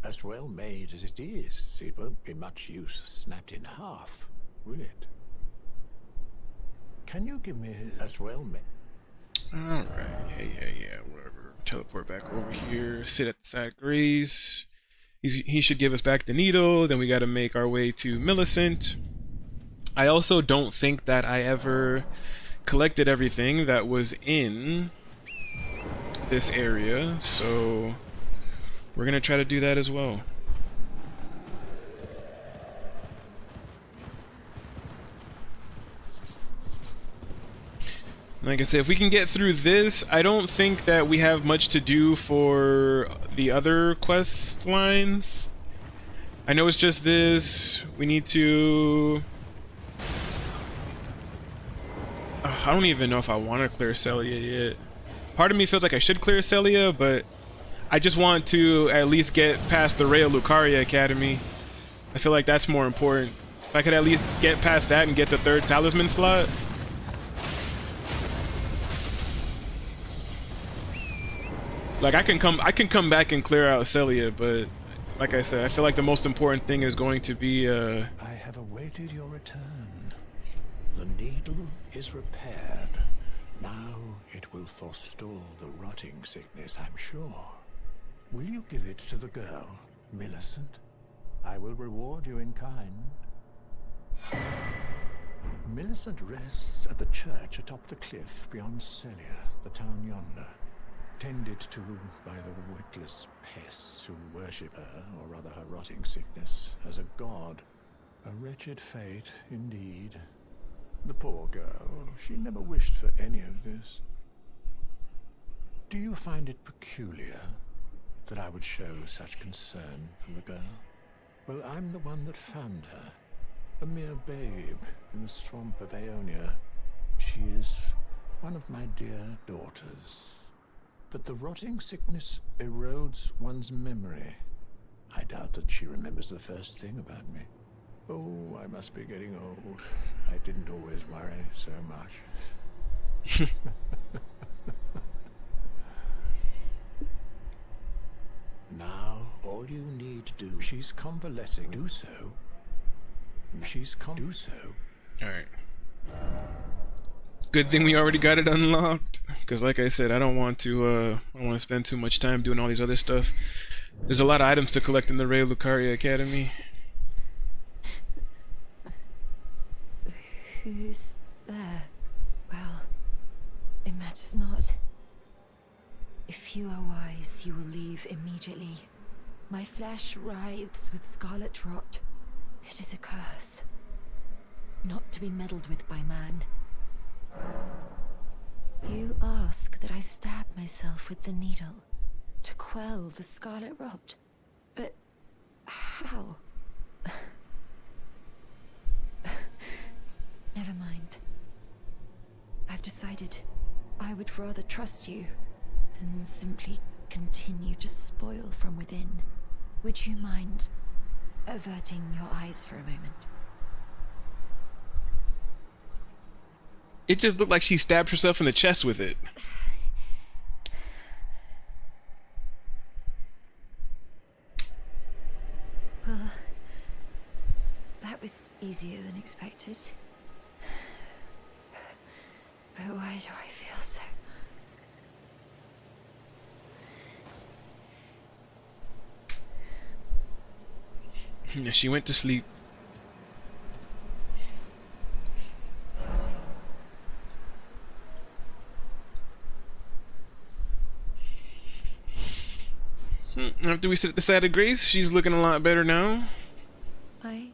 [SPEAKER 5] As well made as it is, it won't be much use snapped in half, will it? Can you give me as well made?
[SPEAKER 1] Alright, yeah, whatever. Teleport back over here, sit at the side of Grace. He should give us back the needle, then we gotta make our way to Millicent. I also don't think that I ever collected everything that was in this area, so we're gonna try to do that as well. Like I said, if we can get through this, I don't think that we have much to do for the other quest lines. I know it's just this. We need to... I don't even know if I want to clear Celia yet. Part of me feels like I should clear Celia, but I just want to at least get past the Rhea Lucaria Academy. I feel like that's more important. If I could at least get past that and get the 3rd talisman slot. Like I can come back and clear out Celia, but like I said, I feel like the most important thing is going to be
[SPEAKER 5] I have awaited your return. The needle is repaired. Now it will forestall the rotting sickness, I'm sure. Will you give it to the girl, Millicent? I will reward you in kind. Millicent rests at the church atop the cliff beyond Celia, the town yonder. Tended to by the witless pests who worship her, or rather her rotting sickness, as a god. A wretched fate, indeed. The poor girl, she never wished for any of this. Do you find it peculiar? that I would show such concern for the girl. Well, I'm the one that found her. A mere babe in the swamp of Aeonia. She is one of my dear daughters. But the rotting sickness erodes one's memory. I doubt that she remembers the first thing about me. Oh, I must be getting old. I didn't always worry so much. Now, all you need to do, she's convalescing. Do so. Do so.
[SPEAKER 1] Alright. Good thing we already got it unlocked. Because like I said, I don't want to spend too much time doing all these other stuff. There's a lot of items to collect in the Rey Lucaria Academy.
[SPEAKER 8] Who's there? Well, it matters not. If you are wise, you will leave immediately. My flesh writhes with scarlet rot. It is a curse, not to be meddled with by man. You ask that I stab myself with the needle to quell the scarlet rot. But how? Never mind. I've decided I would rather trust you than simply continue to spoil from within. Would you mind averting your eyes for a moment?
[SPEAKER 1] It just looked like she stabbed herself in the chest with it.
[SPEAKER 8] Well, that was easier than expected. But why do I feel so...
[SPEAKER 1] She went to sleep. After we sit at the side of Grace, she's looking a lot better now.
[SPEAKER 8] I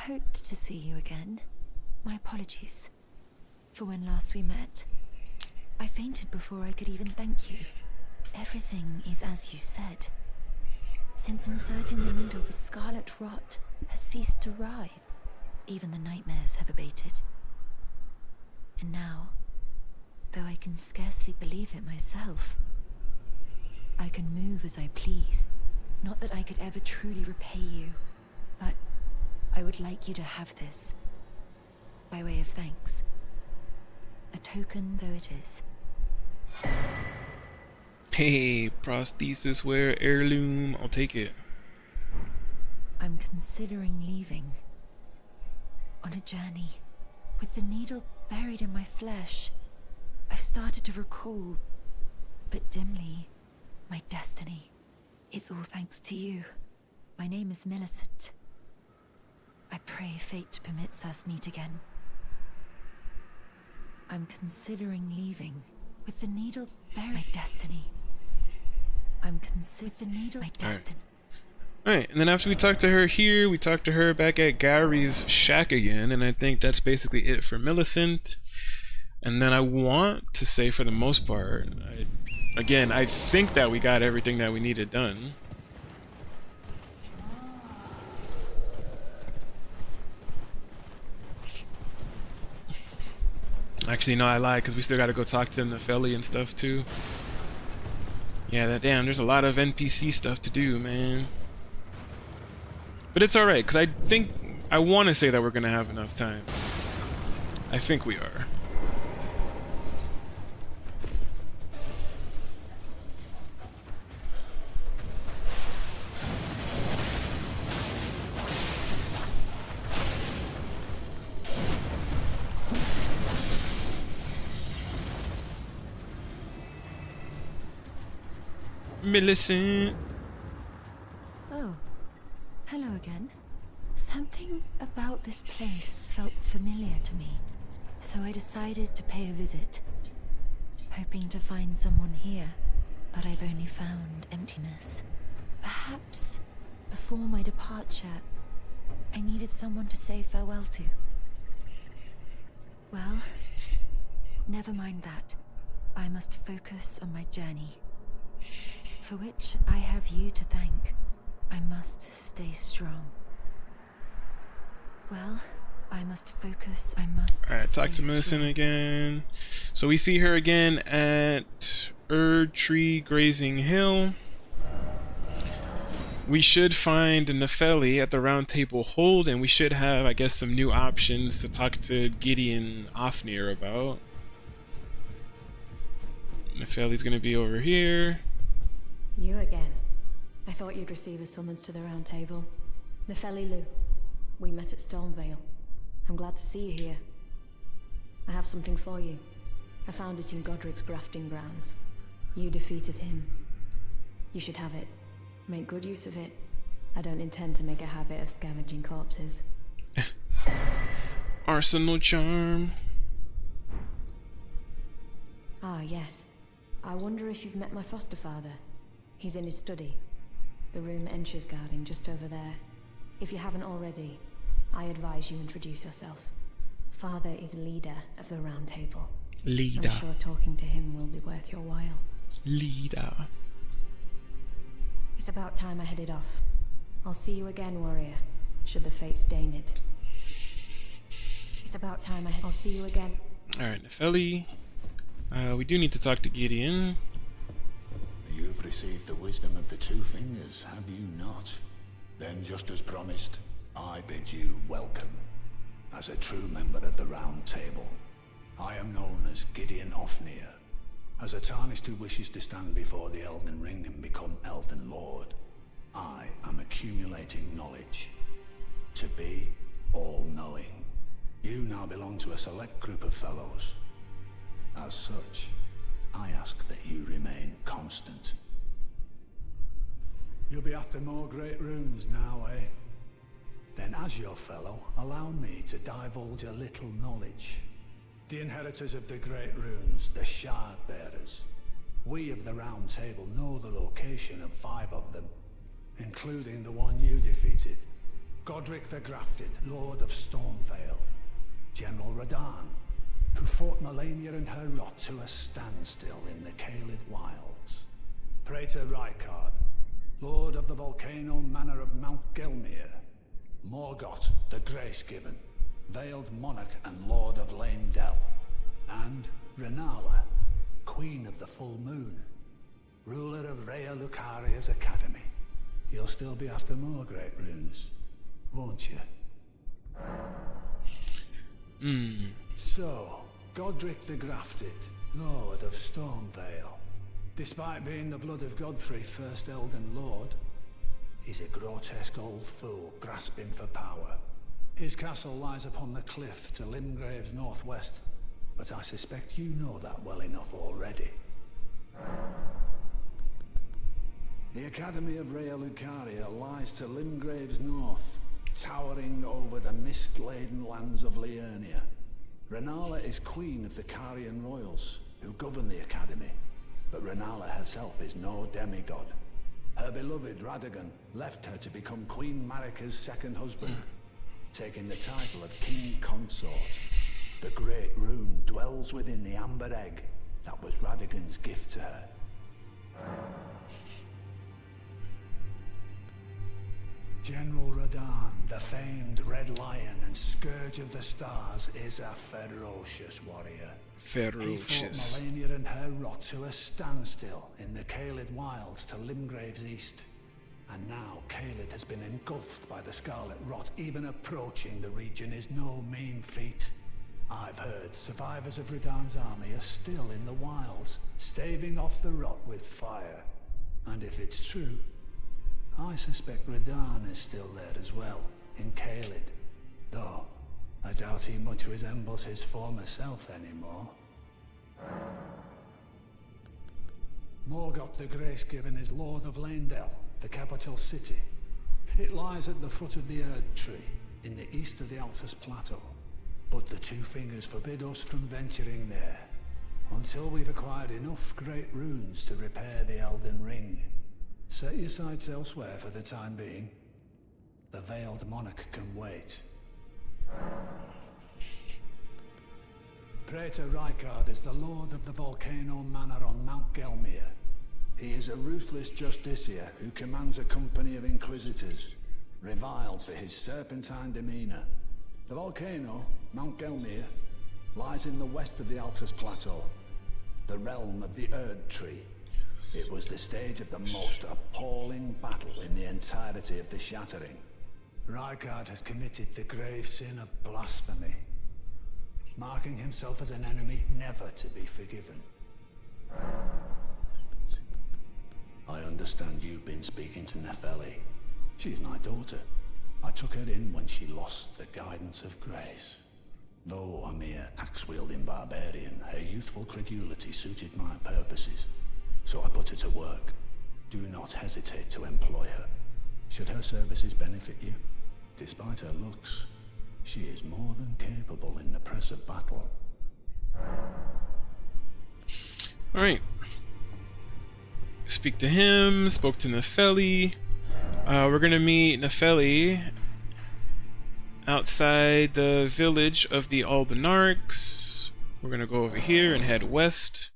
[SPEAKER 8] hoped to see you again. My apologies for when last we met. I fainted before I could even thank you. Everything is as you said. Since inserting the needle, the scarlet rot has ceased to writhe. Even the nightmares have abated. And now, though I can scarcely believe it myself, I can move as I please. Not that I could ever truly repay you, but I would like you to have this, by way of thanks. A token though it is.
[SPEAKER 1] Hey, prosthesis wear heirloom. I'll take it.
[SPEAKER 8] I'm considering leaving. On a journey. With the needle buried in my flesh, I've started to recall, but dimly, my destiny. It's all thanks to you. My name is Millicent. I pray fate permits us meet again. I'm considering leaving. With the needle buried my destiny. I'm considering the needle my destiny.
[SPEAKER 1] Alright, and then after we talked to her here, we talked to her back at Gary's shack again, and I think that's basically it for Millicent. And then I want to say, for the most part, I think that we got everything that we needed done. Actually, no, I lied, because we still got to go talk to Nepheli and stuff, too. Yeah, damn, there's a lot of NPC stuff to do, man. But it's alright, because I want to say that we're going to have enough time. I think we are. Millicent.
[SPEAKER 8] Oh, hello again. Something about this place felt familiar to me, so I decided to pay a visit, hoping to find someone here, but I've only found emptiness. Perhaps before my departure, I needed someone to say farewell to. Well, never mind that. I must focus on my journey. For which I have you to thank. I must stay strong. Well, I must focus. I must.
[SPEAKER 1] All right, talk to
[SPEAKER 8] stay
[SPEAKER 1] Millicent
[SPEAKER 8] strong.
[SPEAKER 1] again. So we see her again at Erd Tree Grazing Hill. We should find Nefeli at the Round Table Hold, and we should have, I guess, some new options to talk to Gideon Ofnir about. Nefeli's gonna be over here.
[SPEAKER 9] You again. I thought you'd receive a summons to the Round Table. Nefeli Lu. We met at Stormvale. I'm glad to see you here. I have something for you. I found it in Godric's grafting grounds. You defeated him. You should have it. Make good use of it. I don't intend to make a habit of scavenging corpses.
[SPEAKER 1] Arsenal Charm.
[SPEAKER 9] Ah, yes. I wonder if you've met my foster father. He's in his study. The room Encher's guarding just over there. If you haven't already, I advise you introduce yourself. Father is leader of the Round Table.
[SPEAKER 1] Leader.
[SPEAKER 9] I'm sure talking to him will be worth your while.
[SPEAKER 1] Leader.
[SPEAKER 9] It's about time I headed off. I'll see you again, warrior, should the fates deign it. It's about time I'll see you again.
[SPEAKER 1] Alright, Nefeli. We do need to talk to Gideon.
[SPEAKER 10] You've received the wisdom of the Two Fingers, have you not? Then, just as promised, I bid you welcome. As a true member of the Round Table, I am known as Gideon Ofnir. As a Tarnished who wishes to stand before the Elden Ring and become Elden Lord, I am accumulating knowledge. To be all-knowing. You now belong to a select group of fellows. As such, I ask that you remain constant. You'll be after more great runes now, eh? Then as your fellow, allow me to divulge a little knowledge. The inheritors of the great runes, the Shard Bearers. We of the Round Table know the location of 5 of them, including the one you defeated. Godric the Grafted, Lord of Stormvale. General Radahn, who fought Melania and her rot to a standstill in the Caelid Wilds. Praetor Rykard, Lord of the Volcano Manor of Mount Gelmir. Morgott the Grace-Given, Veiled Monarch and Lord of Leyndell. And Renala, Queen of the Full Moon, ruler of Rhea Lucaria's Academy. You'll still be after more great runes, won't you? So, Godric the Grafted, Lord of Stormvale. Despite being the blood of Godfrey, first Elden Lord, he's a grotesque old fool grasping for power. His castle lies upon the cliff to Limgrave's northwest, but I suspect you know that well enough already. The Academy of Rhea Lucaria lies to Limgrave's north, towering over the mist-laden lands of Liurnia. Renala is queen of the Carian royals, who govern the Academy, but Renala herself is no demigod. Her beloved Radagon left her to become Queen Marika's second husband, taking the title of King Consort. The Great Rune dwells within the Amber Egg that was Radagon's gift to her. General Radahn, the famed Red Lion and Scourge of the Stars, is a ferocious warrior.
[SPEAKER 1] Ferocious.
[SPEAKER 10] He fought Melania and her rot to a standstill in the Caelid Wilds to Limgrave's east. And now Caelid has been engulfed by the Scarlet Rot. Even approaching the region is no mean feat. I've heard survivors of Radahn's army are still in the wilds, staving off the rot with fire. And if it's true, I suspect Radahn is still there as well, in Caelid. Though, I doubt he much resembles his former self anymore. Morgott the Grace-Given is Lord of Leyndell, the capital city. It lies at the foot of the Erd Tree, in the east of the Altus Plateau. But the Two Fingers forbid us from venturing there, until we've acquired enough great runes to repair the Elden Ring. Set your sights elsewhere for the time being. The Veiled Monarch can wait. Praetor Rykard is the Lord of the Volcano Manor on Mount Gelmir. He is a ruthless justiciar who commands a company of inquisitors, reviled for his serpentine demeanor. The volcano, Mount Gelmir, lies in the west of the Altus Plateau, the realm of the Erd Tree. It was the stage of the most appalling battle in the entirety of the Shattering. Rykard has committed the grave sin of blasphemy, marking himself as an enemy never to be forgiven. I understand you've been speaking to Nefeli. She is my daughter. I took her in when she lost the guidance of grace. Though a mere axe-wielding barbarian, her youthful credulity suited my purposes. So I put her to work. Do not hesitate to employ her. Should her services benefit you, despite her looks, she is more than capable in the press of battle.
[SPEAKER 1] Alright. Speak to him, spoke to Nefeli. We're gonna meet Nefeli outside the village of the Albinarchs. We're gonna go over here and head west.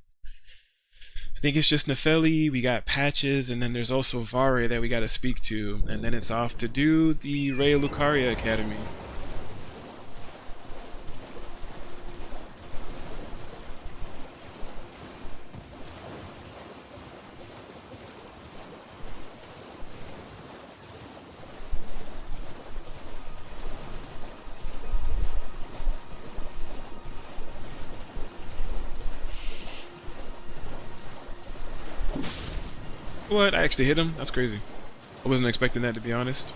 [SPEAKER 1] I think it's just Nefeli, we got Patches, and then there's also Vare that we gotta speak to, and then it's off to do the Rey Lucaria Academy. What? I actually hit him? That's crazy. I wasn't expecting that, to be honest.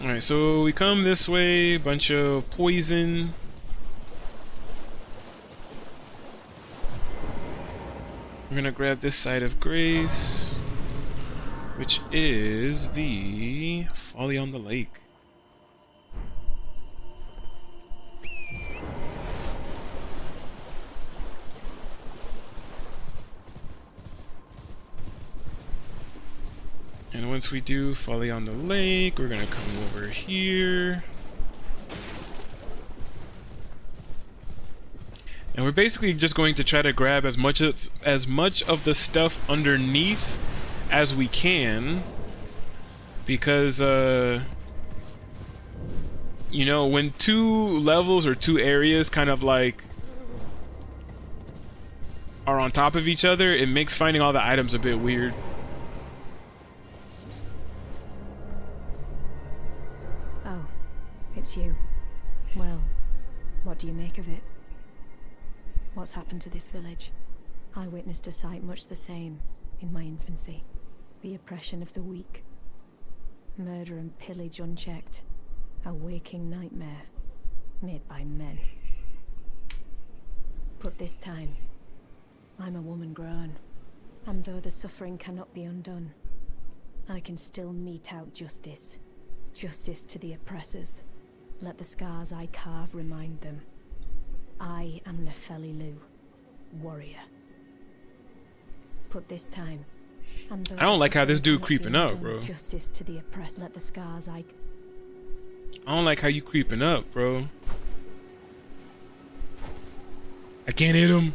[SPEAKER 1] Alright, so we come this way, bunch of poison. I'm gonna grab this side of grace, which is the Folly on the Lake. And once we do Folly on the Lake, we're gonna come over here. And we're basically just going to try to grab as much of the stuff underneath as we can. Because, you know, when two levels or two areas kind of like are on top of each other, it makes finding all the items a bit weird.
[SPEAKER 9] It's you. Well, what do you make of it? What's happened to this village? I witnessed a sight much the same in my infancy. The oppression of the weak. Murder and pillage unchecked. A waking nightmare made by men. But this time, I'm a woman grown. And though the suffering cannot be undone, I can still mete out justice. Justice to the oppressors. Let the scars I carve remind them. I am Nefeli Lu, warrior. But this time, and
[SPEAKER 1] I don't like how this dude creeping up, bro.
[SPEAKER 9] Justice to the oppressed. Let the scars I
[SPEAKER 1] don't like how you creeping up, bro. I can't hit him.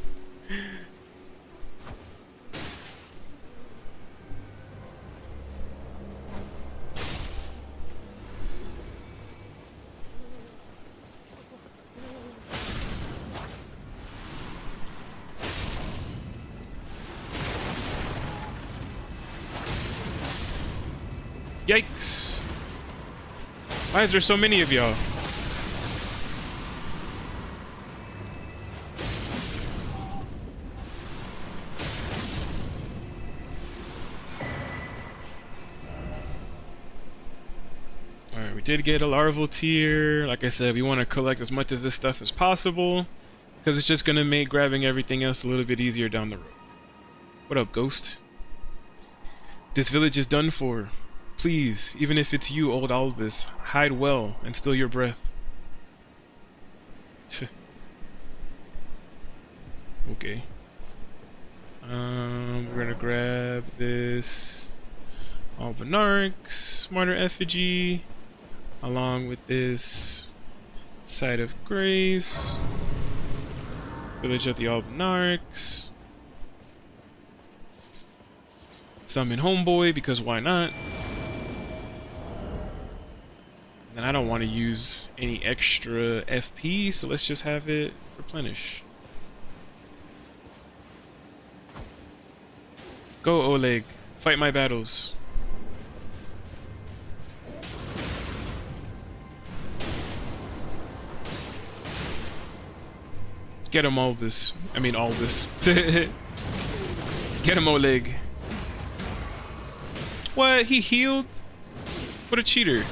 [SPEAKER 1] Yikes! Why is there so many of y'all? Alright, we did get a larval tier. Like I said, we want to collect as much of this stuff as possible, because it's just going to make grabbing everything else a little bit easier down the road. What up, Ghost? This village is done for. Please, even if it's you, old Albus, hide well and still your breath. Okay. We're gonna grab this Albinarch's Martyr Effigy, along with this Site of Grace. Village of the Albinarchs. Summon Homeboy, because why not? And I don't want to use any extra FP, so let's just have it replenish. Go, Oleg. Fight my battles. Get him, Albus. I mean, Albus. Get him, Oleg. What? He healed? What a cheater.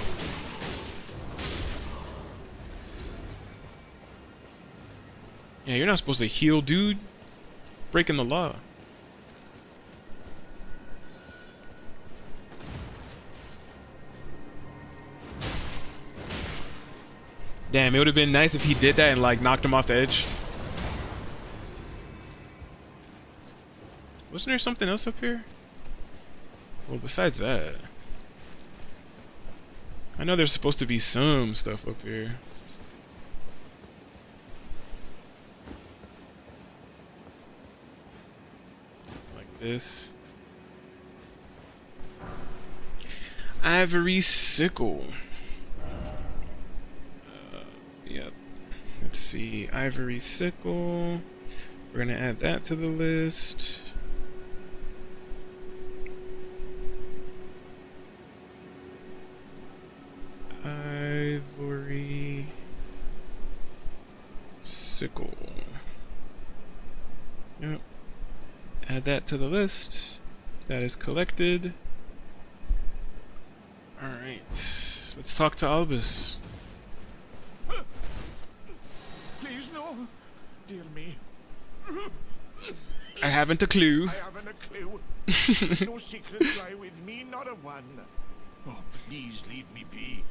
[SPEAKER 1] Yeah, you're not supposed to heal, dude. Breaking the law. Damn, it would have been nice if he did that and like knocked him off the edge. Wasn't there something else up here? Well, besides that, I know there's supposed to be some stuff up here. Like this. Ivory sickle. Yep. Let's see. Ivory sickle. We're gonna add that to the list. Ivory sickle. Yep. Add that to the list. That is collected. Alright. Let's talk to Albus.
[SPEAKER 5] Please, no. Dear me.
[SPEAKER 1] I haven't a clue.
[SPEAKER 5] I haven't a clue. No secrets lie with me, not a one. Oh, please leave me be.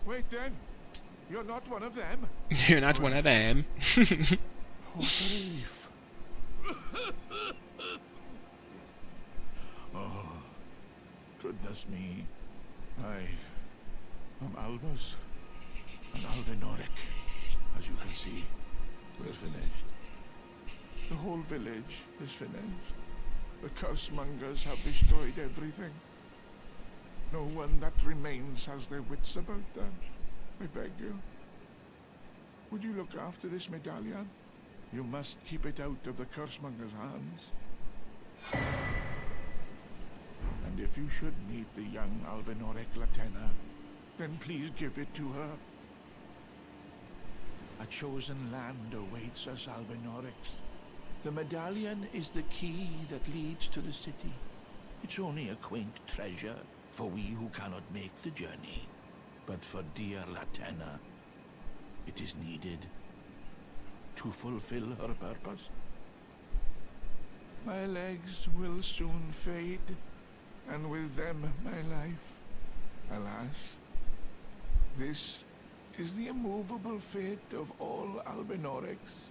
[SPEAKER 5] Wait then. You're not one of them.
[SPEAKER 1] You're not one of them.
[SPEAKER 5] What relief. Oh, goodness me. I am Albus and Albinoric. As you can see, we're finished. The whole village is finished. The cursemongers have destroyed everything. No one that remains has their wits about them. I beg you. Would you look after this medallion? You must keep it out of the cursemongers' hands. And if you should meet the young Albinoric Latena, then please give it to her. A chosen land awaits us, Albinorics. The medallion is the key that leads to the city. It's only a quaint treasure for we who cannot make the journey. But for dear Latena, it is needed to fulfill her purpose. My legs will soon fade, and with them my life. Alas, this is the immovable fate of all Albinorics.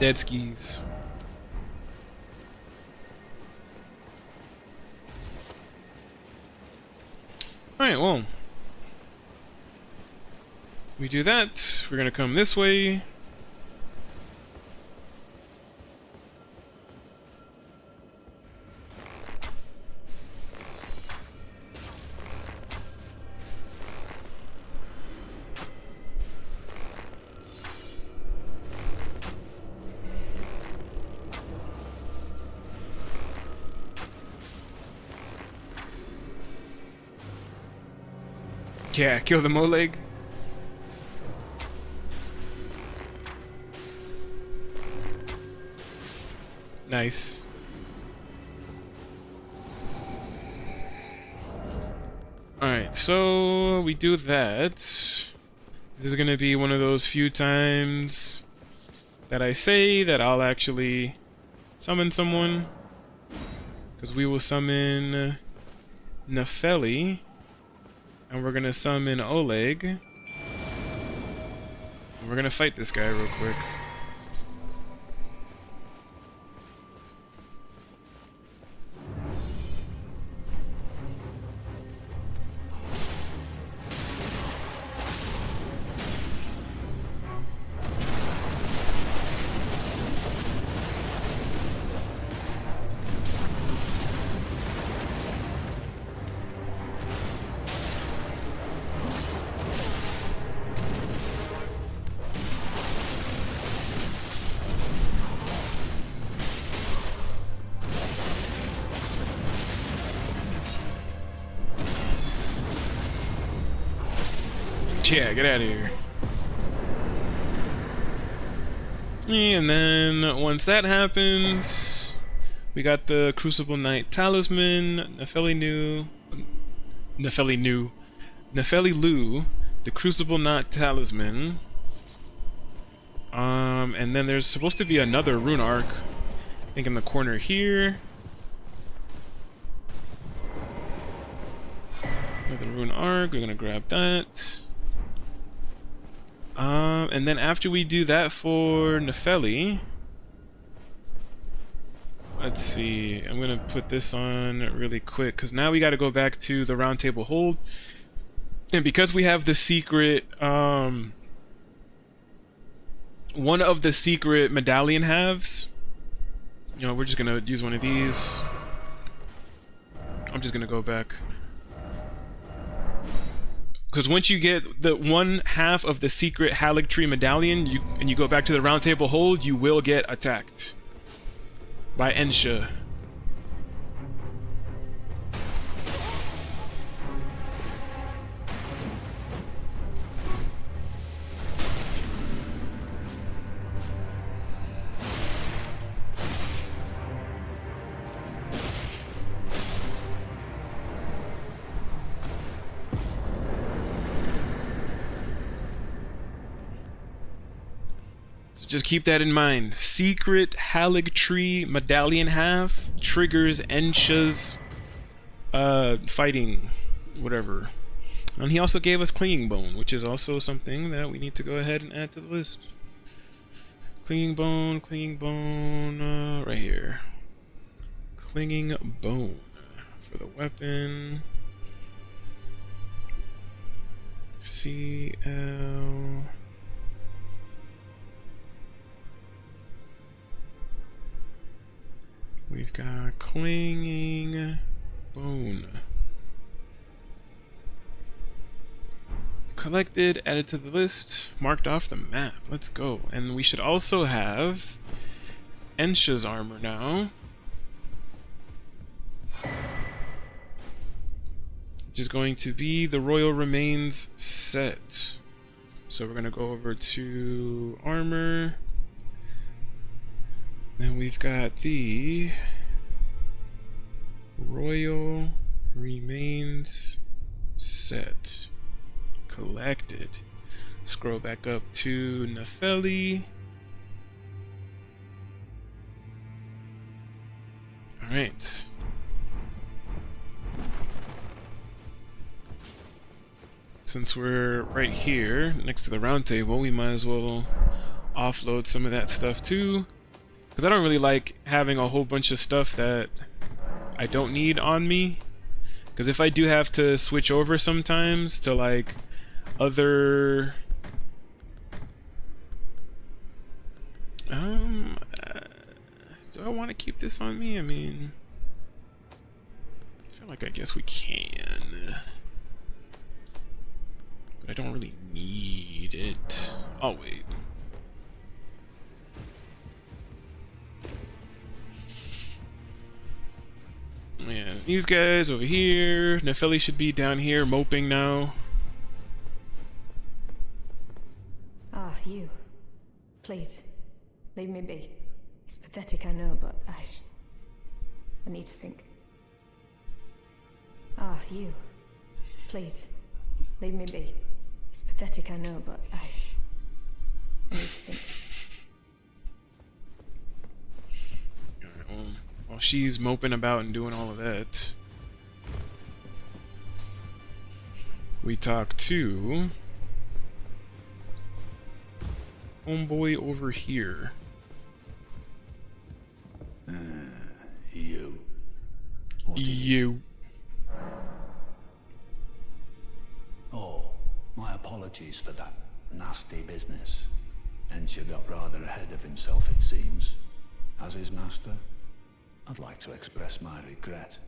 [SPEAKER 1] Dead skis. Alright, well. We do that. We're gonna come this way. Yeah, kill the Oleg. Nice. Alright, so we do that. This is gonna be one of those few times that I say that I'll actually summon someone. Because we will summon Nefeli. And we're gonna summon Oleg. And we're gonna fight this guy real quick. Yeah, get out of here. And then once that happens, we got the Crucible Knight Talisman, Nefeli Lu, the Crucible Knot Talisman. And then there's supposed to be another rune arc, I think in the corner here. Another rune arc, we're gonna grab that. And then after we do that for Nefeli, let's see, I'm gonna put this on really quick, because now we gotta go back to the round table hold. And because we have the secret, one of the secret medallion halves, you know, we're just gonna use one of these. I'm just gonna go back. Because once you get the one half of the secret Haligtree medallion, and you go back to the round table hold, you will get attacked by Ensha. Just keep that in mind. Secret Haligtree medallion half triggers Ensha's fighting, whatever. And he also gave us Clinging Bone, which is also something that we need to go ahead and add to the list. Clinging Bone, right here. Clinging Bone for the weapon. CL. We've got Clinging Bone. Collected, added to the list, marked off the map. Let's go. And we should also have Ensha's armor now, which is going to be the Royal Remains set. So we're going to go over to armor. Then we've got the Royal Remains set. Collected. Scroll back up to Nefeli. Alright. Since we're right here, next to the round table, we might as well offload some of that stuff too. Because I don't really like having a whole bunch of stuff that I don't need on me. Because if I do have to switch over sometimes to like other... do I want to keep this on me? I mean... I feel like I guess we can. But I don't really need it. Oh, wait. Yeah, these guys over here. Nefeli should be down here moping now.
[SPEAKER 9] Ah, you. Please, leave me be. It's pathetic, I know, but I need to think. Ah, you. Please, leave me be. It's pathetic, I know, but I need to think.
[SPEAKER 1] Alright, well, while she's moping about and doing all of that, we talk to homeboy over here.
[SPEAKER 10] You.
[SPEAKER 1] You.
[SPEAKER 10] Oh, my apologies for that nasty business. Ensha got rather ahead of himself, it seems. As his master, I'd like to express my regret.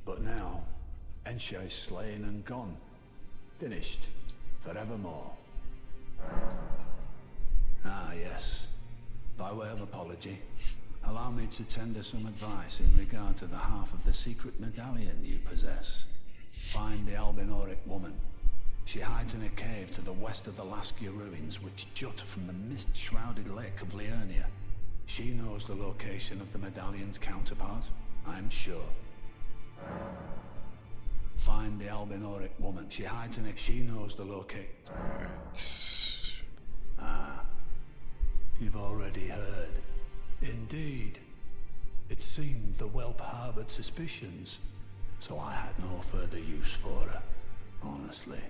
[SPEAKER 10] But now, Ensha is slain and gone. Finished. Forevermore. Ah, yes. By way of apology, allow me to tender some advice in regard to the half of the secret medallion you possess. Find the Albinoric woman. She hides in a cave to the west of the Laskia ruins, which jut from the mist-shrouded lake of Liurnia. She knows the location of the medallion's counterpart, I'm sure. Find the Albinoric woman. She hides in it. She knows the location. Ah, you've already heard. Indeed. It seemed the whelp harbored suspicions, so I had no further use for her. Honestly,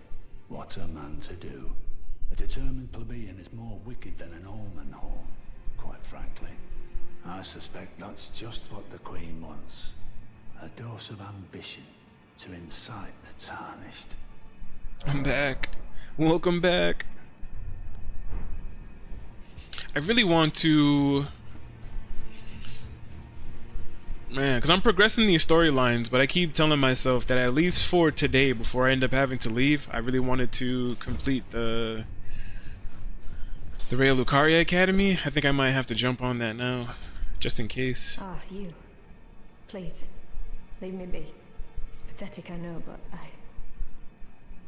[SPEAKER 10] what's a man to do? A determined plebeian is more wicked than an omen horn, quite frankly. I suspect that's just what the Queen wants. A dose of ambition to incite the tarnished.
[SPEAKER 1] I'm back. Welcome back. I really want to... Man, because I'm progressing these storylines, but I keep telling myself that at least for today, before I end up having to leave, I really wanted to complete the Raya Lucaria Academy. I think I might have to jump on that now, just in case.
[SPEAKER 9] Ah, you. Please, leave me be. It's pathetic, I know, but I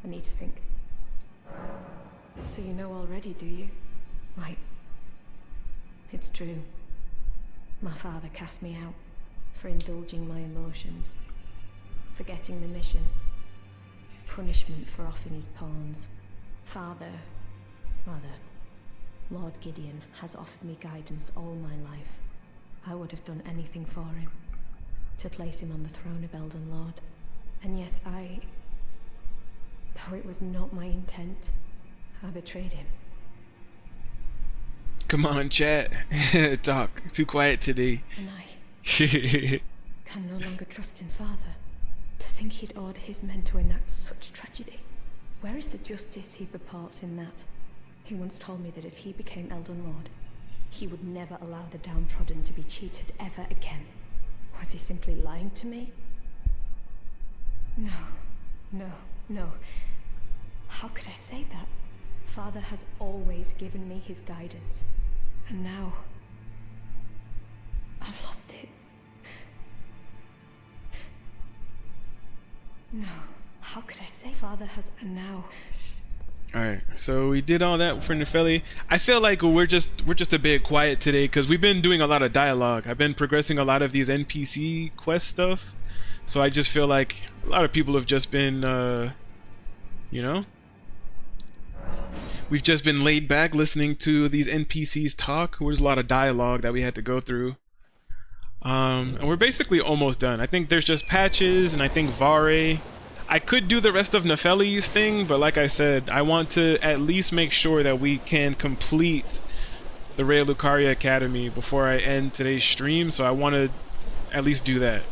[SPEAKER 9] need to think. So you know already, do you? Right. It's true. My father cast me out for indulging my emotions, forgetting the mission, punishment for offing his pawns. Lord Gideon has offered me guidance all my life. I would have done anything for him, to place him on the throne of Elden Lord. And yet though it was not my intent, I betrayed him.
[SPEAKER 1] Come on, chat. Talk. Too quiet today.
[SPEAKER 9] And I can no longer trust in Father. To think he'd order his men to enact such tragedy. Where is the justice he purports in that? He once told me that if he became Elden Lord, he would never allow the downtrodden to be cheated ever again. Was he simply lying to me? No. How could I say that? Father has always given me his guidance. And now, I've lost it. No, how could I say Father has, and now...
[SPEAKER 1] Alright, so we did all that for Nefeli. I feel like we're just a bit quiet today because we've been doing a lot of dialogue. I've been progressing a lot of these NPC quest stuff. So I just feel like a lot of people have just been, you know? We've just been laid back listening to these NPCs talk. There's a lot of dialogue that we had to go through. And we're basically almost done. I think there's just Patches and I think Vare. I could do the rest of Nefeli's thing, but like I said, I want to at least make sure that we can complete the Raya Lucaria Academy before I end today's stream, so I want to at least do that,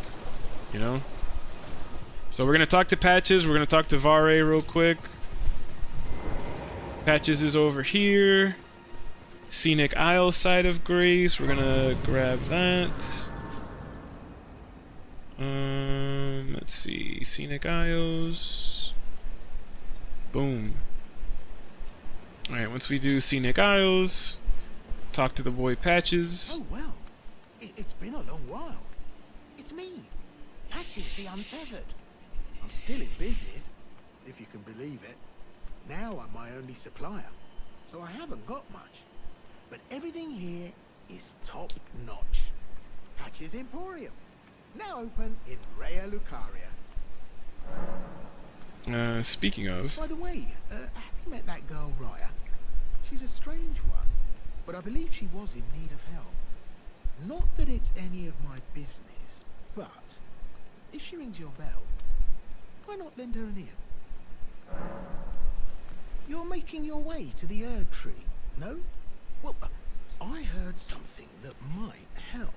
[SPEAKER 1] you know? So we're going to talk to Patches, we're going to talk to Vare real quick. Patches is over here. Scenic Isle side of Grace, we're going to grab that. Let's see, Scenic Isles. Boom. Alright, once we do Scenic Isles, talk to the boy Patches.
[SPEAKER 4] Oh, well. It's been a long while. It's me, Patches the Untethered. I'm still in business, if you can believe it. Now I'm my only supplier, so I haven't got much. But everything here is top notch. Patches Emporium. Now open in Raya Lucaria.
[SPEAKER 1] Speaking of...
[SPEAKER 4] By the way, have you met that girl, Raya? She's a strange one, but I believe she was in need of help. Not that it's any of my business, but if she rings your bell, why not lend her an ear? You're making your way to the Erd Tree, no? Well, I heard something that might help.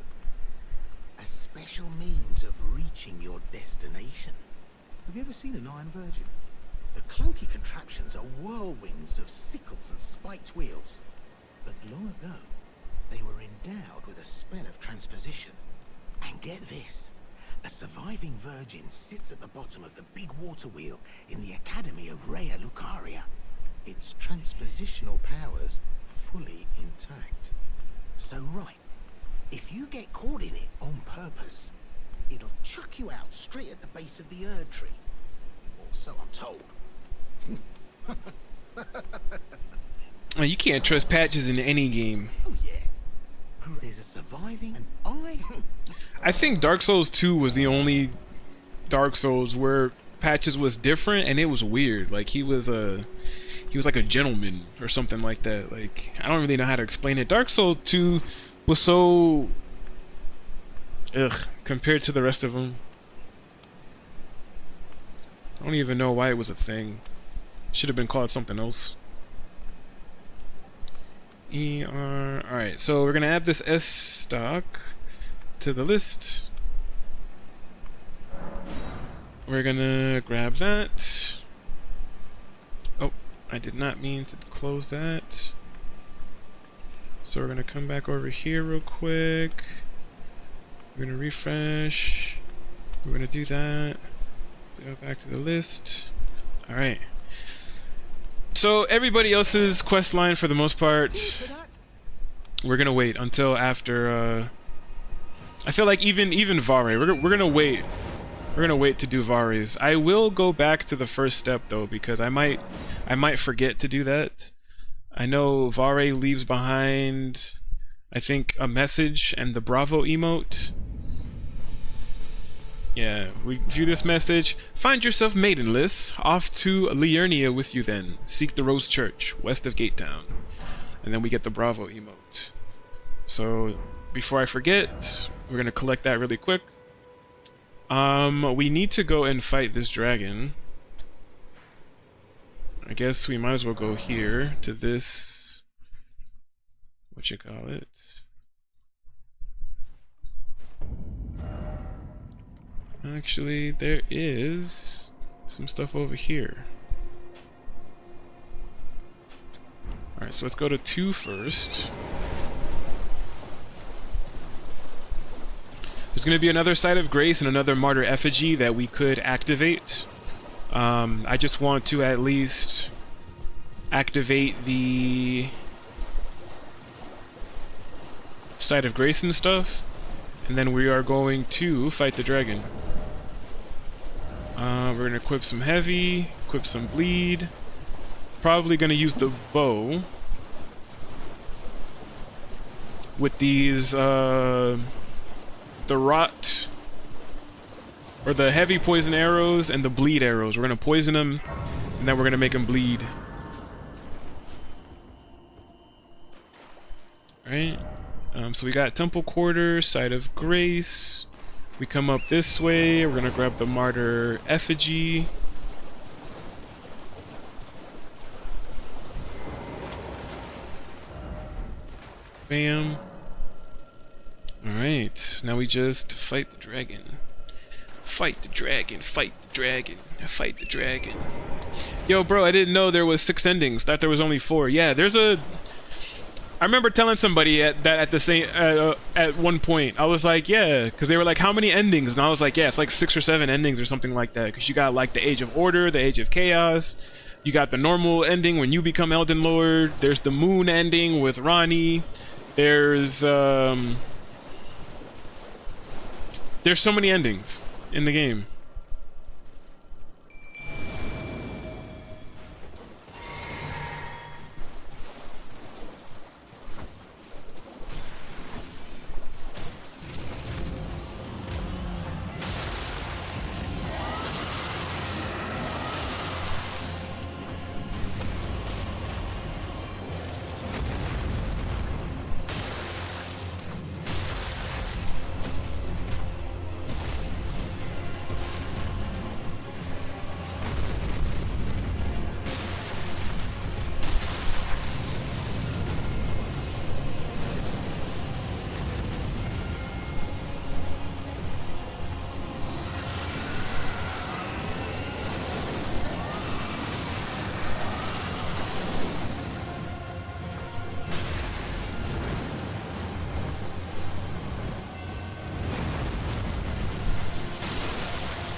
[SPEAKER 4] A special means of reaching your destination. Have you ever seen an Iron Virgin? The clunky contraptions are whirlwinds of sickles and spiked wheels. But long ago, they were endowed with a spell of transposition. And get this, a surviving virgin sits at the bottom of the big water wheel in the Academy of Raya Lucaria. Its transpositional powers fully intact. So right, if you get caught in it on purpose, it'll chuck you out straight at the base of the Erd Tree. Or so I'm told.
[SPEAKER 1] Oh, you can't trust patches in any game.
[SPEAKER 4] Oh yeah. There's a surviving and
[SPEAKER 1] I think Dark Souls 2 was the only Dark Souls where patches was different and it was weird. Like he was like a gentleman or something like that. Like I don't really know how to explain it. Dark Souls 2 was so compared to the rest of them. I don't even know why it was a thing. Should have been called something else. Alright, so we're gonna add this S stock to the list. We're gonna grab that. Oh, I did not mean to close that. So we're gonna come back over here real quick. We're gonna refresh. We're gonna do that. Go back to the list. Alright. So everybody else's quest line, for the most part, we're gonna wait until after. I feel like even Vare, we're gonna wait. We're gonna wait to do Vare's. I will go back to the first step though, because I might forget to do that. I know Vare leaves behind, I think, a message and the Bravo emote. Yeah, we view this message. Find yourself maidenless. Off to Liurnia with you then. Seek the Rose Church, west of Gatetown. And then we get the Bravo emote. So, before I forget, we're gonna collect that really quick. We need to go and fight this dragon. I guess we might as well go here to this... whatchamacallit? Actually, there is some stuff over here. Alright, so let's go to 2 first. There's going to be another Site of Grace and another Martyr Effigy that we could activate. I just want to at least activate the Site of Grace and stuff. And then we are going to fight the dragon. We're going to equip some heavy, equip some bleed. Probably going to use the bow. With these, the rot, or the heavy poison arrows and the bleed arrows. We're going to poison them, and then we're going to make them bleed. Alright. So we got Temple Quarter, Site of Grace. We come up this way. We're gonna grab the Martyr Effigy. Bam. Alright, now we just fight the dragon. Fight the dragon, fight the dragon, fight the dragon. Yo, bro, I didn't know there was 6 endings. Thought there was only 4. Yeah, there's a... I remember telling somebody at one point. I was like, yeah, because they were like, how many endings? And I was like, yeah, it's like 6 or 7 endings or something like that. Because you got like the Age of Order, the Age of Chaos. You got the normal ending when you become Elden Lord. There's the Moon ending with Ronnie. There's so many endings in the game.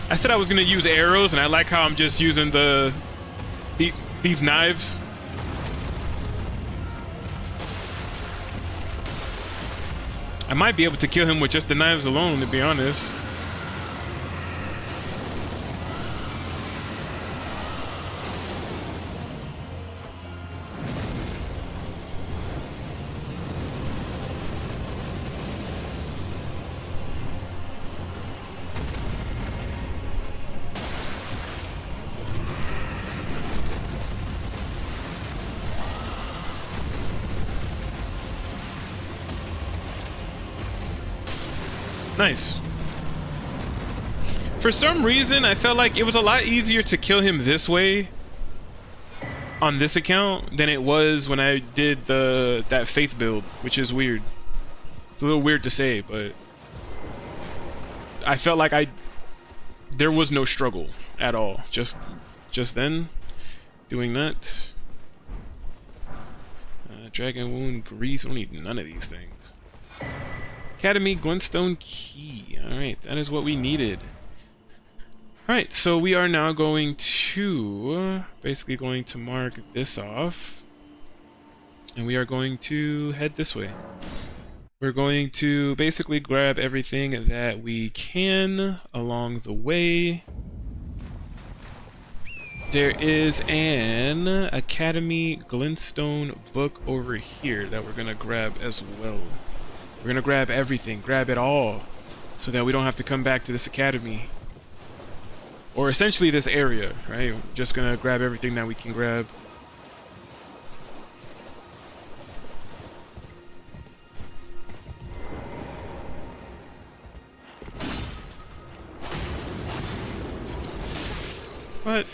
[SPEAKER 1] I said I was gonna use arrows, and I like how I'm just using these knives. I might be able to kill him with just the knives alone, to be honest. Nice. For some reason, I felt like it was a lot easier to kill him this way on this account than it was when I did that faith build, which is weird. It's a little weird to say, but I felt like there was no struggle at all. Just then doing that. Dragon wound, grease. I don't need none of these things. Academy glintstone key. All right, that is what we needed. All right, so we are now going to basically going to mark this off, and we are going to head this way. We're going to basically grab everything that we can along the way. There is an Academy glintstone book over here that we're gonna grab as well. We're gonna grab everything, grab it all, so that we don't have to come back to this academy. Or essentially this area, right? We're just gonna grab everything that we can grab. What?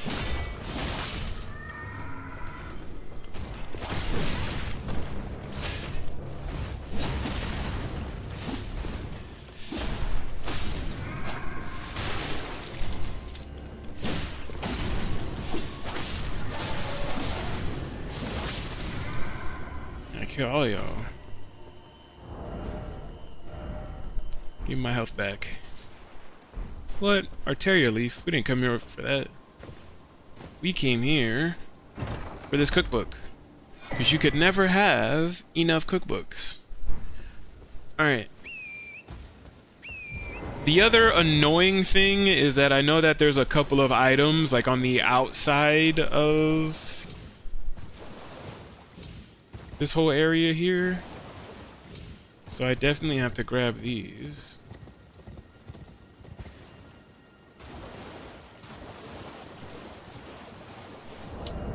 [SPEAKER 1] Kill all y'all. Give me my health back. What? Arteria leaf? We didn't come here for that. We came here for this cookbook. Because you could never have enough cookbooks. Alright. The other annoying thing is that I know that there's a couple of items like on the outside of this whole area here, so I definitely have to grab these.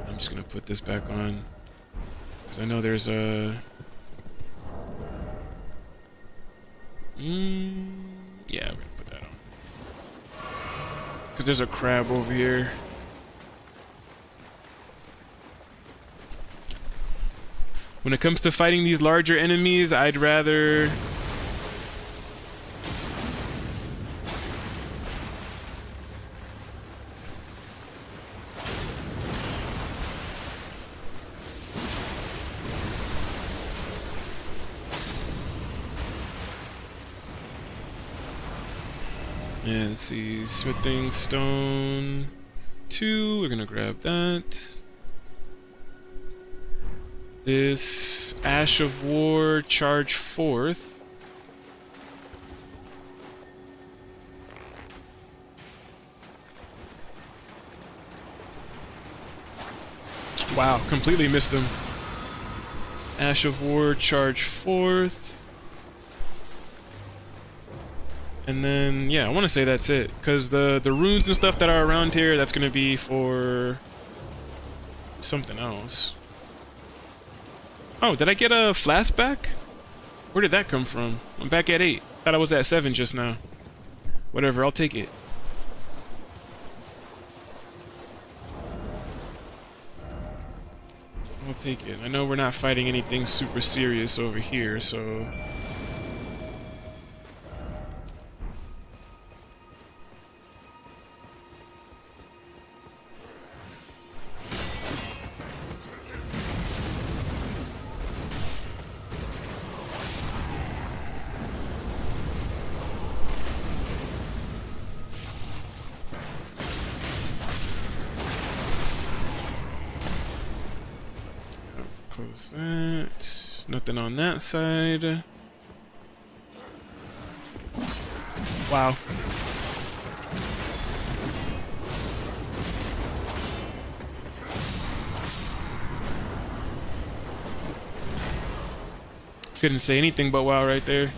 [SPEAKER 1] I'm just gonna put this back on because I know there's a yeah, we're gonna put that on because there's a crab over here. When it comes to fighting these larger enemies, I'd rather yeah, let's see, smithing stone 2, we're gonna grab that. This Ash of War charge 4th. Wow, completely missed them. Ash of War charge 4th. And then, yeah, I want to say that's it. Because the runes and stuff that are around here, that's going to be for something else. Oh, did I get a flask back? Where did that come from? I'm back at 8. Thought I was at 7 just now. Whatever, I'll take it. I'll take it. I know we're not fighting anything super serious over here, so... Close that. Nothing on that side. Wow. Couldn't say anything but wow right there.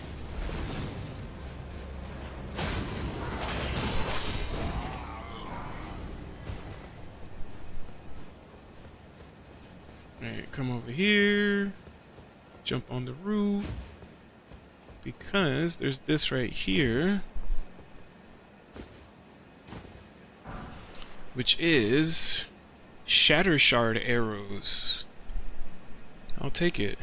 [SPEAKER 1] Alright, come over here. Jump on the roof. because there's this right here, which is Shatter Shard arrows. I'll take it.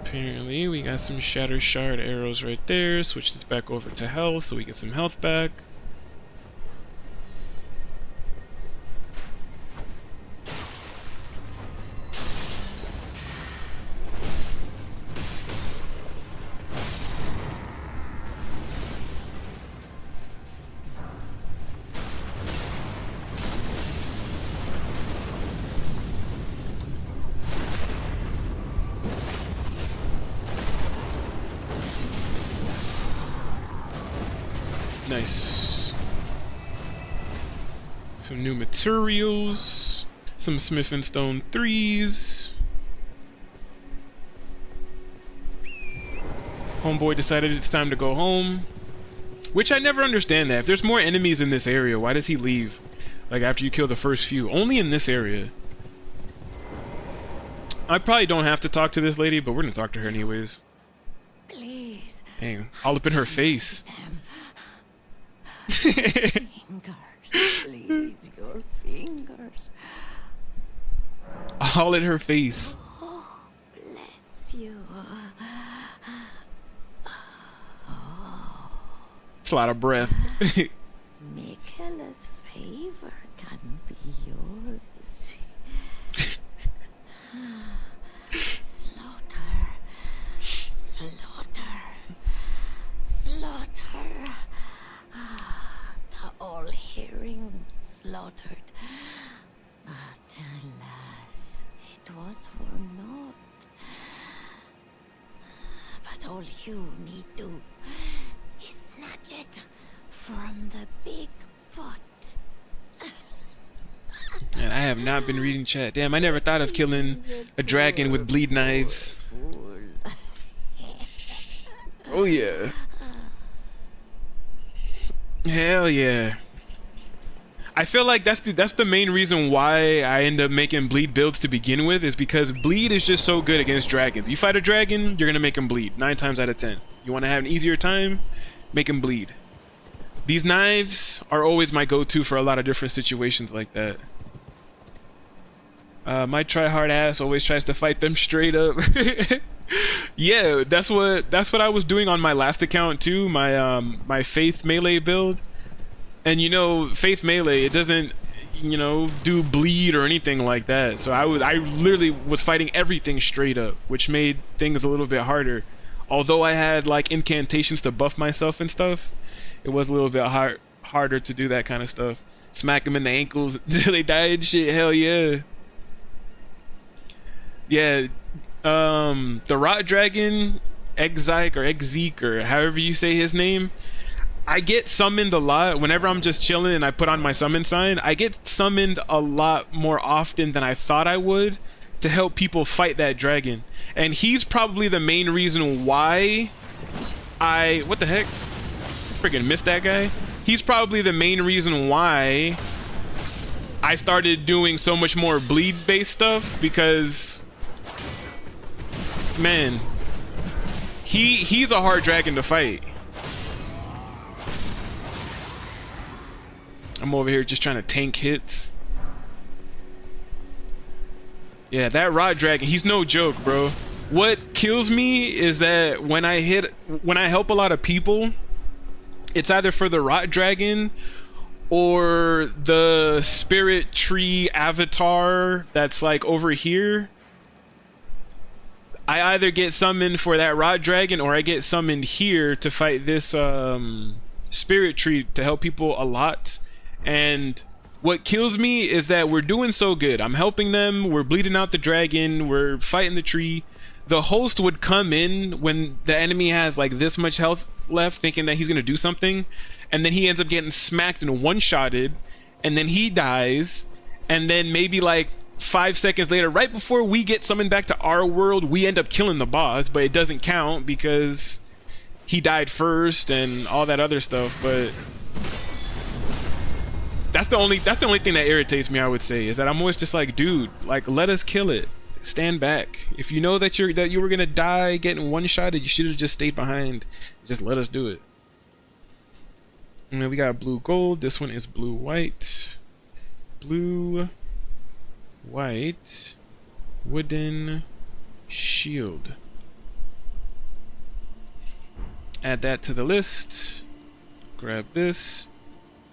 [SPEAKER 1] Apparently, we got some Shatter Shard arrows right there. Switch this back over to health so we get some health back. Nice. Some new materials. Some Smith and Stone 3s. Homeboy decided it's time to go home. Which I never understand that. If there's more enemies in this area, why does he leave? Like after you kill the first few. Only in this area. I probably don't have to talk to this lady, but we're gonna talk to her anyways.
[SPEAKER 8] Please.
[SPEAKER 1] Dang, all up in her face.
[SPEAKER 8] Fingers, please, your fingers.
[SPEAKER 1] All in her face.
[SPEAKER 8] Oh, bless you.
[SPEAKER 1] It's a lot of breath.
[SPEAKER 8] Michaela's favor can be yours. Slaughter, slaughter, slaughter. The all-hearing slaughtered. But alas, it was for naught. But all you need do is snatch it from the big pot.
[SPEAKER 1] And I have not been reading chat. Damn, I never thought of killing a dragon with bleed knives. Oh yeah. Hell yeah. I feel like that's the main reason why I end up making bleed builds to begin with, is because bleed is just so good against dragons. You fight a dragon, you're gonna make him bleed 9 times out of 10. You want to have an easier time, make him bleed. These knives are always my go-to for a lot of different situations like that. My try-hard ass always tries to fight them straight up. Yeah, that's what I was doing on my last account too, my my Faith melee build. And you know, Faith melee, it doesn't, you know, do bleed or anything like that. So I literally was fighting everything straight up, which made things a little bit harder. Although I had like incantations to buff myself and stuff, it was a little bit harder to do that kind of stuff. Smack them in the ankles until they die and shit. Hell yeah. Yeah. The Rot Dragon, Exike or however you say his name, I get summoned a lot whenever I'm just chilling and I put on my summon sign. I get summoned a lot more often than I thought I would to help people fight that dragon. And he's probably the main reason why what the heck? Freaking missed that guy. He's probably the main reason why I started doing so much more bleed based stuff, because man, he's a hard dragon to fight. I'm over here just trying to tank hits. Yeah, that Rod Dragon, he's no joke, bro. What kills me is that when I help a lot of people, it's either for the Rot Dragon or the Spirit Tree avatar that's like over here. I either get summoned for that Rot Dragon or I get summoned here to fight this Spirit Tree to help people a lot. And what kills me is that we're doing so good. I'm helping them, we're bleeding out the dragon, we're fighting the tree. The host would come in when the enemy has like this much health left, thinking that he's gonna do something, and then he ends up getting smacked and one-shotted, and then he dies, and then maybe like 5 seconds later, right before we get summoned back to our world, we end up killing the boss, but it doesn't count because he died first and all that other stuff. But that's the only thing that irritates me, I would say, is that I'm always just like, dude, like, let us kill it. stand back. If you know that you were gonna die getting one-shotted, you should have just stayed behind. Just let us do it. And then we got blue gold. This one is blue white. Blue white wooden shield. Add that to the list. Grab this.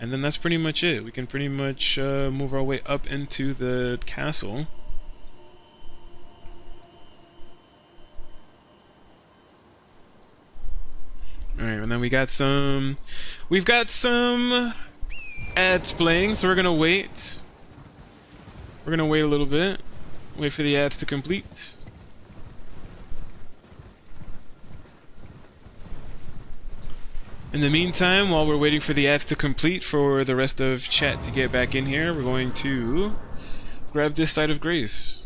[SPEAKER 1] And then that's pretty much it. We can pretty much move our way up into the castle. Alright, and then we've got some ads playing, so we're gonna wait. We're gonna wait a little bit. Wait for the ads to complete. In the meantime, while we're waiting for the ads to complete for the rest of chat to get back in here, we're going to grab this side of grace.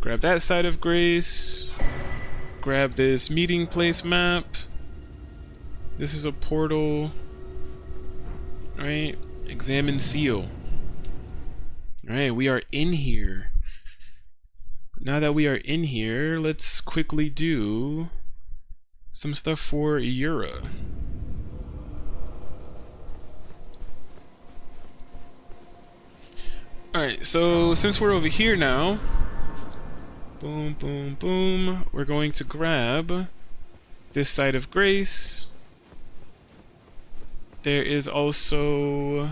[SPEAKER 1] Grab that side of grace. Grab this meeting place map. This is a portal. Alright, examine seal. Alright, we are in here. Now that we are in here, let's quickly do some stuff for Yura. Alright, so since we're over here now, boom, boom, boom, we're going to grab this side of grace. There is also...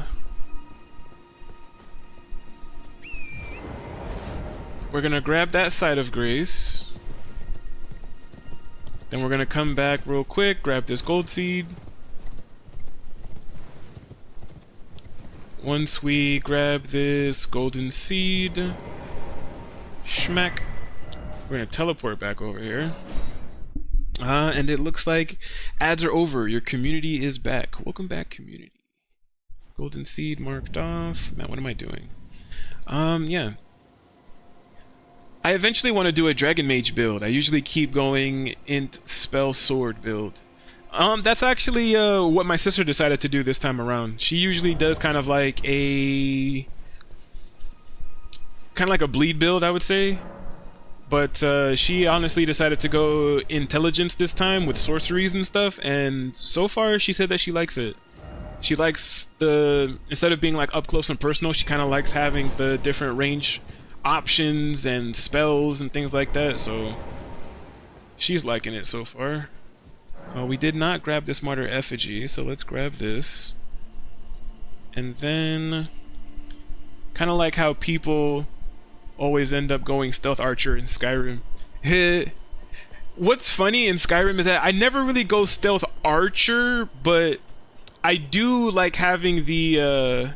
[SPEAKER 1] We're gonna grab that side of grace. Then we're gonna come back real quick, grab this gold seed. Once we grab this golden seed, schmack, we're gonna teleport back over here. And it looks like ads are over. Your community is back. Welcome back, community. Golden seed marked off. Man, what am I doing? Yeah. I eventually want to do a Dragon Mage build. I usually keep going int spell sword build. That's actually what my sister decided to do this time around. She usually does kind of like a bleed build, I would say. But she honestly decided to go intelligence this time with sorceries and stuff, and so far she said that she likes it. She likes instead of being like up close and personal, she kind of likes having the different range options and spells and things like that, so she's liking it so far. We did not grab this martyr effigy, so let's grab this. And then, kind of like how people always end up going stealth archer in Skyrim. What's funny in Skyrim is that I never really go stealth archer, but I do like having the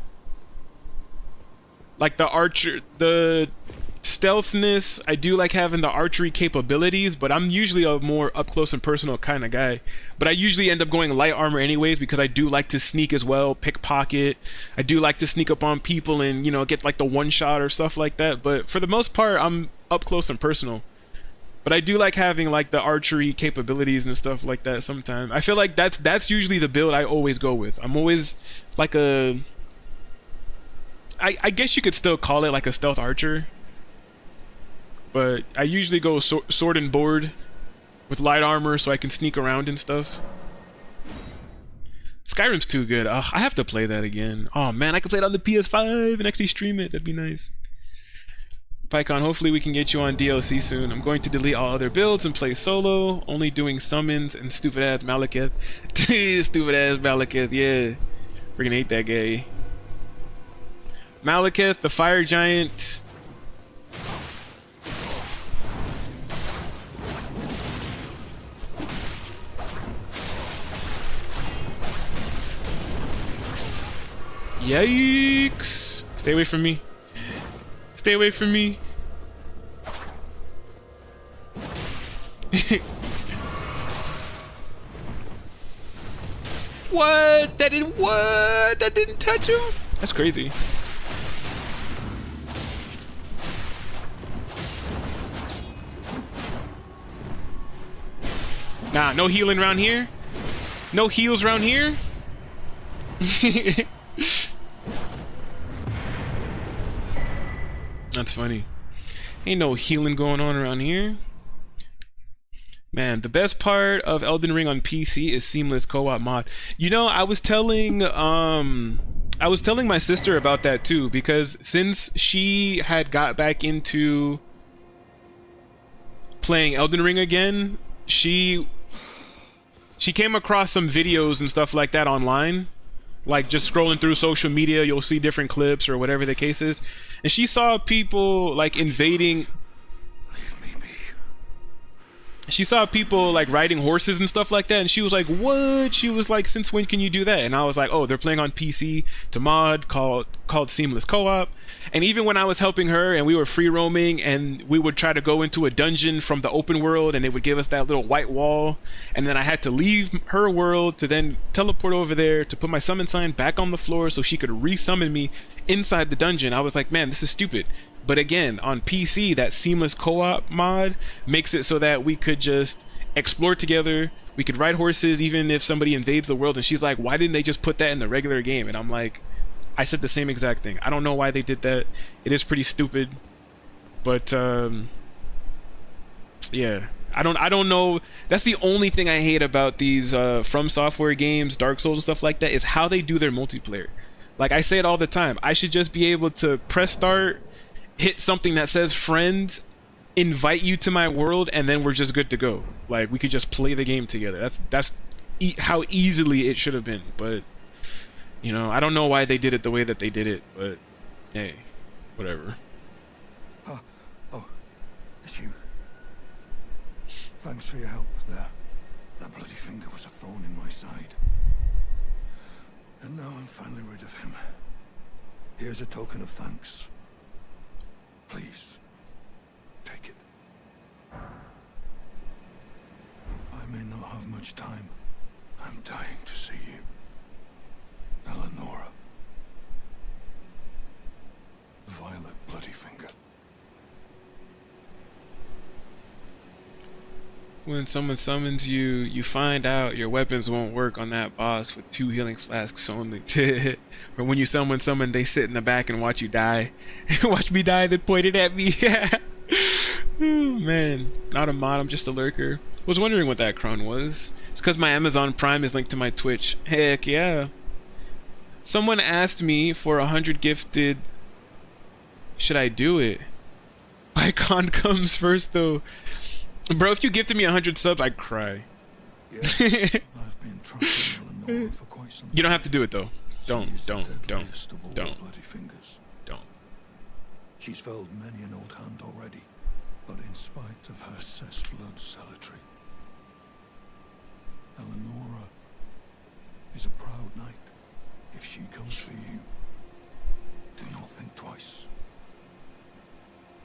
[SPEAKER 1] stealthness. I do like having the archery capabilities, but I'm usually a more up close and personal kind of guy. But I usually end up going light armor anyways, because I do like to sneak as well, pickpocket. I do like to sneak up on people and, you know, get like the one shot or stuff like that. But for the most part, I'm up close and personal. But I do like having like the archery capabilities and stuff like that sometimes. I feel like that's usually the build I always go with. I'm always like I guess you could still call it like a stealth archer. But I usually go sword and board with light armor so I can sneak around and stuff. Skyrim's too good. Ugh, I have to play that again. Oh man, I could play it on the PS5 and actually stream it. That'd be nice. Pycaon, hopefully we can get you on DLC soon. I'm going to delete all other builds and play solo, only doing summons and stupid ass Malekith. Stupid ass Malekith, yeah. Freaking hate that guy. Malekith, the fire giant. Yikes! Stay away from me. Stay away from me. What? That didn't what? That didn't touch him? That's crazy. Nah, no healing around here. No heals around here. That's funny. Ain't no healing going on around here. Man, the best part of Elden Ring on PC is seamless co-op mod. You know, I was telling my sister about that too, because since she had got back into playing Elden Ring again, she came across some videos and stuff like that online. Like, just scrolling through social media, you'll see different clips or whatever the case is. And she saw people, like, invading... She saw people, like, riding horses and stuff like that, and she was like, what? She was like, since when can you do that? And I was like, oh, they're playing on PC. It's a mod called Seamless Co-op. And even when I was helping her and we were free roaming and we would try to go into a dungeon from the open world and they would give us that little white wall, and then I had to leave her world to then teleport over there to put my summon sign back on the floor so she could resummon me inside the dungeon. I was like, man, this is stupid. But again, on PC, that seamless co-op mod makes it so that we could just explore together. We could ride horses even if somebody invades the world. And she's like, why didn't they just put that in the regular game? And I'm like, I said the same exact thing. I don't know why they did that. It is pretty stupid. But yeah, I don't know. That's the only thing I hate about these From Software games, Dark Souls and stuff like that, is how they do their multiplayer. Like, I say it all the time. I should just be able to press start, hit something that says friends, invite you to my world, and then we're just good to go. Like, we could just play the game together. That's how easily it should have been. But, you know, I don't know why they did it the way that they did it, but hey, whatever.
[SPEAKER 5] Oh, it's you. Thanks for your help there. That bloody finger was a thorn in my side. And now I'm finally rid of him. Here's a token of thanks. Please, take it. I may not have much time. I'm dying to see you. Eleonora. Violet Bloodyfinger.
[SPEAKER 1] When someone summons you, you find out your weapons won't work on that boss with 2 healing flasks only. Or when you summon someone, they sit in the back and watch you die. Watch me die, then pointed at me. Oh, man, not a mod, I'm just a lurker. Was wondering what that crown was. It's because my Amazon Prime is linked to my Twitch. Heck yeah. Someone asked me for 100 gifted. Should I do it? Pycaon comes first though. Bro, if you gifted me 100 subs, I'd cry.
[SPEAKER 5] Yeah, I've been trusting Eleonora for quite some time.
[SPEAKER 1] You don't have to do it though. Don't.
[SPEAKER 5] She's felled many an old hand already, but in spite of her cess blood zealotry, Eleonora is a proud knight. If she comes for you, do not think twice.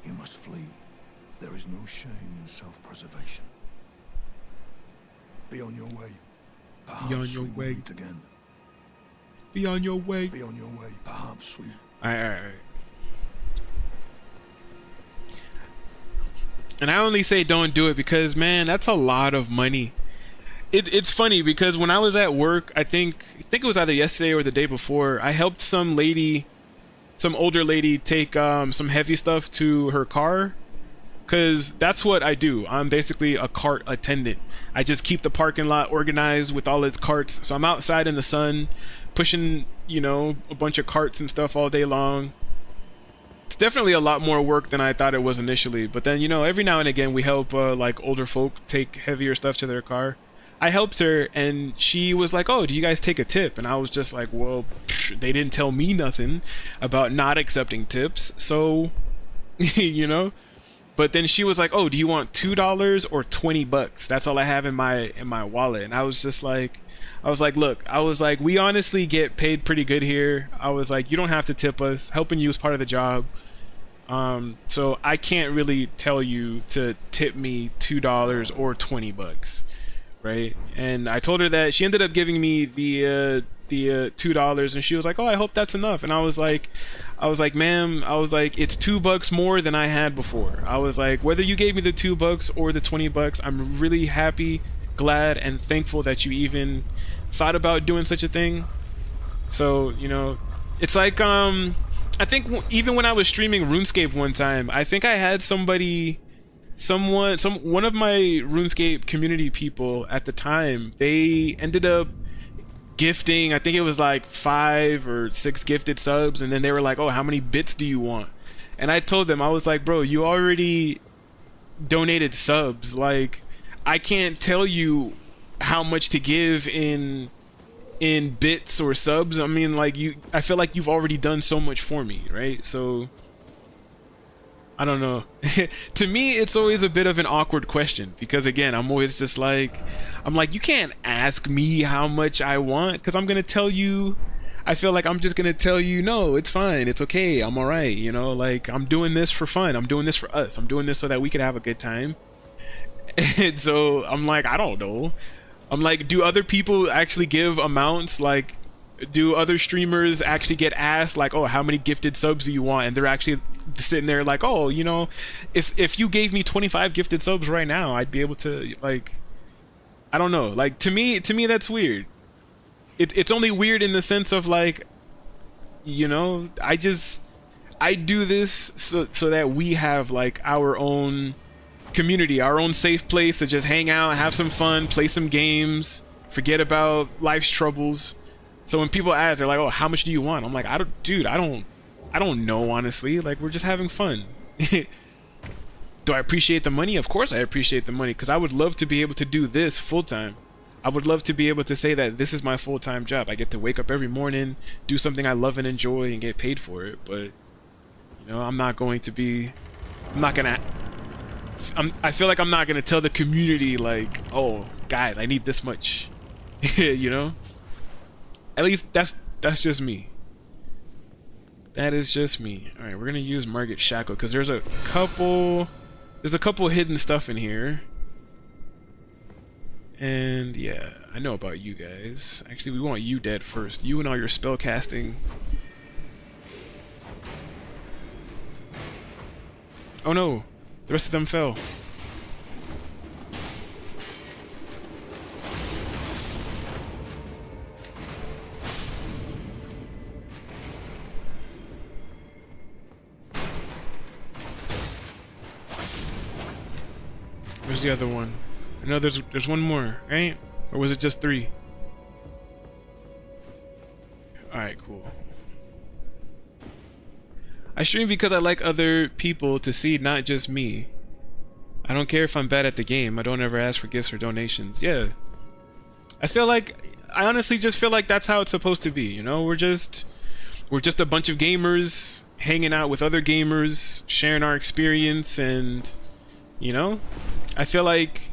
[SPEAKER 5] You must flee. There is no shame in self-preservation. Be on your way. Perhaps
[SPEAKER 1] Be on your way.
[SPEAKER 5] Meet again.
[SPEAKER 1] Be on your way.
[SPEAKER 5] Be on your way. Perhaps we...
[SPEAKER 1] Alright. And I only say don't do it because, man, that's a lot of money. It's funny because when I was at work, I think it was either yesterday or the day before, I helped some older lady take some heavy stuff to her car. Because that's what I do. I'm basically a cart attendant. I just keep the parking lot organized with all its carts. So I'm outside in the sun, pushing, you know, a bunch of carts and stuff all day long. It's definitely a lot more work than I thought it was initially. But then, you know, every now and again we help like older folk take heavier stuff to their car. I helped her and she was like, oh, do you guys take a tip? And I was just like, well, they didn't tell me nothing about not accepting tips. So, you know. But then she was like, oh, do you want $2 or $20? That's all I have in my wallet. And I was just like, look, we honestly get paid pretty good here. I was like, you don't have to tip us. Helping you is part of the job. So I can't really tell you to tip me $2 or $20, right? And I told her that. She ended up giving me the $2, and she was like, oh, I hope that's enough. And I was like, ma'am, it's $2 more than I had before. I was like, whether you gave me the $2 or the $20, I'm really happy, glad, and thankful that you even thought about doing such a thing. So, you know, it's like I think even when I was streaming RuneScape one time, I think I had one of my RuneScape community people at the time, they ended up gifting, I think it was like 5 or 6 gifted subs, and then they were like, oh, how many bits do you want? And I told them, I was like, bro, you already donated subs, like I can't tell you how much to give in bits or subs. I mean, like, I feel like you've already done so much for me, right? So I don't know. To me, it's always a bit of an awkward question because, again, I'm always just like, you can't ask me how much I want because I'm gonna tell you. I feel like I'm just gonna tell you, no, it's fine, it's okay, I'm all right, you know, like I'm doing this for fun, I'm doing this for us, I'm doing this so that we could have a good time. And so I'm like, I don't know. I'm like, do other people actually give amounts? Like, do other streamers actually get asked, like, oh, how many gifted subs do you want? And they're actually sitting there like, oh, you know, if you gave me 25 gifted subs right now, I'd be able to, like, I don't know. Like, to me that's weird. It's only weird in the sense of, like, you know, I do this so that we have, like, our own community, our own safe place to just hang out, have some fun, play some games, forget about life's troubles. So when people ask, they're like, oh, how much do you want? I'm like, I don't know, honestly. Like, we're just having fun. Do I appreciate the money? Of course I appreciate the money, because I would love to be able to do this full-time. I would love to be able to say that this is my full-time job. I get to wake up every morning, do something I love and enjoy, and get paid for it. But, you know, I feel like I'm not gonna tell the community, like, oh, guys, I need this much. You know? At least that's just me. That is just me. All right, we're gonna use Margit Shackle because there's a couple hidden stuff in here. And yeah, I know about you guys. Actually, we want you dead first. You and all your spell casting. Oh no, the rest of them fell. Where's the other one? I know there's one more, right? Or was it just 3? Alright, cool. I stream because I like other people to see, not just me. I don't care if I'm bad at the game. I don't ever ask for gifts or donations. Yeah. I honestly just feel like that's how it's supposed to be, you know? We're just a bunch of gamers hanging out with other gamers, sharing our experience, and, you know? I feel like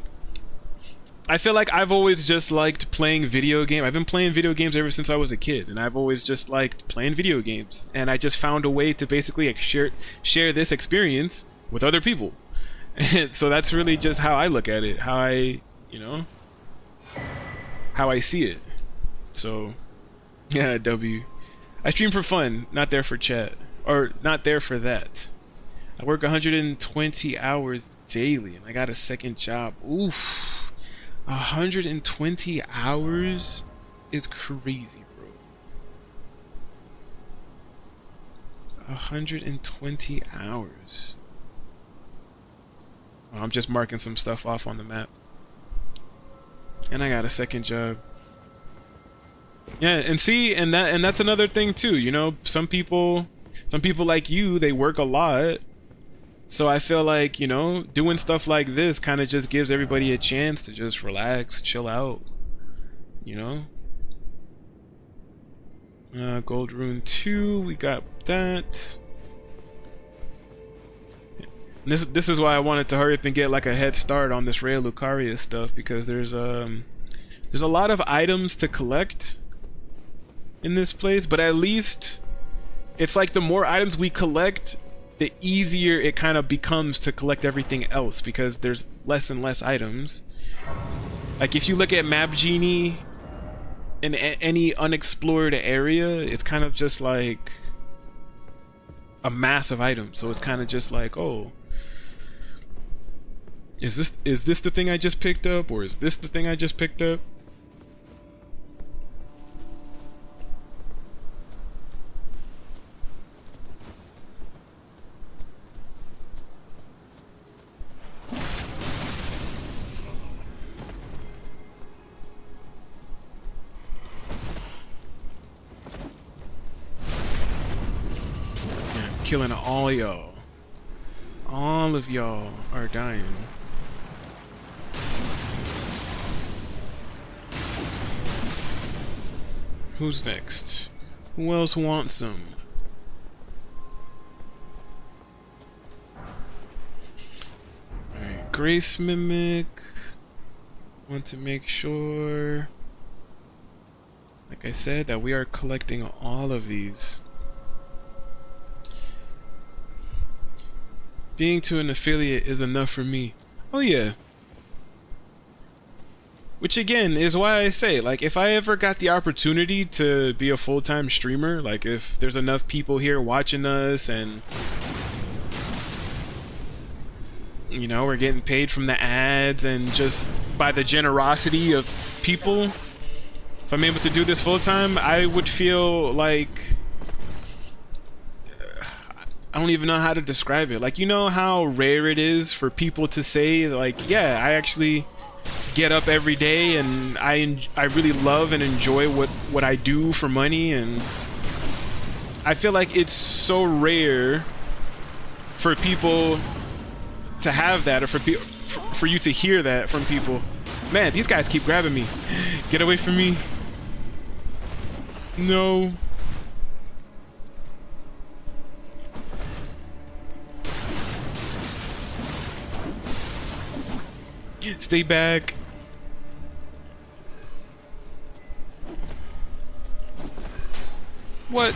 [SPEAKER 1] I've always just liked playing video games. I've been playing video games ever since I was a kid, and I've always just liked playing video games. And I just found a way to basically share this experience with other people. So that's really just how I look at it, how I see it. So, yeah, W. I stream for fun, not there for chat, or not there for that. I work 120 hours daily, and I got a second job. Oof. 120 hours is crazy, bro. 120 hours. Well, I'm just marking some stuff off on the map. And I got a second job. Yeah, and see, and that's another thing too, you know, some people like you, they work a lot. So I feel like, you know, doing stuff like this kind of just gives everybody a chance to just relax, chill out, you know? Gold Rune 2, we got that. This is why I wanted to hurry up and get like a head start on this Rhea Lucaria stuff, because there's a lot of items to collect in this place, but at least it's like the more items we collect, the easier it kind of becomes to collect everything else, because there's less and less items. Like if you look at Map Genie in any unexplored area, it's kind of just like a mass of items. So it's kind of just like, oh, is this the thing I just picked up, or is this the thing I just picked up? killing all y'all. All of y'all are dying. Who's next? Who else wants some? Alright, Grace Mimic. Want to make sure, like I said, that we are collecting all of these. Being to an affiliate is enough for me. Oh yeah. Which again is why I say, like, if I ever got the opportunity to be a full-time streamer, like if there's enough people here watching us and, you know, we're getting paid from the ads and just by the generosity of people, if I'm able to do this full-time, I would feel like, I don't even know how to describe it. Like, you know how rare it is for people to say, like, yeah, I actually get up every day and I really love and enjoy what I do for money, and I feel like it's so rare for people to have that, or for you to hear that from people. Man, these guys keep grabbing me. Get away from me. No. Stay back. What?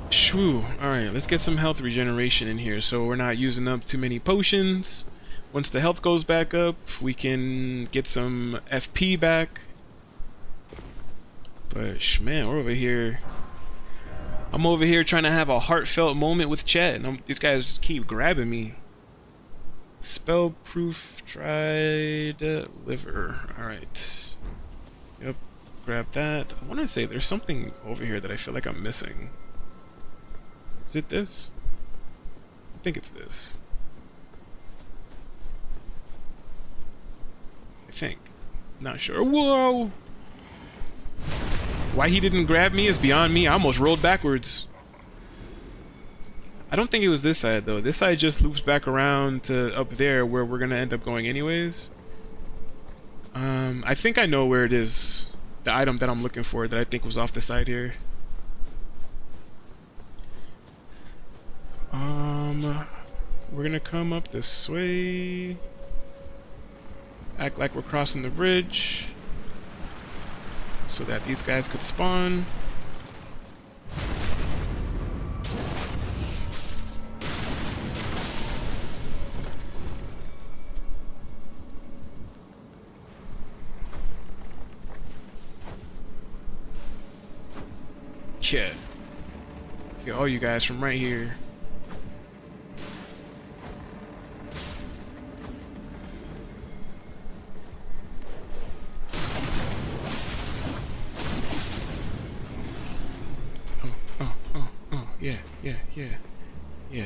[SPEAKER 1] Shoo. Alright, let's get some health regeneration in here so we're not using up too many potions. Once the health goes back up, we can get some FP back. But man, we're over here. I'm over here trying to have a heartfelt moment with chat, and these guys just keep grabbing me. Spell proof dried liver. Alright. Yep, grab that. I want to say there's something over here that I feel like I'm missing. Is it this? I think it's this. I think. Not sure. Whoa! Why he didn't grab me is beyond me. I almost rolled backwards. I don't think it was this side though. This side just loops back around to up there where we're gonna end up going anyways. I think I know where it is. The item that I'm looking for that I think was off the side here. We're gonna come up this way. Act like we're crossing the bridge so that these guys could spawn. Yeah. Get all you guys from right here. Yeah.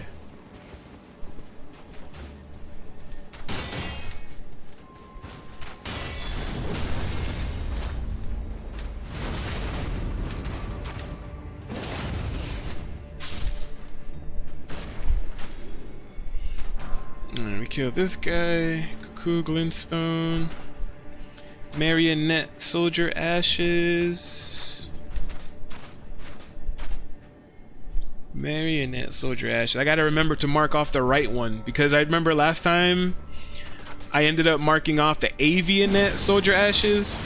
[SPEAKER 1] Alright, we killed this guy. Cuckoo Glintstone. Marionette Soldier Ashes. Marionette Soldier Ashes. I gotta remember to mark off the right one, because I remember last time I ended up marking off the Avionette Soldier Ashes,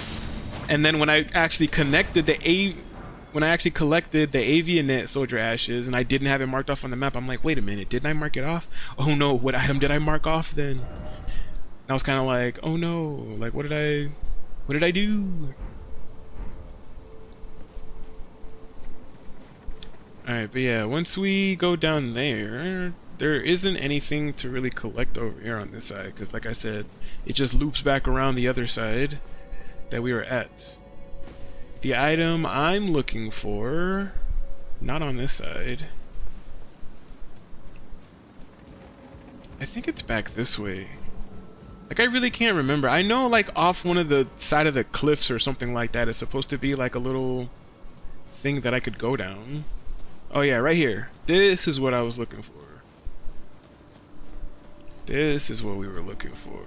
[SPEAKER 1] and then when I actually collected the Avionette Soldier Ashes and I didn't have it marked off on the map, I'm like, wait a minute, didn't I mark it off? Oh no, what item did I mark off then? And I was kind of like, oh no, like what did I do? Alright, but yeah, once we go down there, there isn't anything to really collect over here on this side, because like I said, it just loops back around the other side that we were at. The item I'm looking for, not on this side. I think it's back this way. Like, I really can't remember. I know, like, off one of the side of the cliffs or something like that, it's supposed to be, like, a little thing that I could go down. Oh, yeah, right here. This is what I was looking for. This is what we were looking for.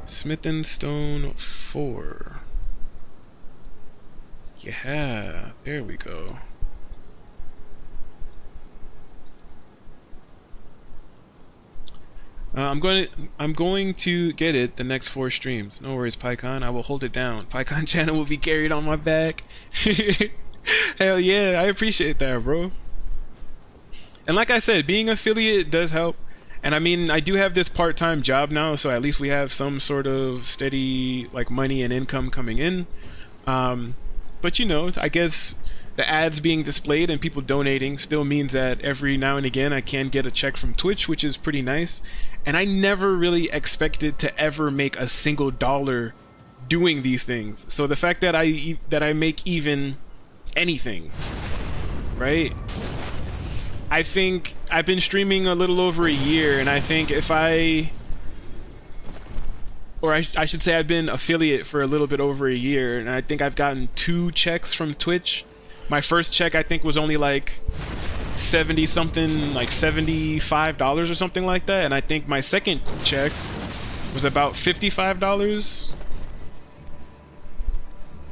[SPEAKER 1] Smith and Stone 4. Yeah, there we go. I'm going to get it the next 4 streams. No worries, Pycaon. I will hold it down. Pycaon channel will be carried on my back. Hell yeah, I appreciate that, bro. And like I said, being affiliate does help. And I mean, I do have this part-time job now, so at least we have some sort of steady like money and income coming in. But you know, I guess the ads being displayed and people donating still means that every now and again I can get a check from Twitch, which is pretty nice. And I never really expected to ever make a single dollar doing these things. So the fact that I make even anything, right? I think I've been streaming a little over a year, and I think if I should say I've been affiliate for a little bit over a year, and I think I've gotten 2 checks from Twitch. My first check I think was only like 70 something, like $75 or something like that, and I think my second check was about $55.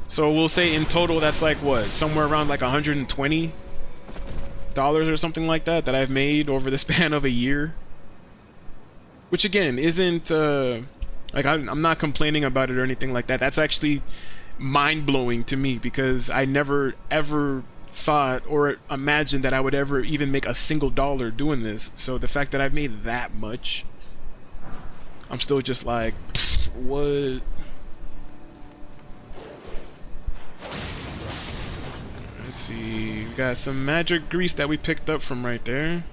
[SPEAKER 1] So we'll say in total that's like what, somewhere around like $120 or something like that I've made over the span of a year. Which again isn't like I'm not complaining about it or anything like that. That's actually mind-blowing to me because I never ever thought or imagined that I would ever even make a single dollar doing this. So the fact that I've made that much, I'm still just like, what? Let's see, we got some magic grease that we picked up from right there.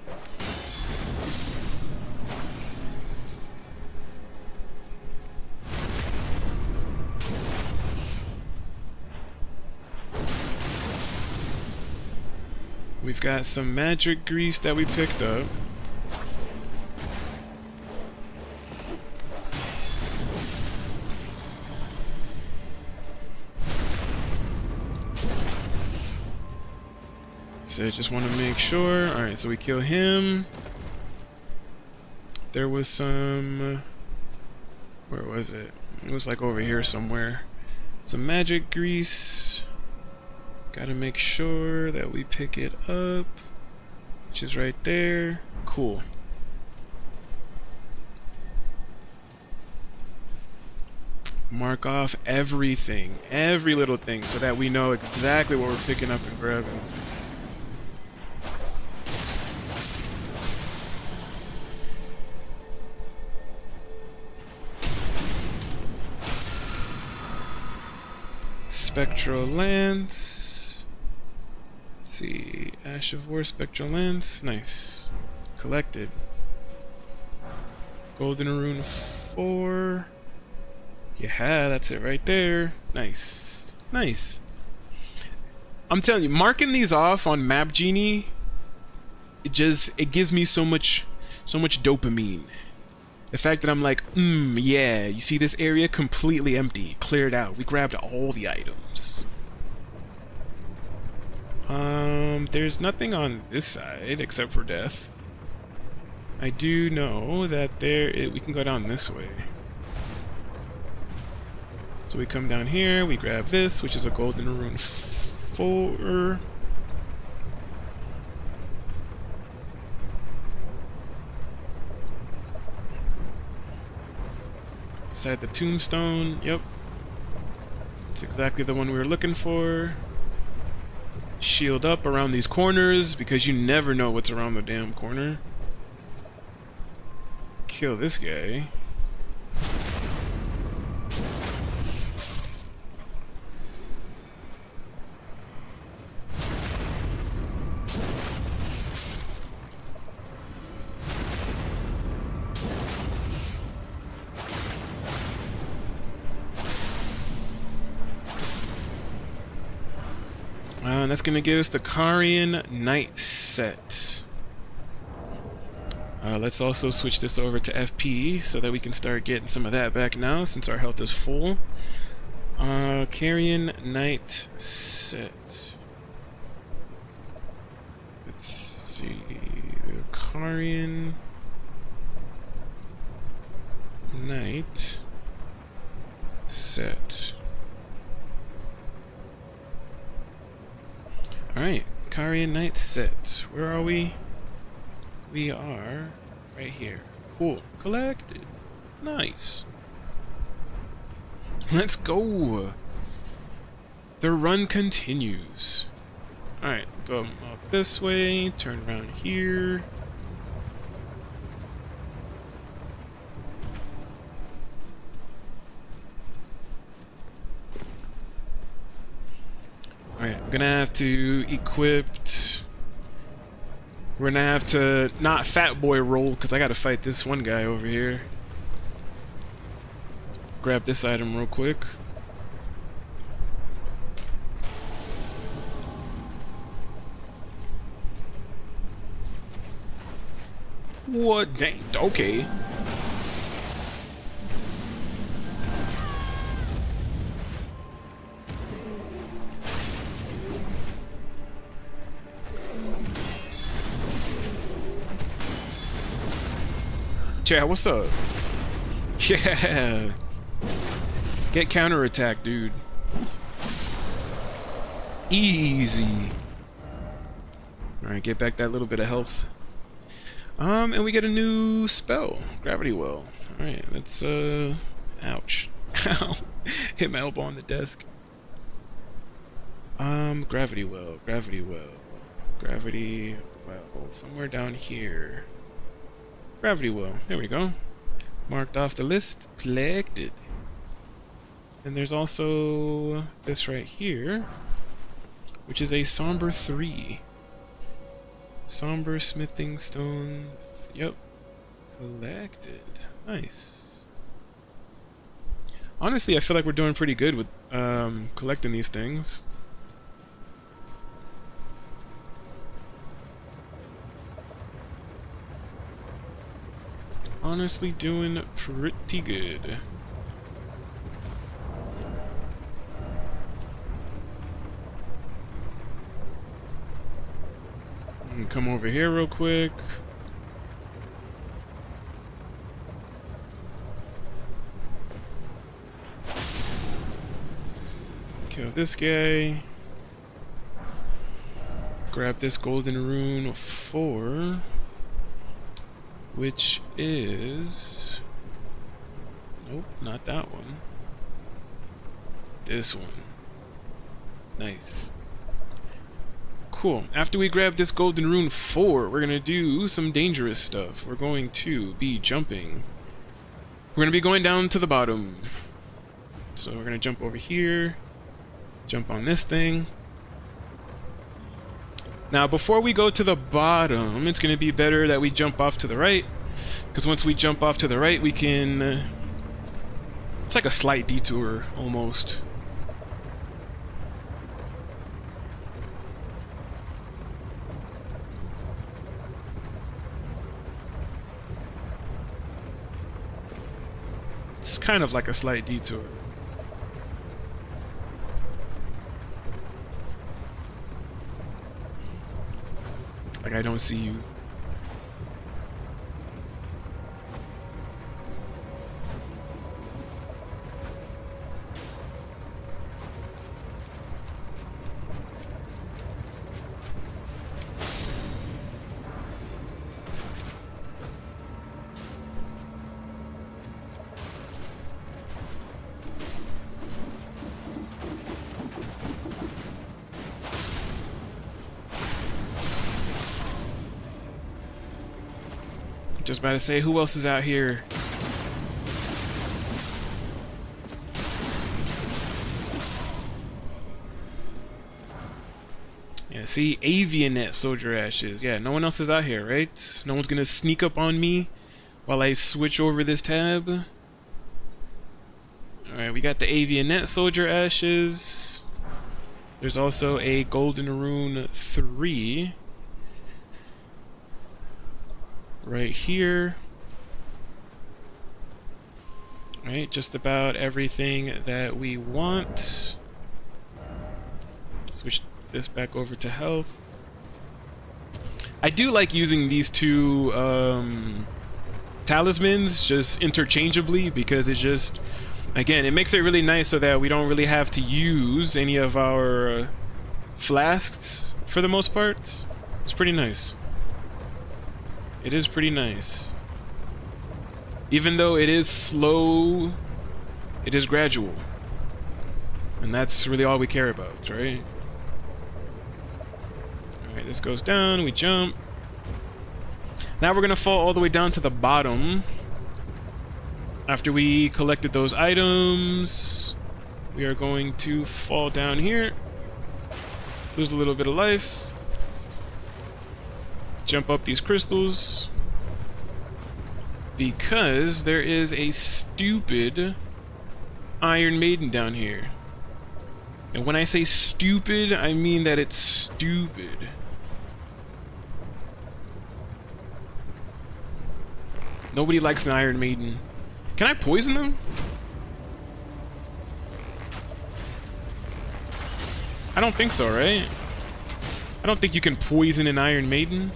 [SPEAKER 1] We've got some magic grease that we picked up. So I just want to make sure. Alright, so we kill him. There was some... Where was it? It was like over here somewhere. Some magic grease. Gotta make sure that we pick it up, which is right there. Cool. Mark off everything, every little thing, so that we know exactly what we're picking up and grabbing. Spectral Lance. See, Ash of War, Spectral Lance, nice. Collected. Golden Rune 4. Yeah, that's it right there. Nice. Nice. I'm telling you, marking these off on Map Genie, it gives me so much dopamine. The fact that I'm like, yeah, you see this area completely empty, cleared out. We grabbed all the items. There's nothing on this side except for death. I do know that we can go down this way. So we come down here, we grab this, which is a Golden Rune 4. Beside the tombstone, yep. It's exactly the one we were looking for. Shield up around these corners because you never know what's around the damn corner. Kill this guy. That's gonna give us the Carian Knight set. Let's also switch this over to FP so that we can start getting some of that back now since our health is full. Carrion Knight set. Let's see. Carrion Knight set. Alright, Carrion Knight set. Where are we? We are right here. Cool. Collected. Nice. Let's go. The run continues. Alright, go up this way, turn around here. Alright, I'm gonna have to equip. We're gonna have to not fat boy roll because I gotta fight this one guy over here. Grab this item real quick. What? Dang. Okay. Chat, what's up? Yeah. Get counterattack, dude. Easy. Alright, get back that little bit of health. And we get a new spell. Gravity Well. Alright, let's, ouch. Ow. Hit my elbow on the desk. Gravity Well. Gravity Well. Gravity Well. Somewhere down here. Gravity Well. There we go. Marked off the list. Collected. And there's also this right here, which is a Somber 3. Somber Smithing Stone. Yep. Collected. Nice. Honestly, I feel like we're doing pretty good with collecting these things. Honestly, doing pretty good. Come over here real quick. Kill this guy. Grab this golden rune 4. Which is... Nope, not that one. This one. Nice. Cool. After we grab this golden rune 4, we're gonna do some dangerous stuff. We're going to be jumping. We're gonna be going down to the bottom. So we're gonna jump over here. Jump on this thing. Now, before we go to the bottom, it's going to be better that we jump off to the right. Because once we jump off to the right, we can... it's like a slight detour, almost. It's kind of like a slight detour. Like, I don't see you. Just about to say, who else is out here? Yeah, see, avian net soldier ashes. Yeah, no one else is out here, right? No one's gonna sneak up on me while I switch over this tab. Alright, we got the avian net soldier ashes. There's also a golden rune 3. right here. Right, just about everything that we want. Switch this back over to health. I do like using these two talismans just interchangeably because it just, again, it makes it really nice so that we don't really have to use any of our flasks for the most part. It's pretty nice. It is pretty nice. Even though it is slow, it is gradual. And that's really all we care about, right? Alright, this goes down, we jump. Now we're gonna fall all the way down to the bottom. After we collected those items, we are going to fall down here. Lose a little bit of life. Jump up these crystals. Because there is a stupid Iron Maiden down here. And when I say stupid, I mean that it's stupid. Nobody likes an Iron Maiden. Can I poison them? I don't think so, right? I don't think you can poison an Iron Maiden.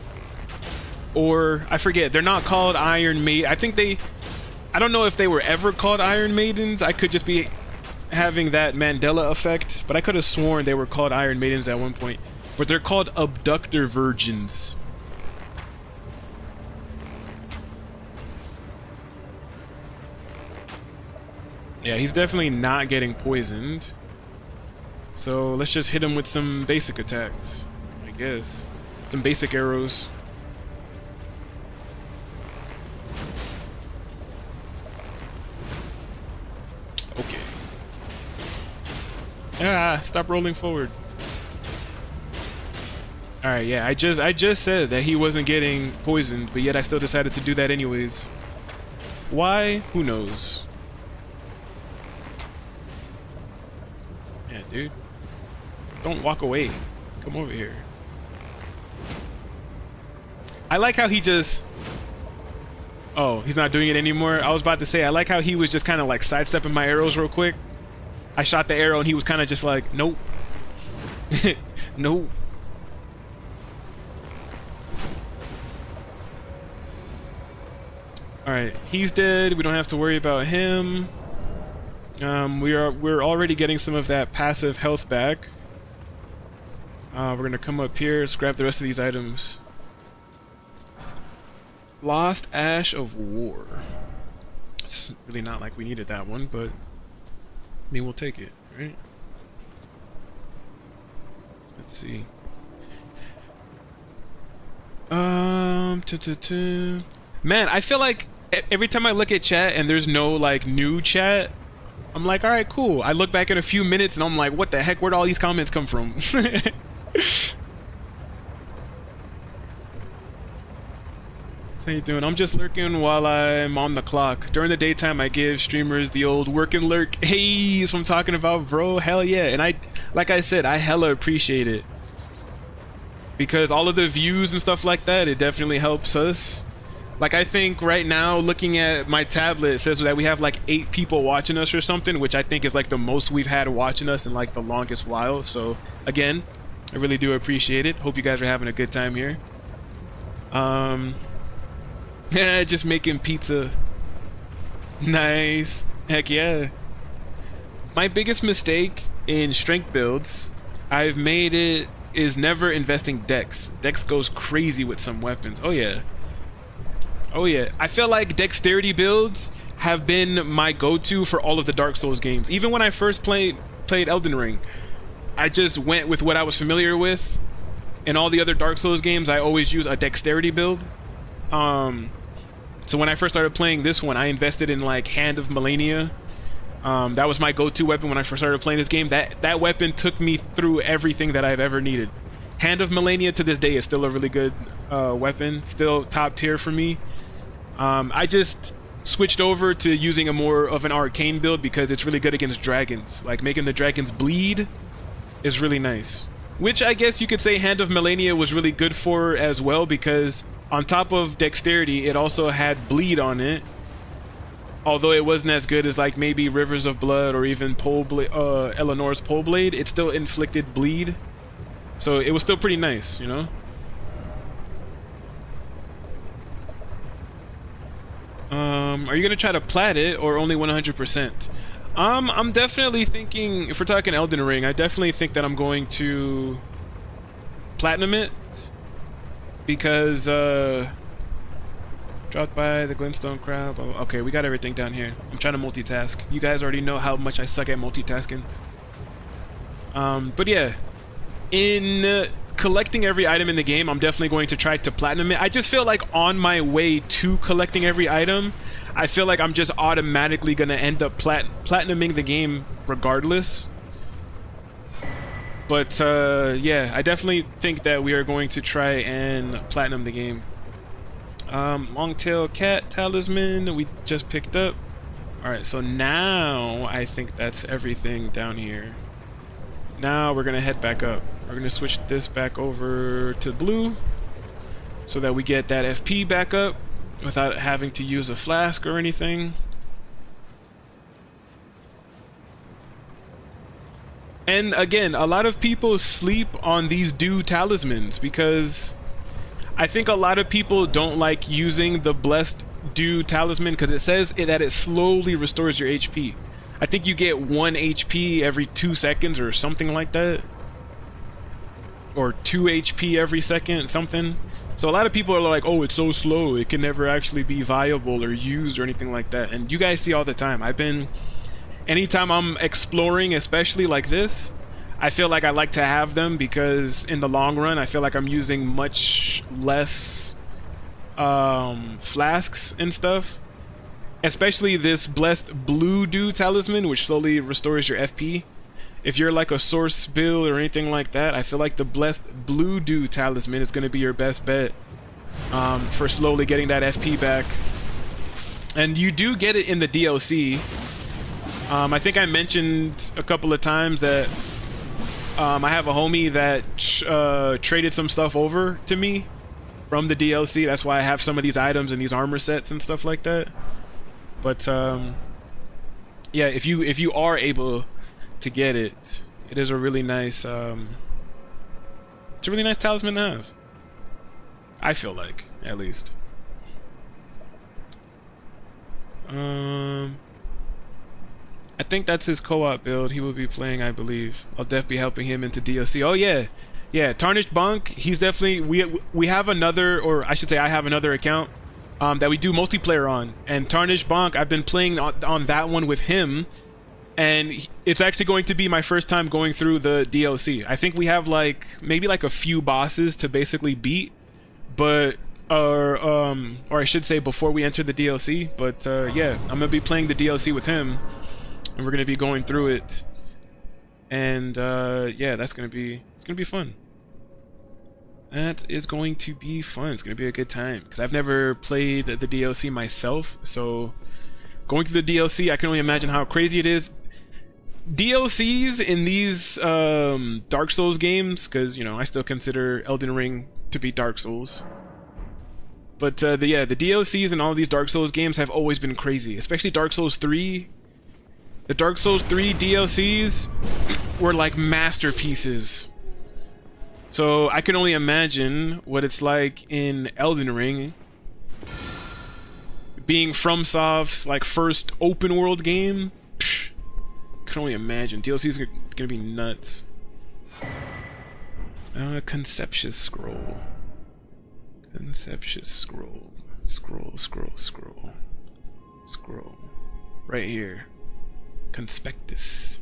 [SPEAKER 1] Or, I forget, they're not called Iron Maiden. I think they... I don't know if they were ever called Iron Maidens. I could just be having that Mandela effect. But I could have sworn they were called Iron Maidens at one point. But they're called Abductor Virgins. Yeah, he's definitely not getting poisoned. So let's just hit him with some basic attacks, I guess. Some basic arrows. Okay. Ah, stop rolling forward. Alright, yeah, I just said that he wasn't getting poisoned, but yet I still decided to do that anyways. Why? Who knows? Yeah, dude. Don't walk away. Come over here. I like how he just... Oh, he's not doing it anymore? I was about to say, I like how he was just kind of like sidestepping my arrows real quick. I shot the arrow and he was kind of just like, nope. Nope. Alright, he's dead. We don't have to worry about him. We're already getting some of that passive health back. We're gonna come up here, let's grab the rest of these items. Lost Ash of War. It's really not like we needed that one, but I mean, we'll take it, right? Let's see. Man, I feel like every time I look at chat and there's no like new chat, I'm like, all right, cool. I look back in a few minutes and I'm like, what the heck? Where'd all these comments come from? How you doing? I'm just lurking while I'm on the clock. During the daytime, I give streamers the old work and lurk. Hey, that's what I'm talking about, bro. Hell yeah. And like I said, I hella appreciate it. Because all of the views and stuff like that, it definitely helps us. Like, I think right now, looking at my tablet, it says that we have like 8 people watching us or something, which I think is like the most we've had watching us in like the longest while. So, again, I really do appreciate it. Hope you guys are having a good time here. Yeah, just making pizza. Nice. Heck yeah. My biggest mistake in strength builds I've made it is never investing dex. Dex goes crazy with some weapons. Oh yeah. Oh yeah. I feel like dexterity builds have been my go-to for all of the Dark Souls games. Even when I first played Elden Ring, I just went with what I was familiar with. In all the other Dark Souls games, I always use a dexterity build. So when I first started playing this one, I invested in like Hand of Millennia. That was my go-to weapon when I first started playing this game. That weapon took me through everything that I've ever needed. Hand of Millennia to this day is still a really good weapon, still top tier for me. I just switched over to using a more of an arcane build because it's really good against dragons. Like making the dragons bleed is really nice. Which I guess you could say Hand of Millennia was really good for as well, because On top of dexterity, it also had bleed on it. Although it wasn't as good as like maybe Rivers of Blood or even Eleanor's Pole Blade, it still inflicted bleed. So it was still pretty nice, you know? Are you gonna try to plat it or only 100%? I'm definitely thinking, if we're talking Elden Ring, I definitely think that I'm going to platinum it. Because, dropped by the Glintstone Crab. Oh, okay, we got everything down here. I'm trying to multitask. You guys already know how much I suck at multitasking. But yeah, in collecting every item in the game, I'm definitely going to try to platinum it. I just feel like on my way to collecting every item, I feel like I'm just automatically going to end up platinuming the game regardless. But yeah, I definitely think that we are going to try and platinum the game. Longtail Cat Talisman we just picked up. Alright, so now I think that's everything down here. Now we're gonna head back up. We're gonna switch this back over to blue so that we get that FP back up without having to use a flask or anything. And again, a lot of people sleep on these dew talismans because I think a lot of people don't like using the blessed dew talisman because it says that it slowly restores your HP. I think you get 1 HP every 2 seconds or something like that. Or 2 HP every second, something. So a lot of people are like, oh, it's so slow, it can never actually be viable or used or anything like that. And you guys see all the time. Anytime I'm exploring, especially like this, I feel like I like to have them because in the long run, I feel like I'm using much less flasks and stuff. Especially this blessed blue dew talisman, which slowly restores your FP. If you're like a source build or anything like that, I feel like the blessed blue dew talisman is going to be your best bet for slowly getting that FP back. And you do get it in the DLC. I think I mentioned a couple of times that I have a homie that traded some stuff over to me from the DLC. That's why I have some of these items and these armor sets and stuff like that. But yeah, if you are able to get it, it is a really nice it's a really nice talisman to have. I feel like, at least. I think that's his co-op build he will be playing, I believe. I'll definitely be helping him into DLC. Oh yeah, yeah, Tarnished Bunk, he's definitely, we have another, or I should say I have another account that we do multiplayer on, and Tarnished Bunk, I've been playing on that one with him, and it's actually going to be my first time going through the DLC. I think we have like maybe like a few bosses to basically beat, but or I should say before we enter the DLC. But yeah, I'm gonna be playing the DLC with him, and we're gonna be going through it, and yeah, it's gonna be fun. That is going to be fun. It's gonna be a good time because I've never played the DLC myself, so going through the DLC, I can only imagine how crazy it is. DLCs in these Dark Souls games, because, you know, I still consider Elden Ring to be Dark Souls. But the DLCs in all of these Dark Souls games have always been crazy, especially Dark Souls 3. The Dark Souls 3 DLCs were like masterpieces. So I can only imagine what it's like in Elden Ring, being FromSoft's like first open world game. I can only imagine. DLC is gonna be nuts. Conceptious Scroll. Conceptious Scroll. Scroll. Right here. Conspectus.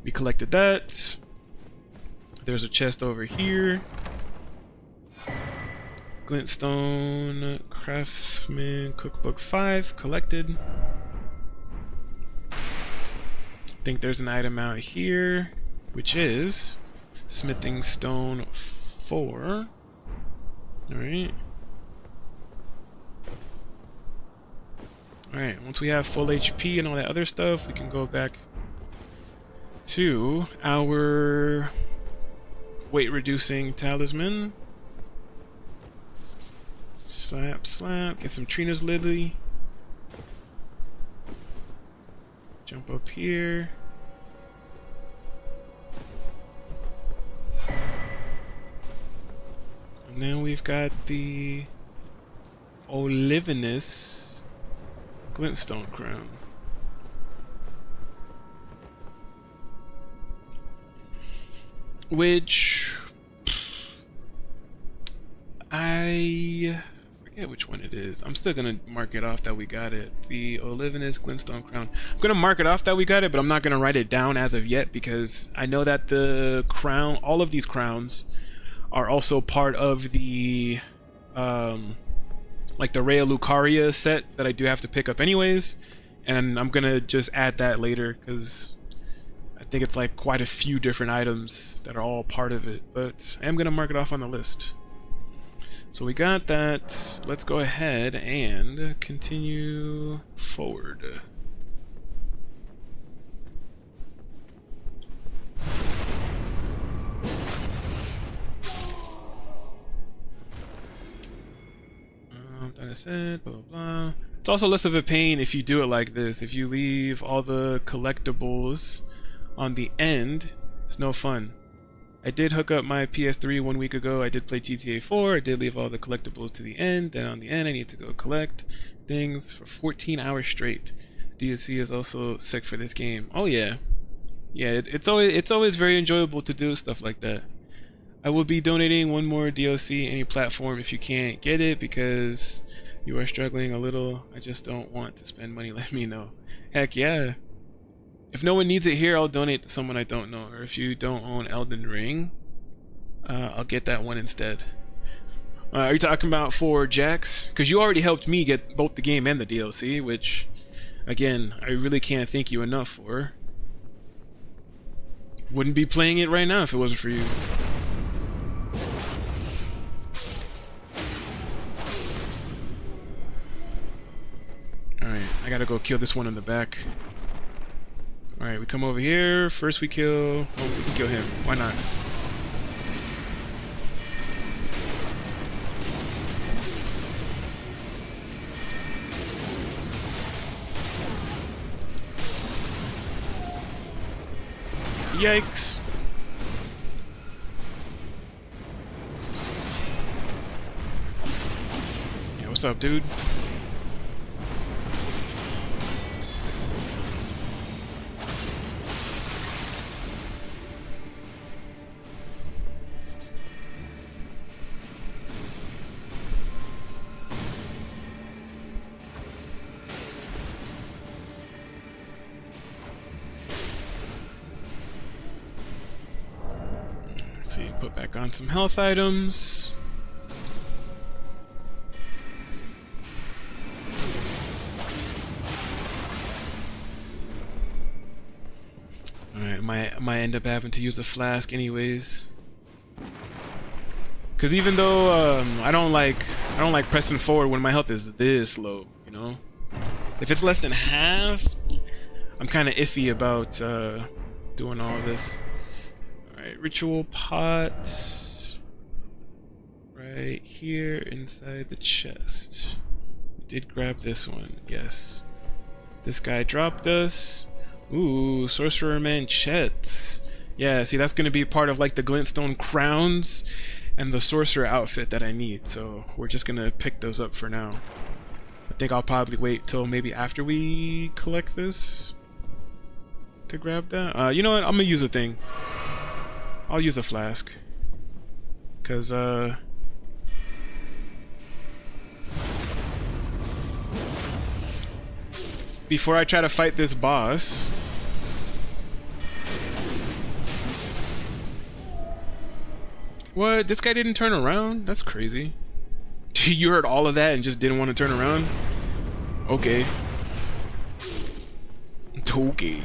[SPEAKER 1] We collected that. There's a chest over here. Glintstone, Craftsman, Cookbook 5, collected. I think there's an item out here, which is Smithing Stone 4. Alright. Alright, once we have full HP and all that other stuff, we can go back to our weight reducing talisman. Slap, slap. Get some Trina's Lily. Jump up here. And then we've got the Olivinous Glintstone Crown. Which I forget which one it is. I'm still gonna mark it off that we got it. The Olivinous Glintstone Crown. I'm gonna mark it off that we got it, but I'm not gonna write it down as of yet because I know that the crown, all of these crowns, are also part of the like the Rhea Lucaria set that I do have to pick up anyways, and I'm gonna just add that later because I think it's like quite a few different items that are all part of it, but I am gonna mark it off on the list. So we got that. Let's go ahead and continue forward. That is it, blah, blah, blah. It's also less of a pain if you do it like this. If you leave all the collectibles on the end, it's no fun. I did hook up my PS3 1 week ago. I did play GTA 4. I did leave all the collectibles to the end. Then on the end, I need to go collect things for 14 hours straight. DLC is also sick for this game. Oh yeah, yeah. It's always very enjoyable to do stuff like that. I will be donating one more DLC any platform if you can't get it because you are struggling a little. I just don't want to spend money. Let me know. Heck yeah. If no one needs it here, I'll donate to someone I don't know. Or if you don't own Elden Ring, I'll get that one instead. Are you talking about for Jax? Because you already helped me get both the game and the DLC, which, again, I really can't thank you enough for. Wouldn't be playing it right now if it wasn't for you. Alright, I gotta go kill this one in the back. Alright, we come over here. First we kill... Oh, we can kill him. Why not? Yikes. Yeah, what's up, dude? Put back on some health items. Alright, might end up having to use a flask anyways. Cause even though I don't like pressing forward when my health is this low, you know? If it's less than half, I'm kinda iffy about doing all of this. Ritual pot right here inside the chest. We did grab this one, yes. This guy dropped us. Ooh, Sorcerer Man Chet. Yeah, see, that's gonna be part of like the Glintstone crowns and the sorcerer outfit that I need. So we're just gonna pick those up for now. I think I'll probably wait till maybe after we collect this to grab that. You know what? I'm gonna use a thing. I'll use a flask. Cause before I try to fight this boss, what? This guy didn't turn around? That's crazy. You heard all of that and just didn't want to turn around? Okay. Okay.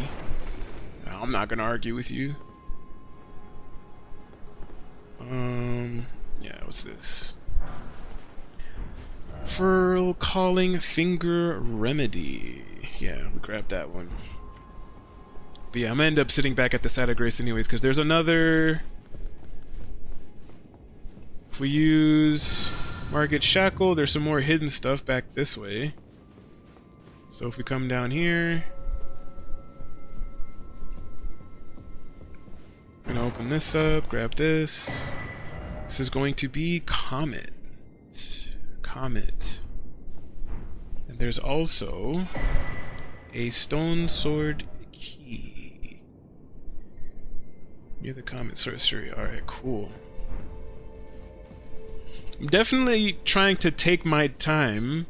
[SPEAKER 1] I'm not gonna argue with you. Yeah, what's this? Furl Calling Finger Remedy. Yeah, we grabbed that one. But yeah, I'm gonna end up sitting back at the side of Grace anyways, because there's another... If we use Market Shackle. There's some more hidden stuff back this way. So if we come down here, I'm gonna open this up, grab this. This is going to be Comet. Comet. And there's also a stone sword key near the Comet Sorcery. Alright, cool. I'm definitely trying to take my time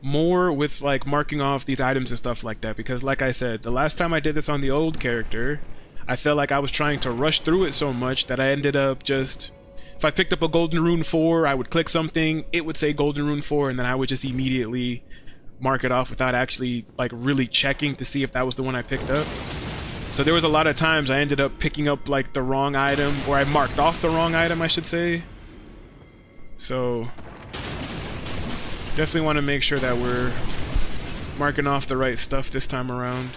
[SPEAKER 1] more with like marking off these items and stuff like that, because like I said, the last time I did this on the old character, I felt like I was trying to rush through it so much that I ended up just, if I picked up a Golden Rune 4, I would click something, it would say Golden Rune 4, and then I would just immediately mark it off without actually like really checking to see if that was the one I picked up. So there was a lot of times I ended up picking up like the wrong item, or I marked off the wrong item, I should say. So definitely want to make sure that we're marking off the right stuff this time around.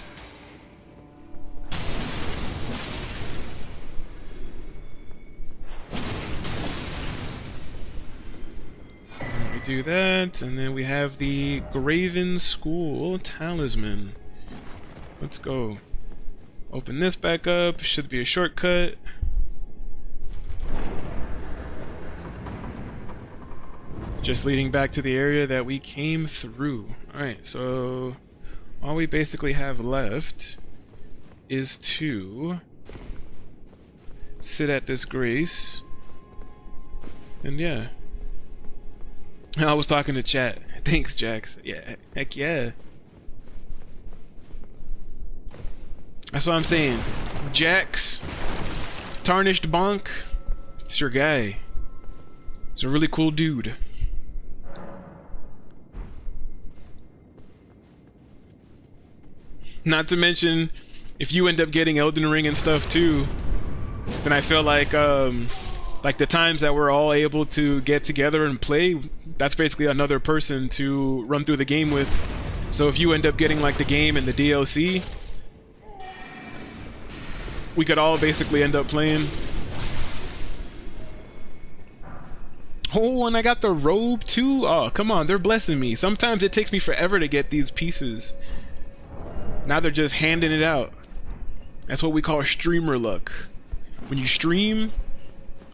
[SPEAKER 1] We do that, and then we have the Graven School Talisman. Let's go. Open this back up. Should be a shortcut. Just leading back to the area that we came through. Alright, so all we basically have left is to sit at this grace. And yeah. I was talking to chat. Thanks, Jax. Yeah, heck yeah. That's what I'm saying. Jax, Tarnished Bonk, it's your guy. He's a really cool dude. Not to mention, if you end up getting Elden Ring and stuff too, then I feel like the times that we're all able to get together and play, that's basically another person to run through the game with. So if you end up getting like the game and the DLC, we could all basically end up playing. Oh, and I got the robe too? Oh, come on, they're blessing me. Sometimes it takes me forever to get these pieces. Now they're just handing it out. That's what we call streamer luck. When you stream,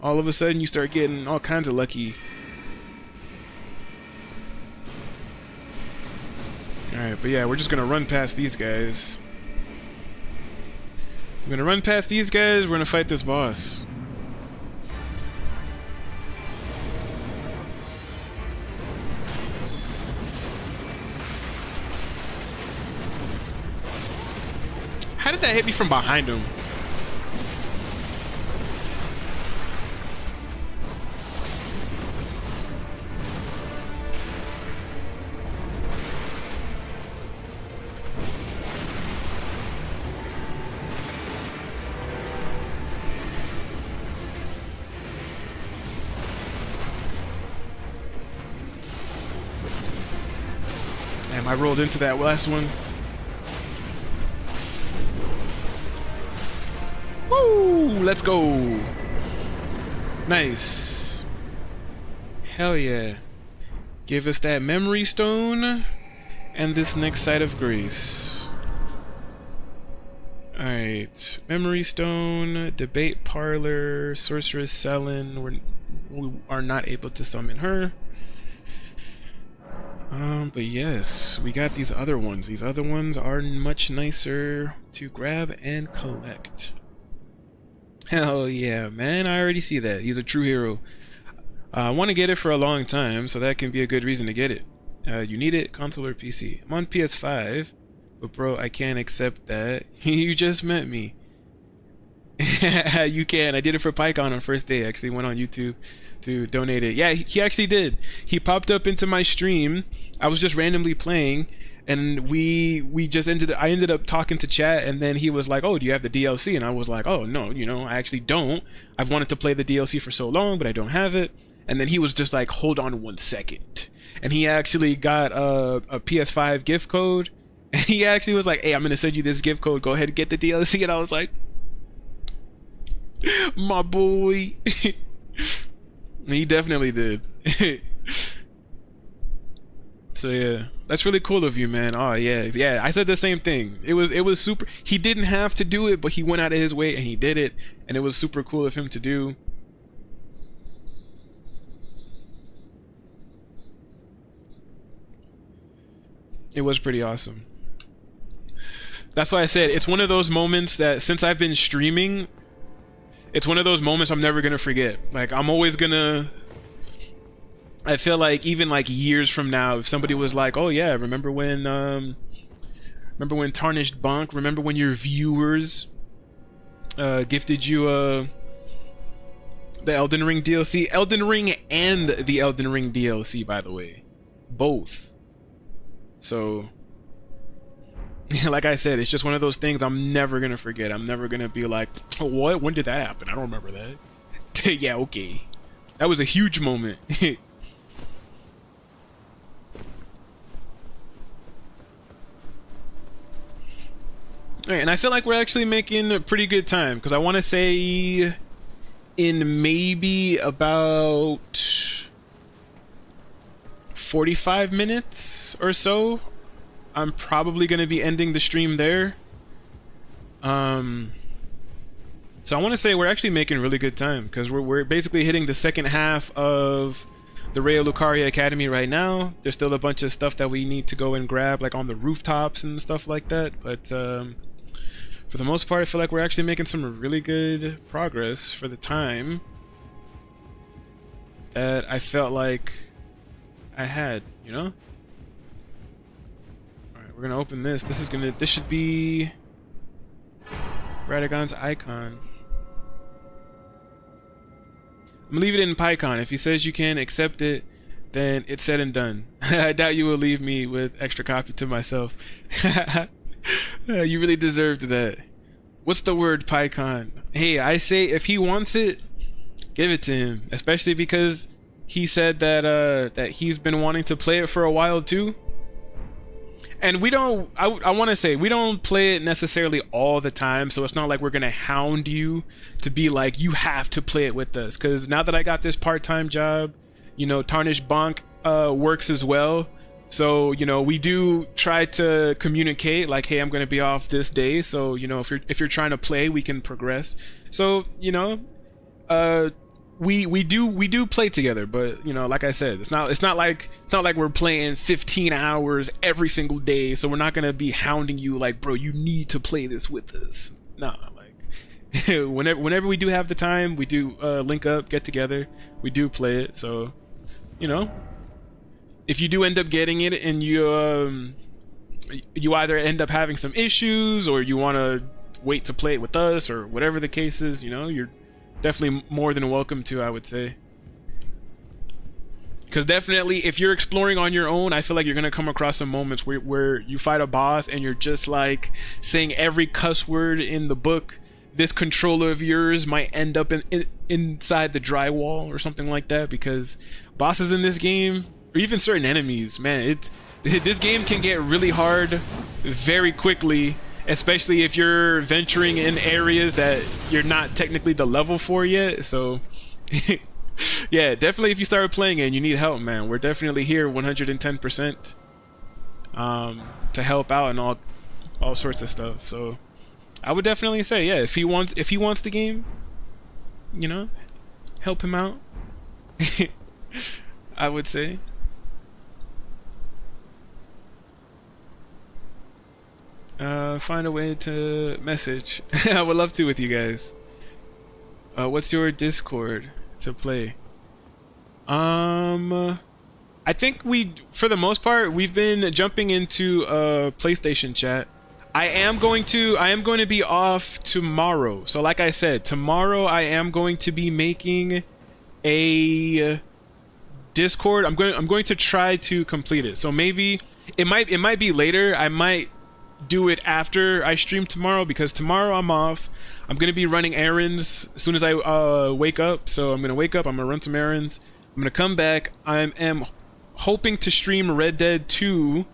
[SPEAKER 1] all of a sudden you start getting all kinds of lucky. Alright, but yeah, we're just gonna run past these guys. We're gonna run past these guys, we're gonna fight this boss. How did that hit me from behind him? Damn, I rolled into that last one. Woo! Let's go! Nice. Hell yeah. Give us that memory stone and this next site of grace. Alright. Memory stone, debate parlor, sorceress Selin. We are not able to summon her. But yes, we got these other ones. These other ones are much nicer to grab and collect. Hell yeah, man. I already see that. He's a true hero. I want to get it for a long time, so that can be a good reason to get it. You need it, console or PC. I'm on PS5, but bro, I can't accept that. You just met me. You can. I did it for Pycaon on first day. I actually went on YouTube to donate it. Yeah, he actually did. He popped up into my stream. I was just randomly playing, and I ended up talking to chat, and then he was like, oh, do you have the DLC? And I was like, oh no, I actually don't. I've wanted to play the DLC for so long, but I don't have it. And then he was just like, hold on 1 second, and he actually got a PS5 gift code, and he actually was like, hey, I'm gonna send you this gift code, go ahead and get the DLC. And I was like, my boy. He definitely did. So yeah, that's really cool of you, man. Oh yeah, I said the same thing. It was super. He didn't have to do it, but he went out of his way and he did it, and it was super cool of him to do. It was pretty awesome. That's why I said it's one of those moments that since I've been streaming, it's one of those moments I'm never gonna forget. Like I'm always gonna. I feel like even like years from now, if somebody was like, "Oh yeah, remember when Tarnished Bonk? Remember when your viewers gifted you the Elden Ring DLC, Elden Ring and the Elden Ring DLC, by the way, both." So, like I said, it's just one of those things I'm never gonna forget. I'm never gonna be like, "Oh, what? When did that happen? I don't remember that." Yeah, okay, that was a huge moment. Alright, and I feel like we're actually making a pretty good time, because I want to say in maybe about 45 minutes or so, I'm probably going to be ending the stream there. So I want to say we're actually making really good time, because we're basically hitting the second half of the Raya Lucaria Academy right now. There's still a bunch of stuff that we need to go and grab, like on the rooftops and stuff like that, but for the most part, I feel like we're actually making some really good progress for the time that I felt like I had, you know? Alright, we're gonna open this. This should be Radagon's icon. I'm gonna leave it in Pycaon. If he says you can accept it, then it's said and done. I doubt you will leave me with extra copy to myself. You really deserved that. What's the word, Pycaon? Hey, I say if he wants it, give it to him. Especially because he said that that he's been wanting to play it for a while too. And we don't, I want to say, we don't play it necessarily all the time, so it's not like we're going to hound you to be like, you have to play it with us. Because now that I got this part-time job, you know, Tarnished Bonk works as well. So, you know, we do try to communicate like, hey, I'm going to be off this day. So, you know, if you're trying to play, we can progress. So, you know, we do play together, but you know, like I said, it's not like we're playing 15 hours every single day. So we're not going to be hounding you like, bro, you need to play this with us. Nah, like whenever we do have the time, we do link up, get together, we do play it. So, you know, if you do end up getting it and you either end up having some issues or you want to wait to play it with us or whatever the case is, you know, you're definitely more than welcome to, I would say. Because definitely, if you're exploring on your own, I feel like you're going to come across some moments where you fight a boss and you're just like saying every cuss word in the book. This controller of yours might end up inside the drywall or something like that, because bosses in this game, or even certain enemies, man, this game can get really hard very quickly, especially if you're venturing in areas that you're not technically the level for yet. So yeah, definitely if you start playing it and you need help, man, we're definitely here 110% to help out and all sorts of stuff. So I would definitely say, yeah, if he wants the game, you know, help him out. I would say. Find a way to message. I would love to with you guys. What's your Discord to play? I think for the most part, we've been jumping into PlayStation chat. I am going to be off tomorrow. So like I said, tomorrow I am going to be making a Discord. I'm going to try to complete it. So maybe it might be later. I might do it after I stream tomorrow, because tomorrow I'm off. I'm gonna be running errands as soon as I wake up. So I'm gonna wake up, I'm gonna run some errands, I'm gonna come back. I am hoping to stream Red Dead 2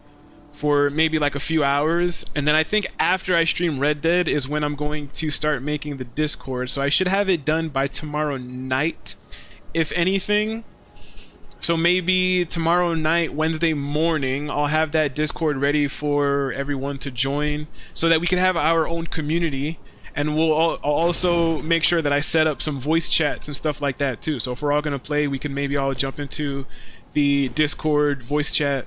[SPEAKER 1] for maybe like a few hours, and then I think after I stream Red Dead is when I'm going to start making the Discord. So I should have it done by tomorrow night, if anything, so maybe tomorrow night, Wednesday morning, I'll have that Discord ready for everyone to join so that we can have our own community. And I'll also make sure that I set up some voice chats and stuff like that too. So if we're all gonna play, we can maybe all jump into the Discord voice chat,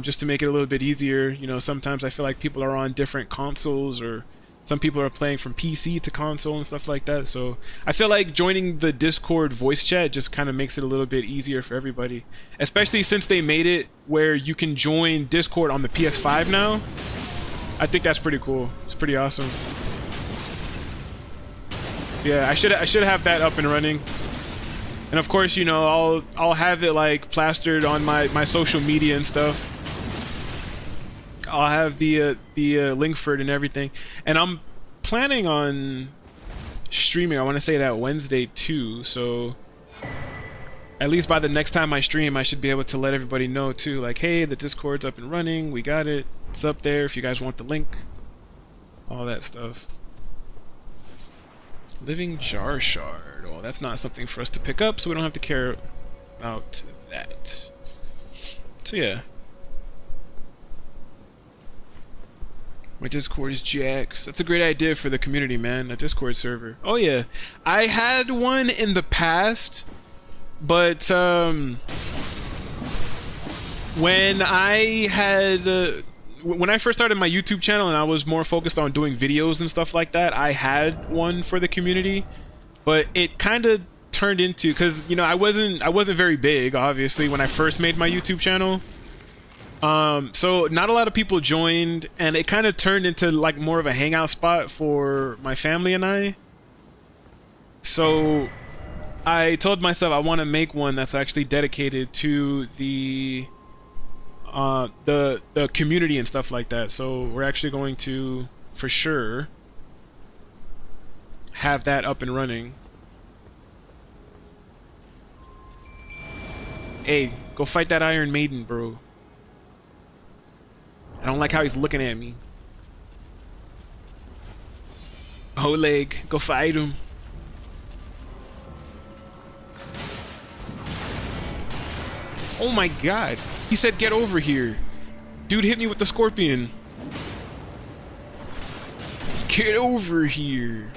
[SPEAKER 1] just to make it a little bit easier. You know, sometimes I feel like people are on different consoles, or some people are playing from PC to console and stuff like that. So I feel like joining the Discord voice chat just kind of makes it a little bit easier for everybody. Especially since they made it where you can join Discord on the PS5 now. I think that's pretty cool. It's pretty awesome. Yeah, I should have that up and running. And of course, you know, I'll have it like plastered on my social media and stuff. I'll have the link for it and everything. And I'm planning on streaming, I want to say that Wednesday too, so at least by the next time I stream, I should be able to let everybody know too, like, hey, the Discord's up and running, we got it, it's up there if you guys want the link, all that stuff. Living jar shard. Well, that's not something for us to pick up, so we don't have to care about that. So yeah. My Discord is Jax. That's a great idea for the community, man. A Discord server. Oh yeah, I had one in the past, but when I first started my YouTube channel and I was more focused on doing videos and stuff like that, I had one for the community, but it kind of turned into, because you know I wasn't very big, obviously, when I first made my YouTube channel. So not a lot of people joined, and it kind of turned into like more of a hangout spot for my family and I. So I told myself I want to make one that's actually dedicated to the community and stuff like that. So we're actually going to, for sure, have that up and running. Hey, go fight that Iron Maiden, bro. I don't like how he's looking at me. Oleg, go fight him. Oh my god. He said get over here. Dude hit me with the scorpion. Get over here.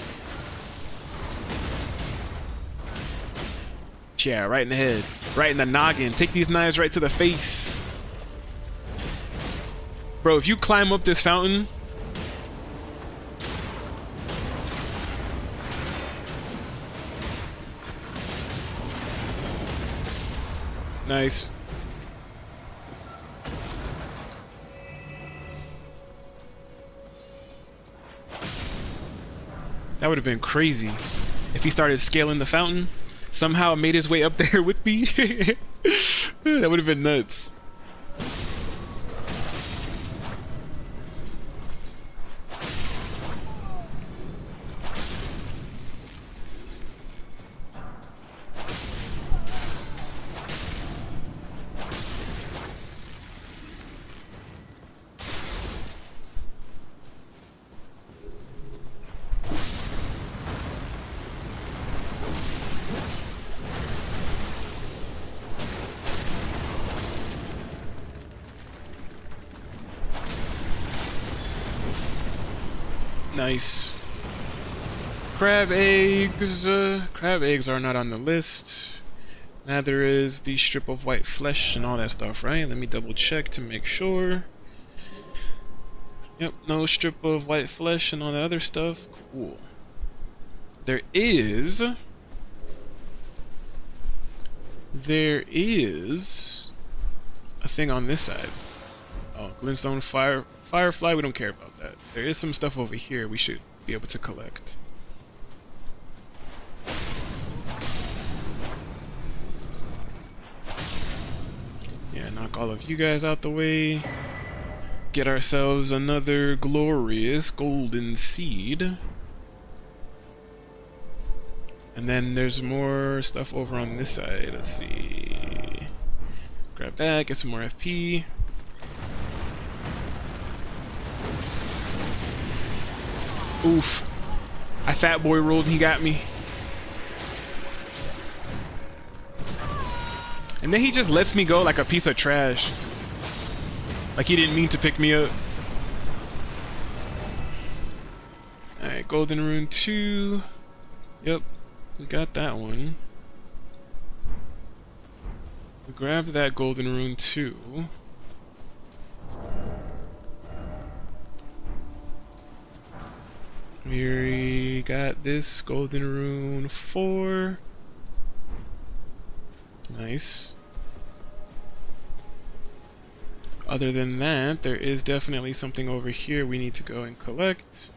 [SPEAKER 1] Yeah, right in the head. Right in the noggin. Take these knives right to the face. Bro, if you climb up this fountain... Nice. That would have been crazy if he started scaling the fountain, somehow made his way up there with me. That would have been nuts. Nice. Crab eggs. Crab eggs are not on the list. Neither is the strip of white flesh and all that stuff, right? Let me double check to make sure. Yep, no strip of white flesh and all that other stuff. Cool. There is a thing on this side. Oh, glintstone firefly, we don't care about that. There is some stuff over here we should be able to collect. Yeah, knock all of you guys out the way. Get ourselves another glorious golden seed. And then there's more stuff over on this side. Let's see. Grab that, get some more FP. Oof. I fat boy rolled and he got me. And then he just lets me go like a piece of trash. Like he didn't mean to pick me up. Alright, Golden Rune 2. Yep, we got that one. We grabbed that Golden Rune 2. We got this Golden Rune 4. Nice. Other than that, there is definitely something over here we need to go and collect.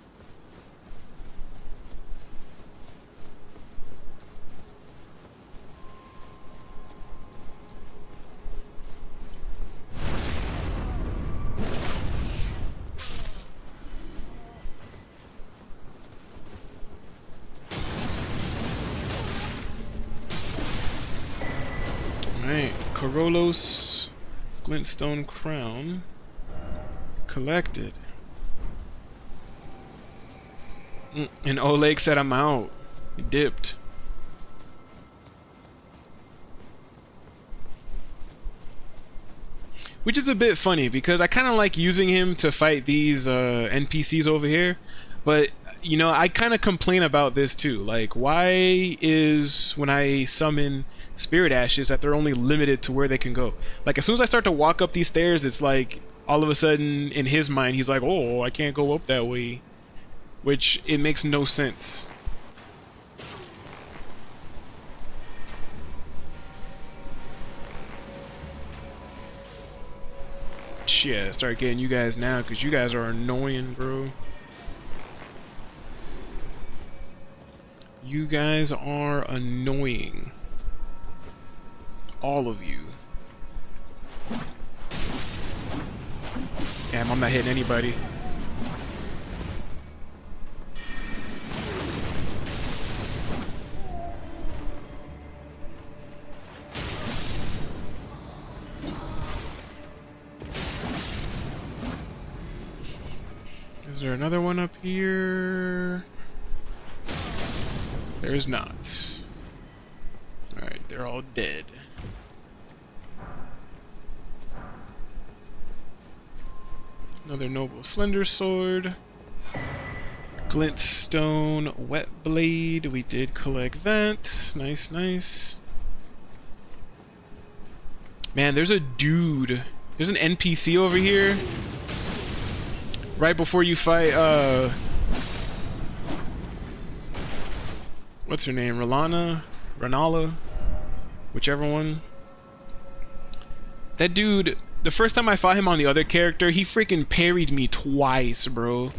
[SPEAKER 1] Alright, Corolos Glintstone Crown collected. And Oleg said I'm out. He dipped. Which is a bit funny because I kind of like using him to fight these NPCs over here. But, you know, I kind of complain about this too. Like, why is when I summon Spirit Ashes that they're only limited to where they can go? Like, as soon as I start to walk up these stairs, it's like, all of a sudden, in his mind, he's like, oh, I can't go up that way. Which, it makes no sense. Shit, start getting you guys now, because you guys are annoying, bro. You guys are annoying. All of you. Damn, I'm not hitting anybody. Is there another one up here? There's not. Alright, they're all dead. Another Noble Slender Sword. Glintstone Wet Blade. We did collect that. Nice, nice. Man, there's a dude. There's an NPC over here. Right before you fight, what's her name? Ranala? Whichever one. That dude, the first time I fought him on the other character, he freaking parried me twice, bro.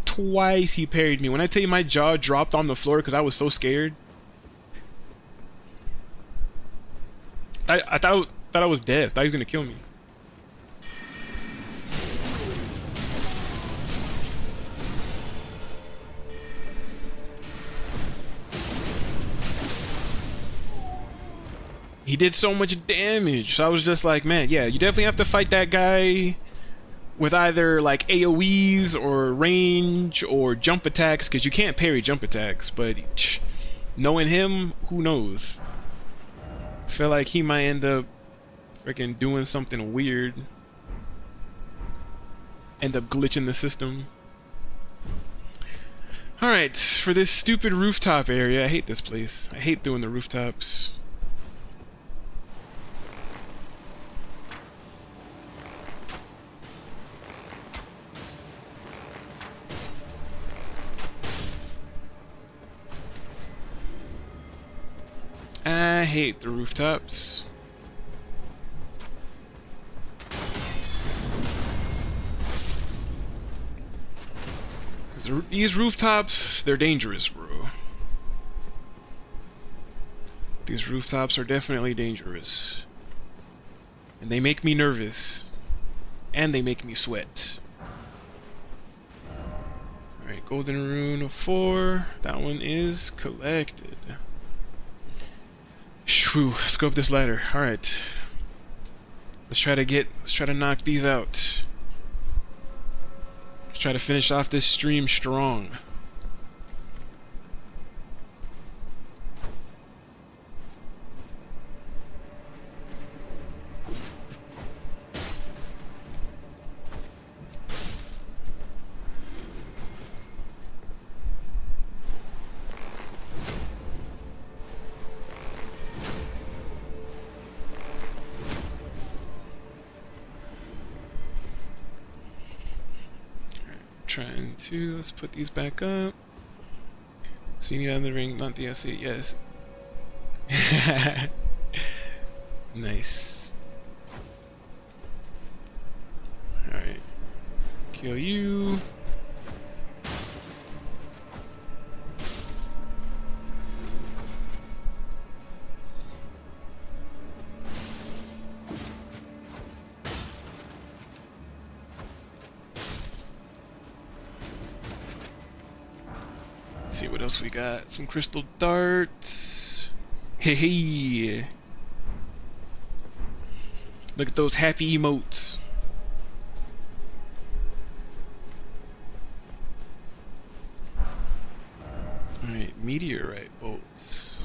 [SPEAKER 1] Twice he parried me. When I tell you my jaw dropped on the floor because I was so scared. I thought I was dead. I thought he was gonna kill me. He did so much damage, so I was just like, man, yeah, you definitely have to fight that guy with either like AoEs or range or jump attacks, because you can't parry jump attacks, but knowing him, who knows? I feel like he might end up freaking doing something weird. End up glitching the system. Alright, for this stupid rooftop area, I hate this place. I hate doing the rooftops. I hate the rooftops. These rooftops, they're dangerous, bro. These rooftops are definitely dangerous. And they make me nervous. And they make me sweat. Alright, Golden Rune 4. That one is collected. Shoo, let's go up this ladder. Alright. Let's try to knock these out. Let's try to finish off this stream strong. trying to. Let's put these back up. See me on the ring, not the SC. Yes. Nice. Alright. Kill you. See what else we got. Some crystal darts. Hey, hey. Look at those happy emotes. Alright, meteorite bolts.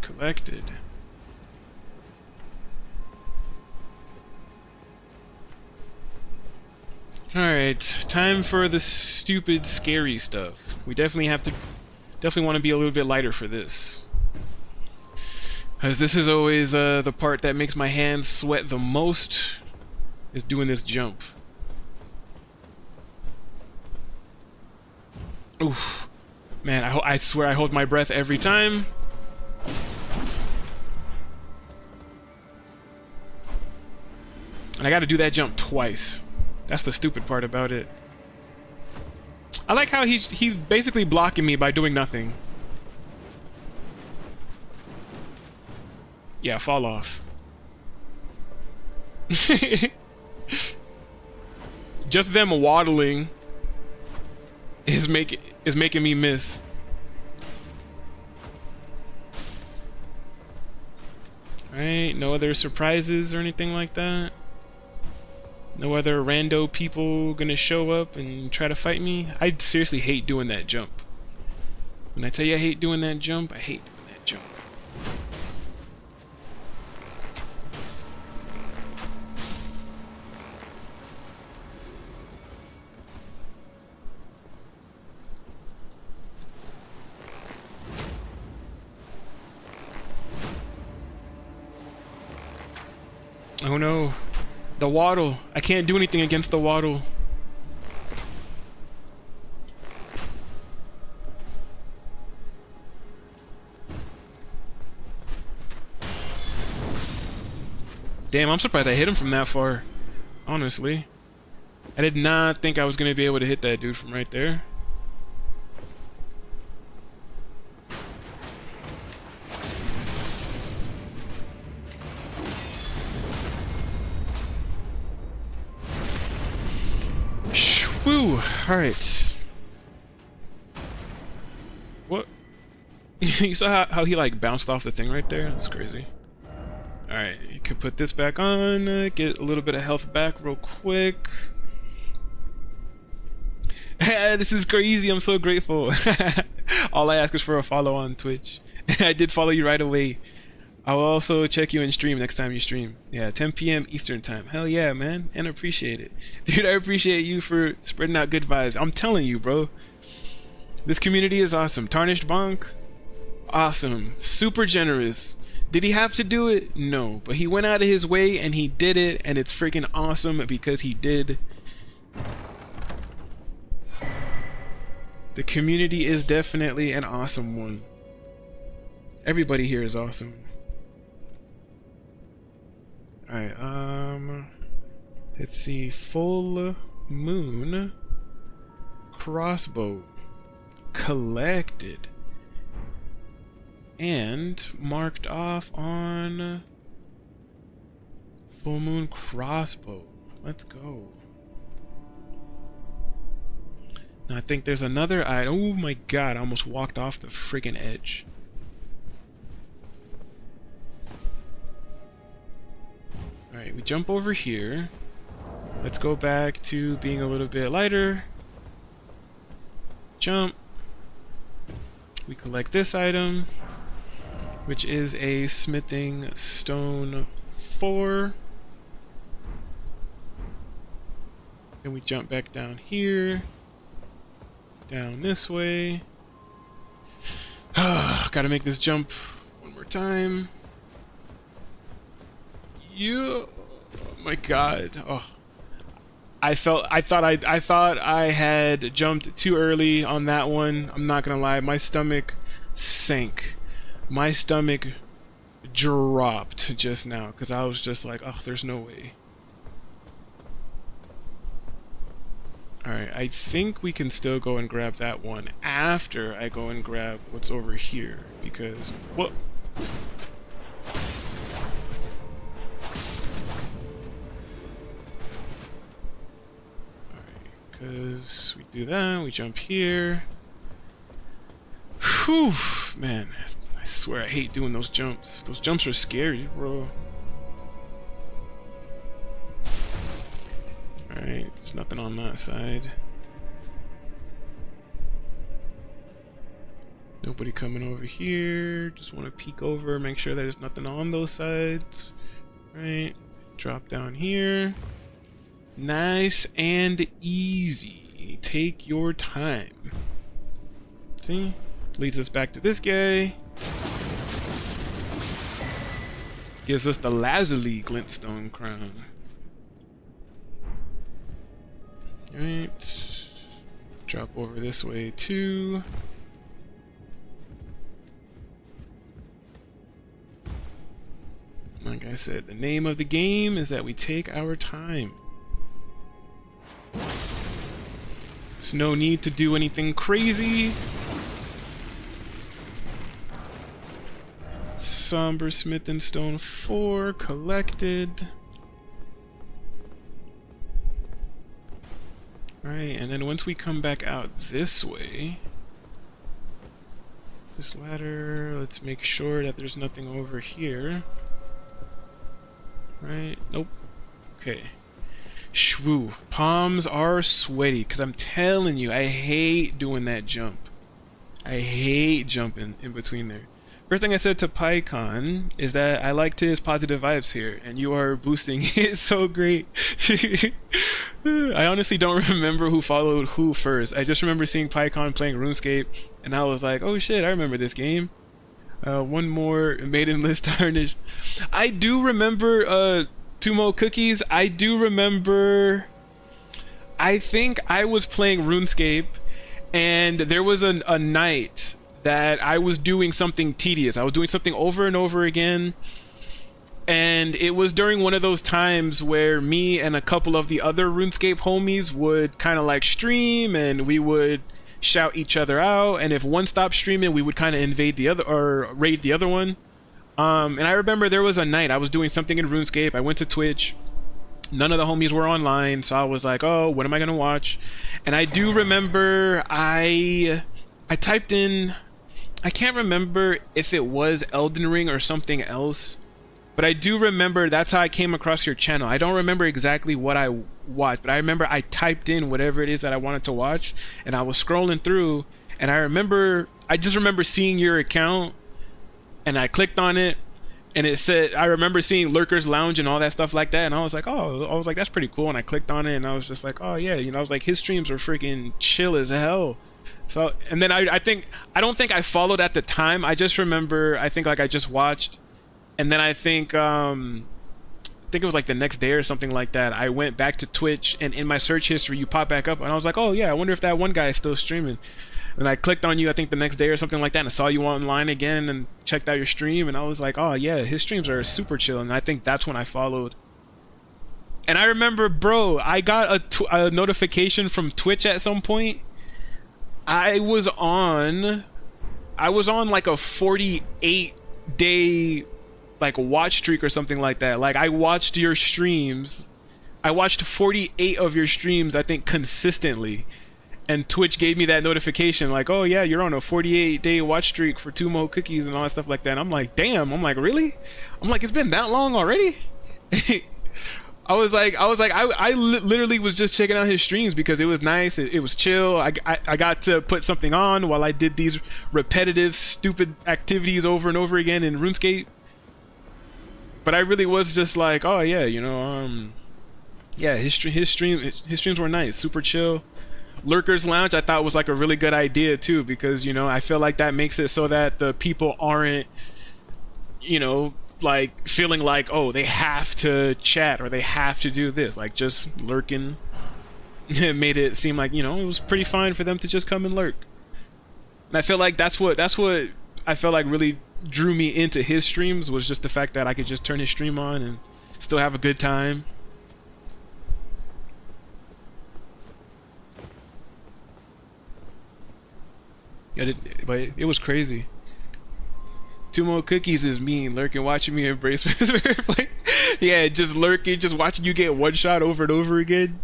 [SPEAKER 1] Collected. Alright, time for the stupid, scary stuff. We definitely want to be a little bit lighter for this. Because this is always the part that makes my hands sweat the most, is doing this jump. Oof. Man, I swear I hold my breath every time. And I gotta do that jump twice. That's the stupid part about it. I like how he's basically blocking me by doing nothing. Yeah, fall off. Just them waddling is making me miss. Alright, no other surprises or anything like that? No other rando people gonna show up and try to fight me? I seriously hate doing that jump. When I tell you I hate doing that jump, I hate doing that jump. Oh no. The waddle. I can't do anything against the waddle. Damn, I'm surprised I hit him from that far. Honestly. I did not think I was going to be able to hit that dude from right there. Woo! Alright. What? You saw how he like bounced off the thing right there? That's crazy. Alright, you can put this back on, get a little bit of health back real quick. This is crazy, I'm so grateful. All I ask is for a follow on Twitch. I did follow you right away. I will also check you in stream next time you stream. Yeah, 10 p.m. Eastern time. Hell yeah, man. And appreciate it. Dude, I appreciate you for spreading out good vibes. I'm telling you, bro. This community is awesome. Tarnished Bonk? Awesome. Super generous. Did he have to do it? No. But he went out of his way and he did it. And it's freaking awesome because he did. The community is definitely an awesome one. Everybody here is awesome. Alright, let's see. Full moon crossbow collected and marked off on full moon crossbow. Let's go. Now I think there's another item. Oh my god, I almost walked off the freaking edge. Alright, we jump over here. Let's go back to being a little bit lighter. Jump. We collect this item, which is a smithing stone 4. Then we jump back down here. Down this way. Gotta make this jump one more time. Yeah. Oh my god. Oh. I thought I had jumped too early on that one. I'm not gonna lie, my stomach sank. My stomach dropped just now because I was just like, oh, there's no way. Alright, I think we can still go and grab that one after I go and grab what's over here, because, whoa. Alright, because we do that, we jump here. Whew, man, I swear I hate doing those jumps. Those jumps are scary, bro. Alright, there's nothing on that side. Nobody coming over here. Just want to peek over, make sure there's nothing on those sides. Right, drop down here. Nice and easy. Take your time. See? Leads us back to this guy. Gives us the lazuli glintstone crown. Right, drop over this way too. Like I said, the name of the game is that we take our time. There's no need to do anything crazy. Somber Smith and Stone 4 collected. Right, and then once we come back out this way, this ladder, let's make sure that there's nothing over here. Right, nope. Okay. Shwoo. Palms are sweaty, because I'm telling you, I hate doing that jump. I hate jumping in between there. First thing I said to Pycaon is that I liked his positive vibes here, and you are boosting it so great. I honestly don't remember who followed who first. I just remember seeing Pycaon playing RuneScape, and I was like, oh shit, I remember this game. One more Maiden List Tarnished. I do remember Tumo Cookies. I do remember, I think I was playing RuneScape, and there was a night that I was doing something tedious. I was doing something over and over again, and it was during one of those times where me and a couple of the other RuneScape homies would kind of like stream, and we would shout each other out, and if one stopped streaming, we would kind of invade the other or raid the other one. And I remember there was a night I was doing something in RuneScape. I went to Twitch. None of the homies were online, so I was like, oh, what am I gonna watch? And I do remember I typed in, I can't remember if it was Elden Ring or something else, but I do remember that's how I came across your channel. I don't remember exactly what I watched, but I remember I typed in whatever it is that I wanted to watch, and I was scrolling through, and I just remember seeing your account, and I clicked on it, and it said, I remember seeing Lurker's Lounge and all that stuff like that, and I was like, oh, I was like, that's pretty cool, and I clicked on it, and I was just like, oh yeah, you know, I was like, his streams are freaking chill as hell. So, and then I don't think I followed at the time. I just remember, I think like I just watched, and then I think it was like the next day or something like that, I went back to Twitch, and in my search history you pop back up, and I was like, oh yeah, I wonder if that one guy is still streaming. And I clicked on you, I think the next day or something like that, and I saw you online again and checked out your stream, and I was like, oh yeah, his streams are super chill, and I think that's when I followed. And I remember, bro, I got a notification from Twitch at some point. I was on like a 48-day like watch streak or something like that. Like I watched your streams. I watched 48 of your streams, I think, consistently. And Twitch gave me that notification like, oh yeah, you're on a 48-day watch streak for Tumo Cookies and all that stuff like that. And I'm like, damn. I'm like, really? I'm like, it's been that long already? I literally was just checking out his streams because it was nice. It was chill. I got to put something on while I did these repetitive, stupid activities over and over again in RuneScape. But I really was just like, oh yeah, you know, yeah, his streams were nice, super chill. Lurker's Lounge I thought was like a really good idea too, because, you know, I feel like that makes it so that the people aren't, you know, like feeling like, oh, they have to chat or they have to do this. Like just lurking. It made it seem like, you know, it was pretty fine for them to just come and lurk. And I feel like that's what I felt like really drew me into his streams, was just the fact that I could just turn his stream on and still have a good time. Yeah, but it was crazy. 2 more cookies is mean. Lurking, watching me embrace like, yeah, just lurking, just watching you get one shot over and over again.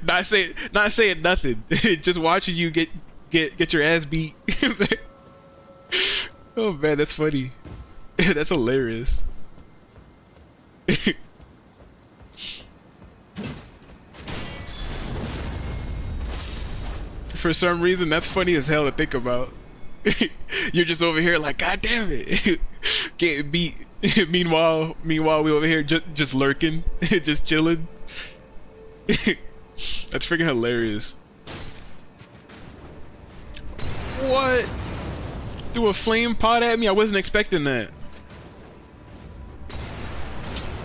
[SPEAKER 1] not saying nothing. Just watching you get your ass beat. Oh man, that's funny. That's hilarious. For some reason, that's funny as hell to think about. You're just over here like, God damn it, getting beat. meanwhile, we over here just lurking, just chilling. That's freaking hilarious. What? Threw a flame pot at me? I wasn't expecting that.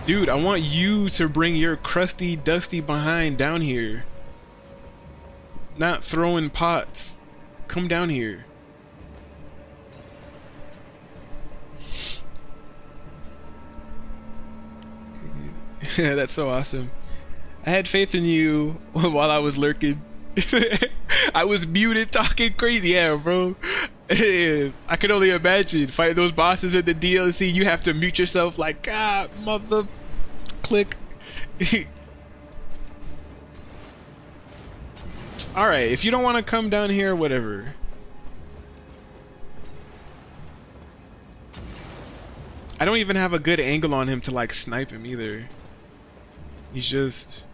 [SPEAKER 1] Dude, I want you to bring your crusty, dusty behind down here. Not throwing pots. Come down here. That's so awesome. I had faith in you while I was lurking. I was muted talking crazy. Yeah, bro. I can only imagine fighting those bosses in the DLC. You have to mute yourself like, ah, mother click. Alright, if you don't want to come down here, whatever. I don't even have a good angle on him to like snipe him either. He's just...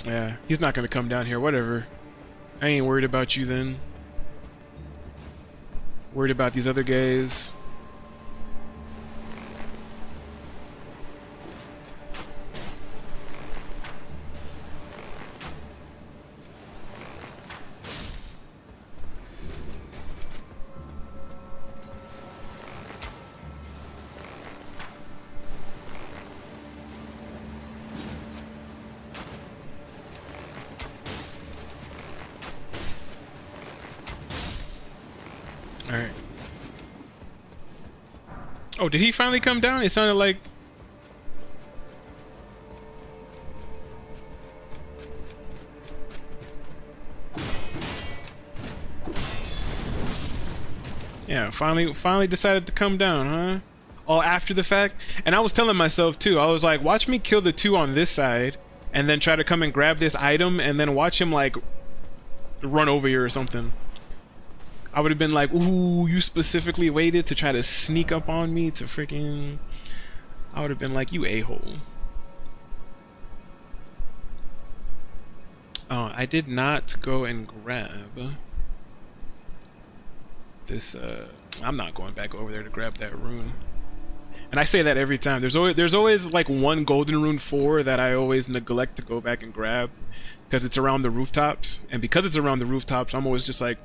[SPEAKER 1] Yeah, he's not gonna come down here, whatever. I ain't worried about you then. Worried about these other guys. Alright. Oh, did he finally come down? It sounded like... Yeah, finally decided to come down, huh? All after the fact? And I was telling myself too, I was like, watch me kill the 2 on this side, and then try to come and grab this item, and then watch him like run over here or something. I would have been like, ooh, you specifically waited to try to sneak up on me to freaking... I would have been like, you a-hole. Oh, I did not go and grab this, I'm not going back over there to grab that rune. And I say that every time. There's always like one golden rune 4 that I always neglect to go back and grab. Because it's around the rooftops. And because it's around the rooftops, I'm always just like,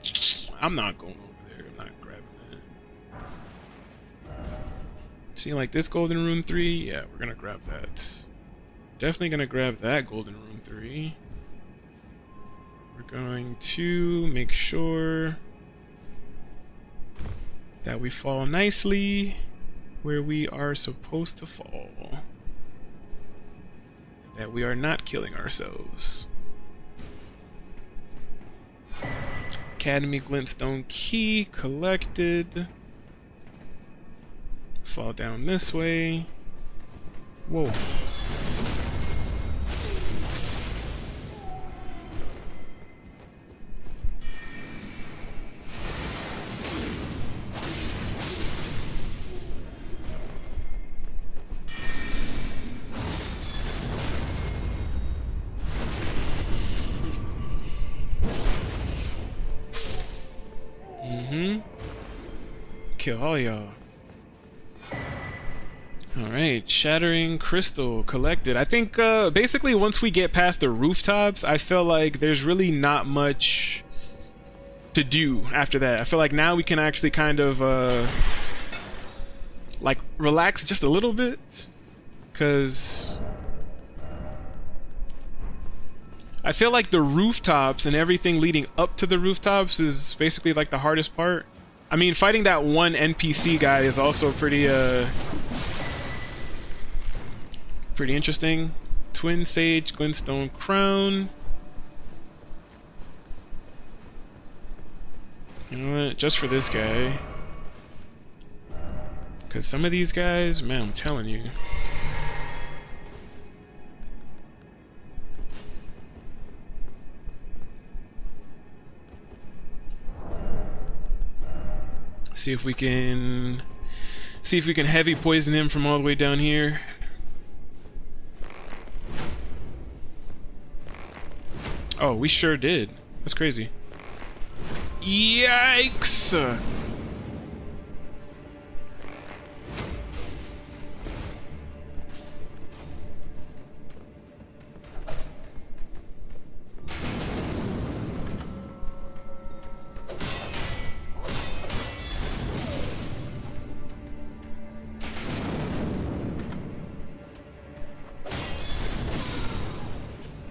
[SPEAKER 1] I'm not going over there. I'm not grabbing that. See, like this golden rune 3? Yeah, we're gonna grab that. Definitely gonna grab that golden rune 3. We're going to make sure that we fall nicely where we are supposed to fall. That we are not killing ourselves. Academy Glintstone key collected. Fall down this way. Whoa. Kill all y'all. Alright, Shattering Crystal collected. I think basically once we get past the rooftops, I feel like there's really not much to do after that. I feel like now we can actually kind of like relax just a little bit, because I feel like the rooftops and everything leading up to the rooftops is basically like the hardest part. I mean, fighting that one NPC guy is also pretty pretty interesting. Twin Sage, Glintstone Crown. You know what? Just for this guy. Because some of these guys, man, I'm telling you. See if we can heavy poison him from all the way down here. Oh, we sure did. That's crazy. Yikes!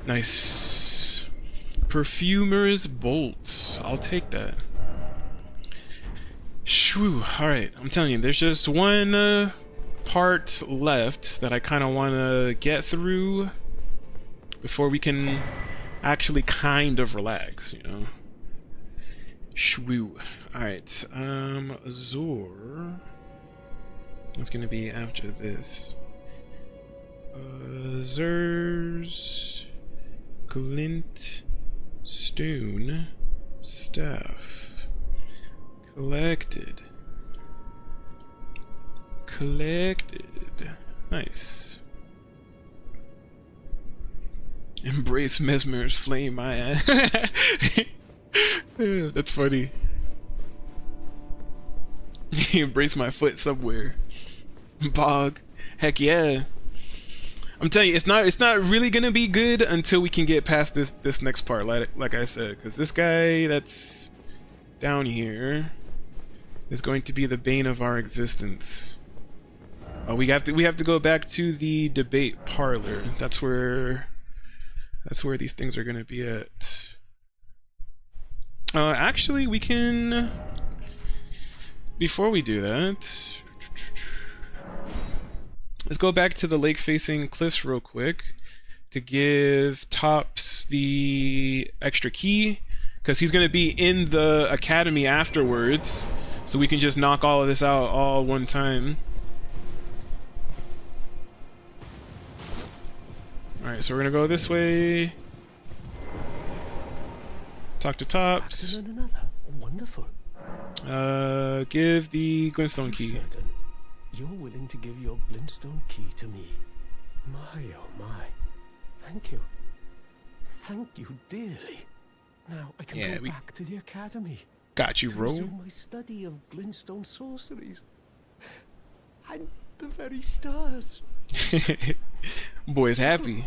[SPEAKER 1] Nice. Perfumer's bolts. I'll take that. Shoo. Alright, I'm telling you, there's just one part left that I kind of want to get through before we can actually kind of relax, you know? Shoo. Alright, Azor. What's gonna be after this? Zers. Glint. Stone. Staff. Collected. Nice. Embrace Mesmer's flame, my ass. That's funny. Embrace my foot somewhere. Bog. Heck yeah. I'm telling you, it's not really gonna be good until we can get past this next part, like I said, because this guy that's down here is going to be the bane of our existence. Oh, we have to go back to the debate parlor. That's where these things are gonna be at. Actually, we can. Before we do that, let's go back to the lake-facing cliffs real quick to give Tops the extra key, because he's gonna be in the academy afterwards, so we can just knock all of this out all one time. Alright, so we're gonna go this way. Talk to Tops.
[SPEAKER 3] Wonderful.
[SPEAKER 1] Give the glintstone key.
[SPEAKER 3] Certain you're willing to give your glintstone key to me. My, oh my. Thank you. Thank you dearly. Now I can go back to the academy.
[SPEAKER 1] Got you,
[SPEAKER 3] to
[SPEAKER 1] bro.
[SPEAKER 3] resume my study of glintstone sorceries. And the very stars.
[SPEAKER 1] Boy's happy.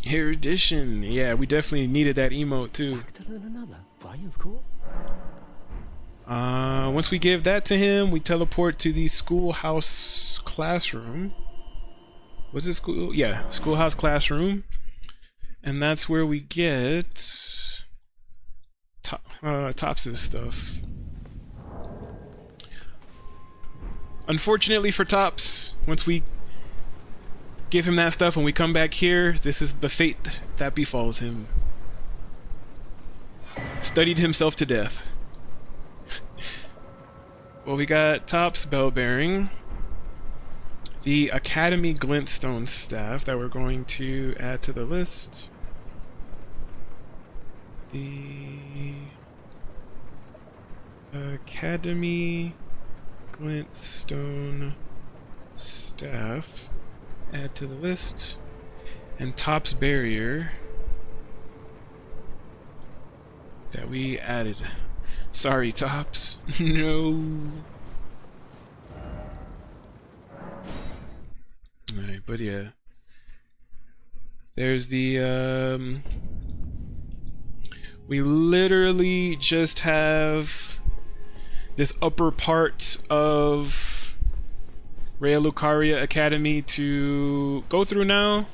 [SPEAKER 1] Erudition. Yeah, we definitely needed that emote too.
[SPEAKER 3] Back to learn another. Why, of course.
[SPEAKER 1] Once we give that to him, we teleport to the schoolhouse classroom. Was it school? Yeah, schoolhouse classroom. And that's where we get Tops' stuff. Unfortunately for Tops, once we give him that stuff and we come back here, this is the fate that befalls him. Studied himself to death. Well, we got Tops bell bearing, the Academy Glintstone staff that we're going to add to the list, the Academy Glintstone staff, add to the list, and Tops barrier that we added. Sorry, Tops. No. Alright, but yeah. There's the We literally just have this upper part of Raya Lucaria Academy to go through now.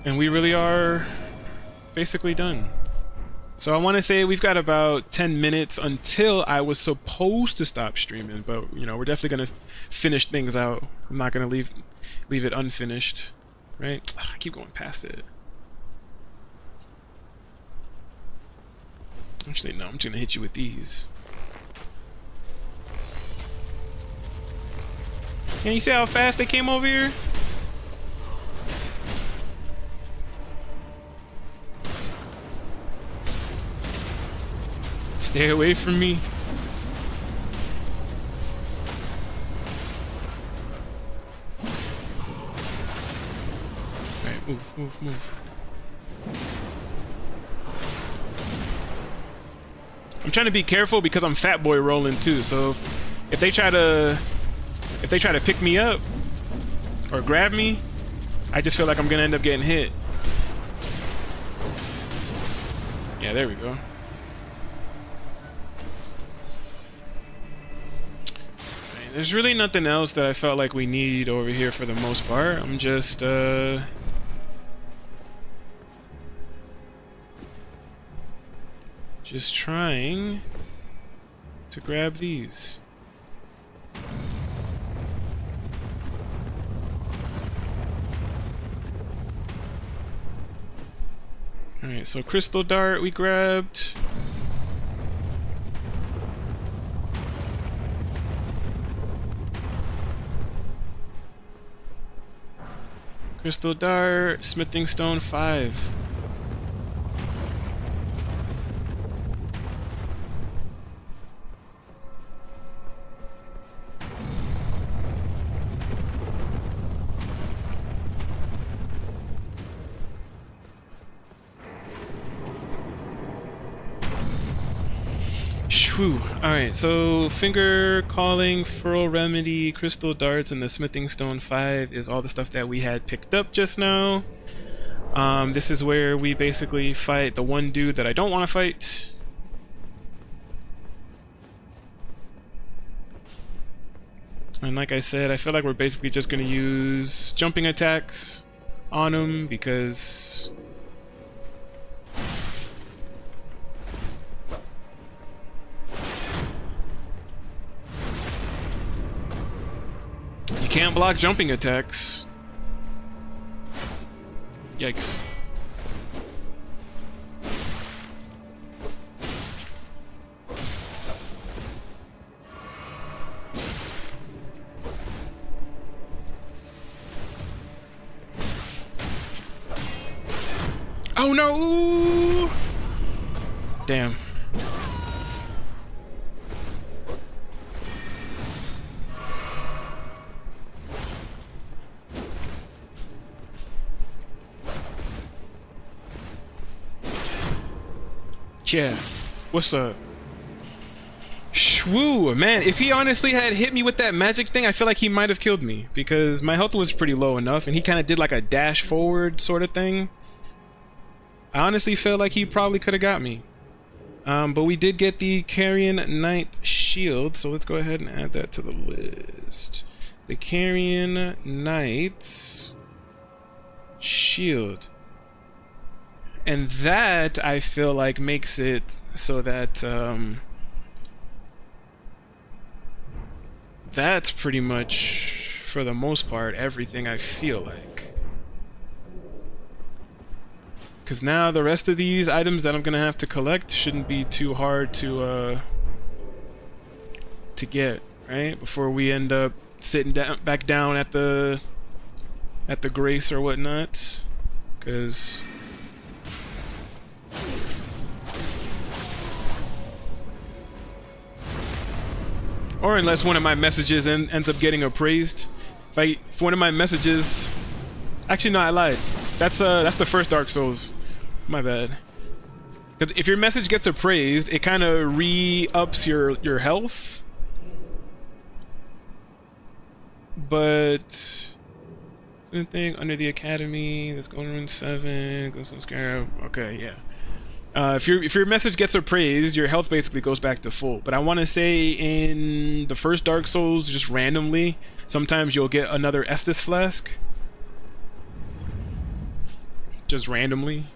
[SPEAKER 1] And we really are basically done. So I want to say we've got about 10 minutes until I was supposed to stop streaming, but you know, we're definitely going to finish things out. I'm not going to leave it unfinished, right? Ugh, I keep going past it. Actually, no, I'm just going to hit you with these. Can you see how fast they came over here? Stay away from me. Alright, move. I'm trying to be careful because I'm fat boy rolling too, so if they try to pick me up or grab me, I just feel like I'm gonna end up getting hit. Yeah, there we go. There's really nothing else that I felt like we need over here for the most part. I'm just trying to grab these. Alright, so crystal dart we grabbed. Crystal dart, smithing stone 5. Shoo. Alright, so finger calling, furl remedy, crystal darts, and the smithing stone 5 is all the stuff that we had picked up just now. This is where we basically fight the one dude that I don't want to fight. And like I said, I feel like we're basically just going to use jumping attacks on him because you can't block jumping attacks. Yikes. Oh no! Ooh. Damn. Yeah, what's up? Shwoo, man, if he honestly had hit me with that magic thing, I feel like he might have killed me because my health was pretty low enough and he kind of did like a dash forward sort of thing. I honestly feel like he probably could have got me. But we did get the Carrion Knight shield, so let's go ahead and add that to the list. The Carrion Knight's shield. And that, I feel like, makes it so that, that's pretty much, for the most part, everything I feel like. Because now the rest of these items that I'm going to have to collect shouldn't be too hard to get, right? Before we end up sitting back down at the Grace or whatnot. Because or unless one of my messages ends up getting appraised. If one of my messages, actually no, I lied. That's the first Dark Souls. My bad. If your message gets appraised, it kind of re-ups your health. But same thing under the academy. Let's go to Rune 7. Go some Scarab. Okay, yeah. If your message gets appraised, your health basically goes back to full. But I want to say in the first Dark Souls, just randomly, sometimes you'll get another Estus flask. Just randomly.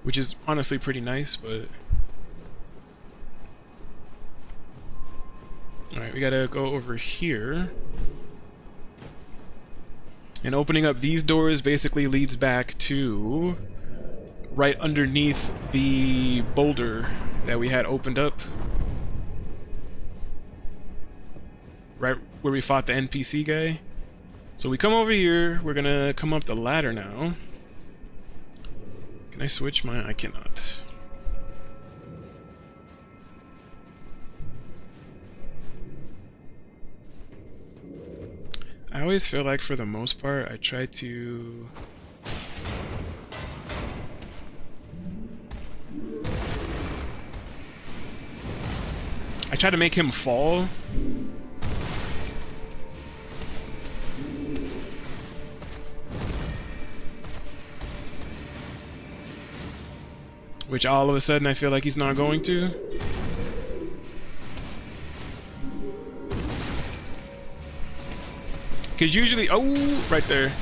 [SPEAKER 1] Which is honestly pretty nice, but... Alright, we gotta go over here. And opening up these doors basically leads back to right underneath the boulder that we had opened up. Right where we fought the NPC guy. So we come over here, we're gonna come up the ladder now. Can I switch my... I cannot. I always feel like for the most part I try to... I try to make him fall. Which all of a sudden I feel like he's not going to. Because usually... Oh, right there.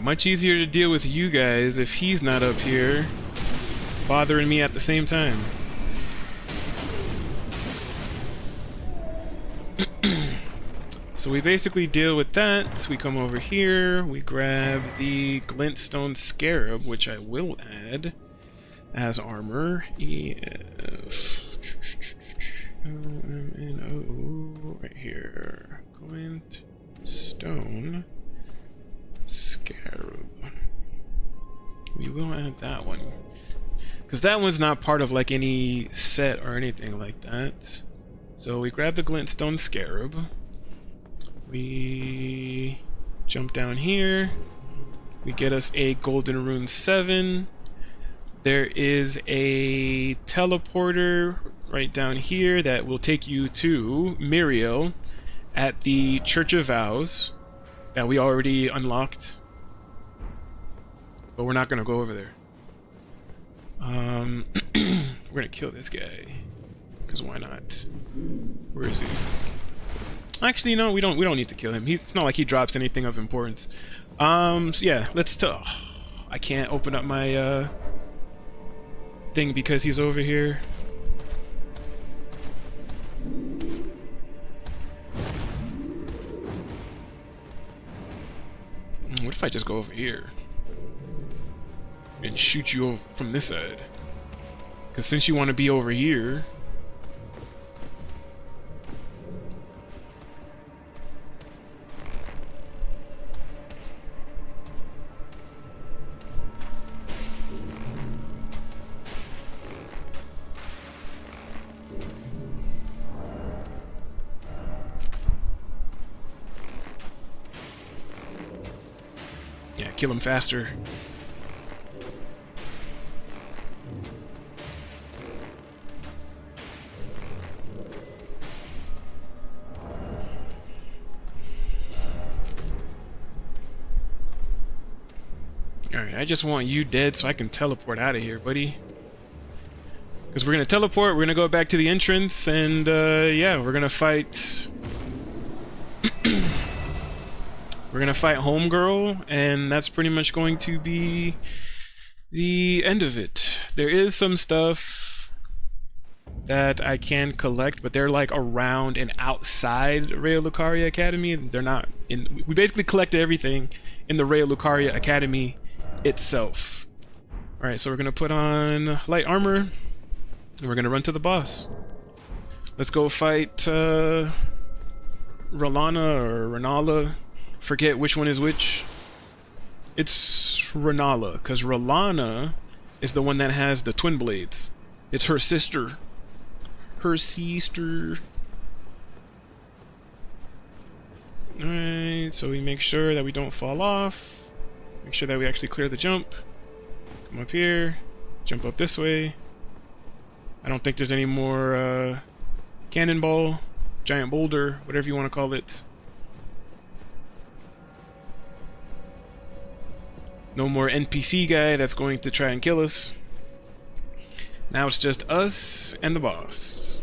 [SPEAKER 1] Much easier to deal with you guys if he's not up here bothering me at the same time. So we basically deal with that. We come over here, we grab the glintstone scarab, which I will add as armor. O-M-N-O, right here. Glintstone scarab. We will add that one. Because that one's not part of like any set or anything like that. So we grab the glintstone scarab. We jump down here. We get us a golden rune 7. There is a teleporter right down here that will take you to Miriel at the Church of Vows that we already unlocked. But we're not gonna go over there. We're gonna kill this guy. Because why not? Where is he? Actually, no, we don't need to kill him. It's not like he drops anything of importance. So yeah, let's I can't open up my thing because he's over here. What if I just go over here and shoot you from this side? Because since you want to be over here... Yeah, kill him faster. Alright, I just want you dead so I can teleport out of here, buddy. Because we're gonna teleport, we're gonna go back to the entrance, and yeah, we're gonna fight... We're gonna fight Homegirl, and that's pretty much going to be the end of it. There is some stuff that I can collect, but they're like around and outside Raya Lucaria Academy. They're not in... We basically collected everything in the Raya Lucaria Academy itself. Alright, so we're gonna put on light armor, and we're gonna run to the boss. Let's go fight Ralana or Renala. Forget which one is which. It's Renala, because Ralana is the one that has the twin blades. It's her sister. Her sister. Alright, so we make sure that we don't fall off. Make sure that we actually clear the jump. Come up here. Jump up this way. I don't think there's any more cannonball, giant boulder, whatever you want to call it. No more NPC guy that's going to try and kill us. Now it's just us and the boss.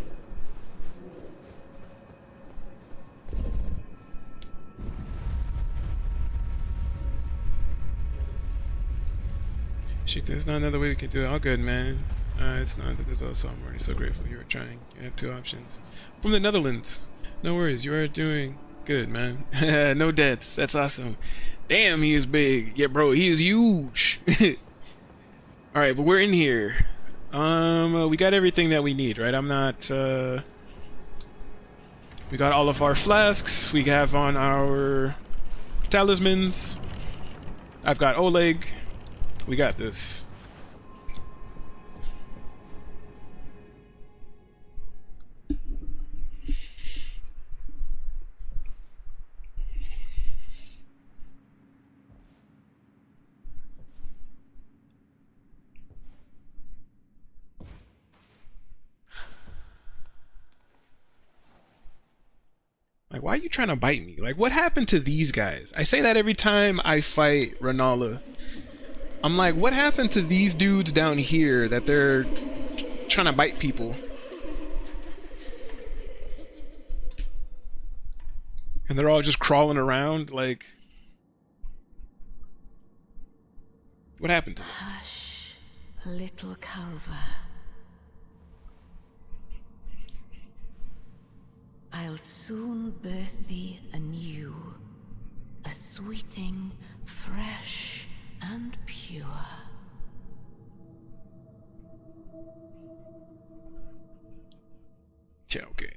[SPEAKER 1] Shit, there's not another way we could do it. All good, man. It's not that there's also, I'm already so grateful you were trying. You have 2 options. From the Netherlands. No worries, you are doing good, man. No deaths. That's awesome. Damn, he is big. Yeah, bro, he is huge. Alright, but we're in here. We got everything that we need, right? I'm not, we got all of our flasks. We have on our talismans. I've got Oleg. We got this. Like, why are you trying to bite me? Like, what happened to these guys? I say that every time I fight Renala. I'm like, what happened to these dudes down here that they're trying to bite people? And they're all just crawling around, like... What happened to them?
[SPEAKER 11] Hush, little Calva. I'll soon birth thee anew, a sweeting, fresh and pure.
[SPEAKER 1] Yeah, okay.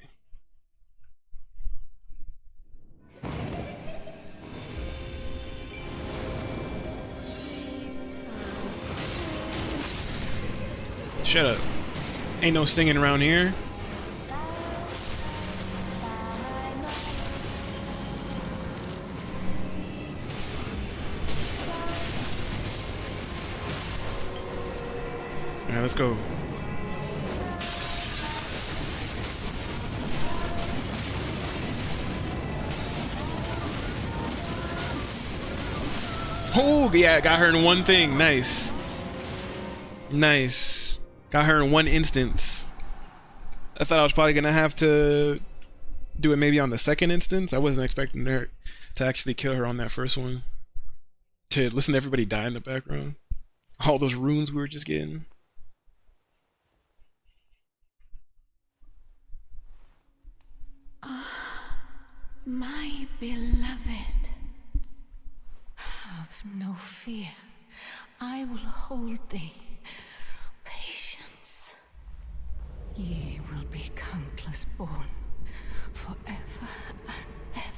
[SPEAKER 1] Shut up. Ain't no singing around here. Alright, let's go. Oh, yeah, got her in one thing. Nice. Nice. Got her in one instance. I thought I was probably gonna have to do it maybe on the second instance. I wasn't expecting her to actually kill her on that first one. To listen to everybody die in the background. All those runes we were just getting.
[SPEAKER 11] My beloved, have no fear. I will hold thee. Patience. Ye will be countless born, forever and ever.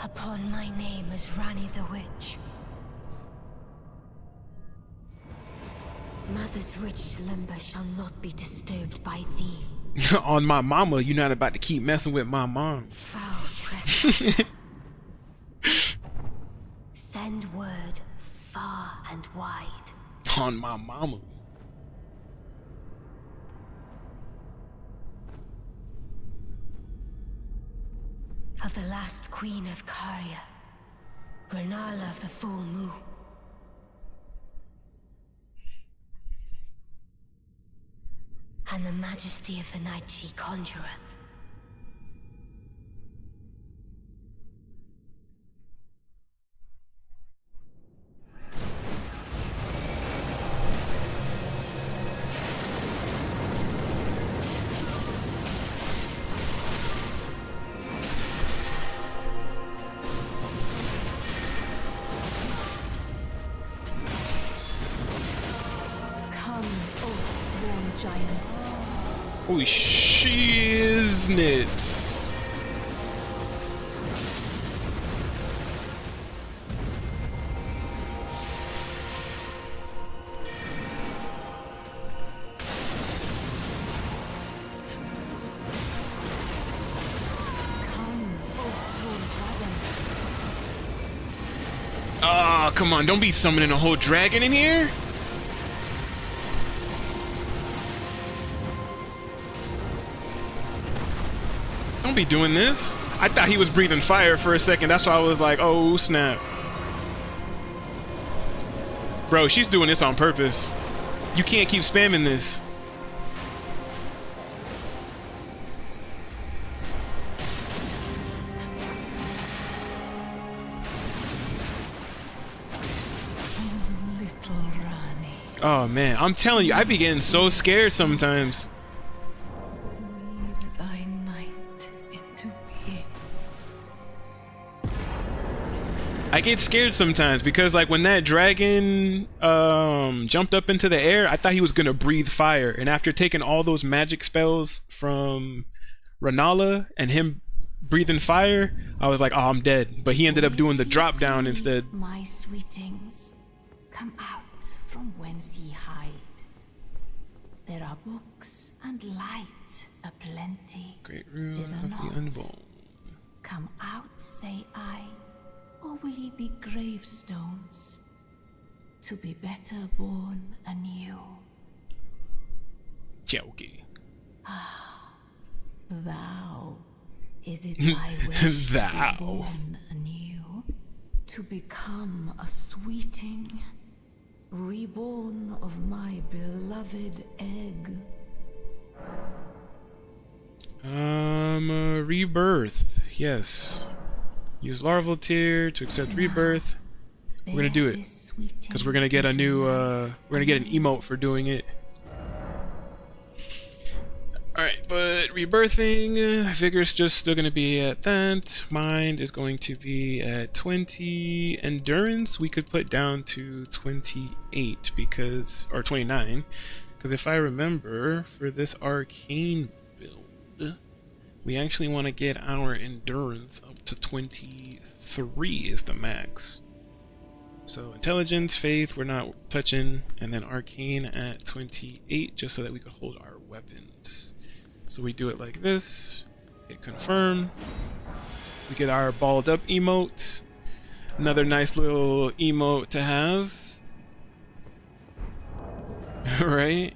[SPEAKER 8] Upon my name as Rani the Witch. Mother's rich slumber shall not be disturbed by thee.
[SPEAKER 1] On my mama, you're not about to keep messing with my mom.
[SPEAKER 8] Foul trespasser. Send word far and wide.
[SPEAKER 1] On my mama.
[SPEAKER 8] Of the last queen of Caria, Renala of the full moon. And the majesty of the night she conjureth.
[SPEAKER 1] Holy shiznits. Oh, come on, don't be summoning a whole dragon in here. Don't be doing this. I thought he was breathing fire for a second. That's why I was like, oh, snap. Bro, she's doing this on purpose. You can't keep spamming this. Oh man, I'm telling you, I be getting so scared sometimes.
[SPEAKER 11] Weave thy night into being.
[SPEAKER 1] I get scared sometimes because like when that dragon jumped up into the air, I thought he was gonna breathe fire, and after taking all those magic spells from Renala and him breathing fire, I was like, oh, I'm dead. But he ended up doing the drop down instead.
[SPEAKER 11] My sweetings, come out from whence ye hide. There are books and light aplenty.
[SPEAKER 1] Great rune
[SPEAKER 11] Dither
[SPEAKER 1] of the
[SPEAKER 11] not.
[SPEAKER 1] unborn.
[SPEAKER 11] Come out, say I, or will ye be gravestones, to be better born anew?
[SPEAKER 1] Yeah, okay.
[SPEAKER 11] Thou, is it thy wish
[SPEAKER 1] Thou.
[SPEAKER 11] to be born anew, to become a sweeting, reborn of my beloved egg?
[SPEAKER 1] Rebirth. Yes. Use larval tier to accept rebirth. We're gonna do it because we're gonna get a new. We're gonna get an emote for doing it. All right, but rebirthing, vigor's just still gonna be at that. Mind is going to be at 20. Endurance we could put down to 28 because, or 29, because if I remember, for this arcane build, we actually want to get our endurance up to 23 is the max. So intelligence, faith, we're not touching, and then arcane at 28, just so that we could hold our weapons. So we do it like this, hit confirm, we get our balled up emote, another nice little emote to have, right?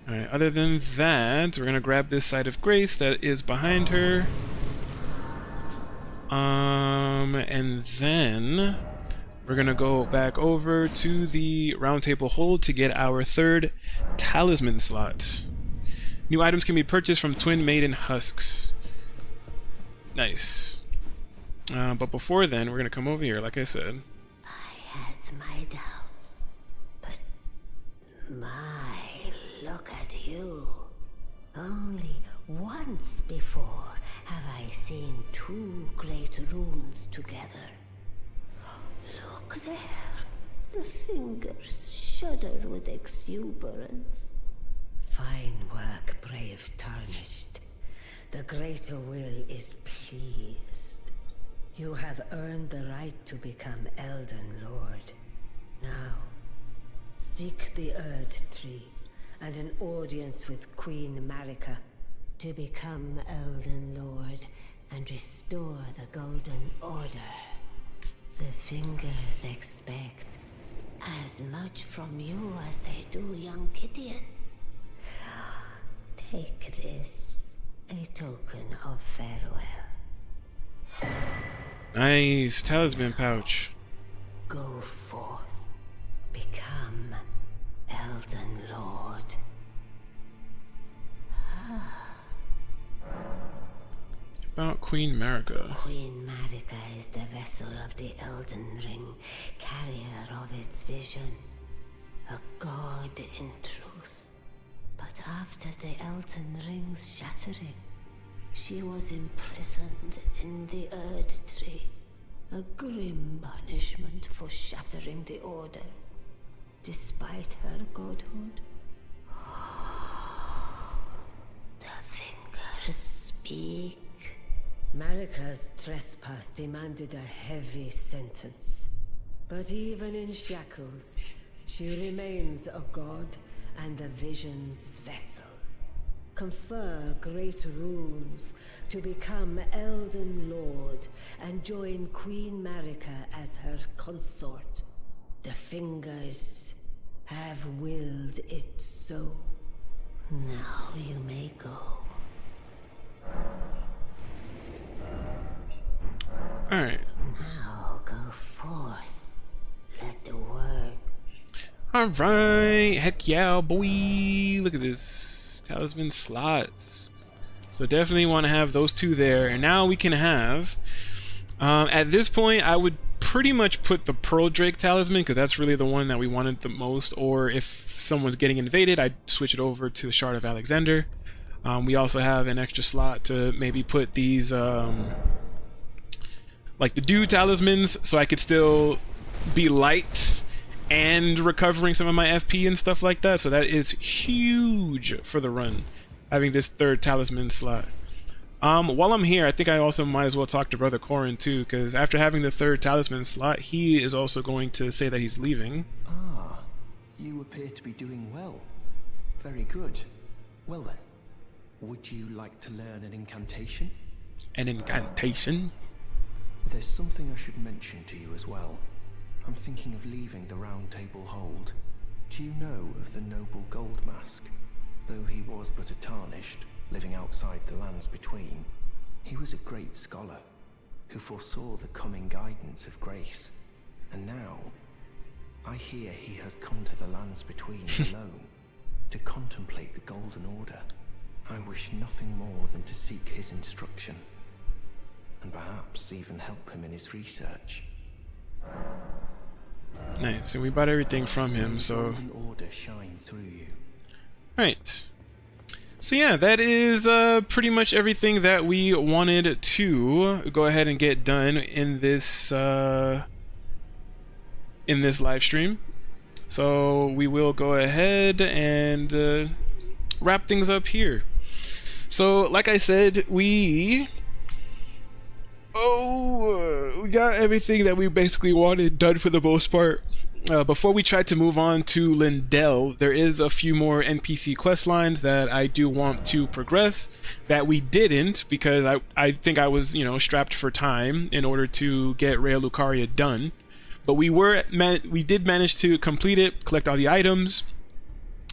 [SPEAKER 1] Alright, other than that, we're gonna grab this side of grace that is behind her. And then we're gonna go back over to the round table hold to get our third talisman slot. New items can be purchased from Twin Maiden Husks. Nice. But before then, we're gonna come over here, like I said.
[SPEAKER 12] I had my doubts, but look at you. Only once before have I seen two great runes together. Look there. The fingers shudder with exuberance. Fine work, brave Tarnished. The greater will is pleased. You have earned the right to become Elden Lord. Now, seek the Erd Tree and an audience with Queen Marika to become Elden Lord and restore the Golden Order. The fingers expect as much from you as they do young Gideon. Take this, a token of farewell.
[SPEAKER 1] Nice talisman pouch.
[SPEAKER 12] Go forth, become Elden Lord.
[SPEAKER 1] About Queen Marika.
[SPEAKER 12] Queen Marika is the vessel of the Elden Ring, carrier of its vision. A god in truth. But after the Elden Ring's shattering, she was imprisoned in the Erd Tree. A grim punishment for shattering the Order, despite her godhood. The fingers speak. Marika's trespass demanded a heavy sentence. But even in shackles, she remains a god and the vision's vessel. confer great runes to become Elden Lord and join Queen Marika as her consort. The Fingers have willed it so. Now you may go.
[SPEAKER 1] Alright.
[SPEAKER 12] Now go forth. Let the word.
[SPEAKER 1] Alright. Heck yeah, boy. Look at this. Talisman slots. So definitely want to have those two there. And now we can have... at this point, I would pretty much put the Pearl Drake Talisman, because that's really the one that we wanted the most. Or if someone's getting invaded, I'd switch it over to the Shard of Alexander. We also have an extra slot to maybe put these... like the Dew Talismans, so I could still be light and recovering some of my FP and stuff like that. So that is huge for the run, having this third talisman slot. While I'm here, I think I also might as well talk to Brother Corin too, because after having the third talisman slot, he is also going to say that he's leaving.
[SPEAKER 7] Ah, you appear to be doing well. Very good. Well then, would you like to learn an incantation?
[SPEAKER 1] An incantation?
[SPEAKER 7] There's something I should mention to you as well. I'm thinking of leaving the Round Table Hold. Do you know of the noble Gold Mask? Though he was but a tarnished, living outside the lands between, he was a great scholar who foresaw the coming guidance of grace. And now, I hear he has come to the lands between alone to contemplate the Golden Order. I wish nothing more than to seek his instruction, and perhaps even help him in his research.
[SPEAKER 1] Nice, and we bought everything from him, so...
[SPEAKER 7] Golden Order shine through you.
[SPEAKER 1] Right. So yeah, that is pretty much everything that we wanted to go ahead and get done in this live stream. So we will go ahead and wrap things up here. So like I said, we got everything that we basically wanted done for the most part. Before we try to move on to Lindell, there is a few more NPC quest lines that I do want to progress that we didn't, because I think I was, strapped for time in order to get Rhea Lucaria done. But we did manage to complete it, collect all the items,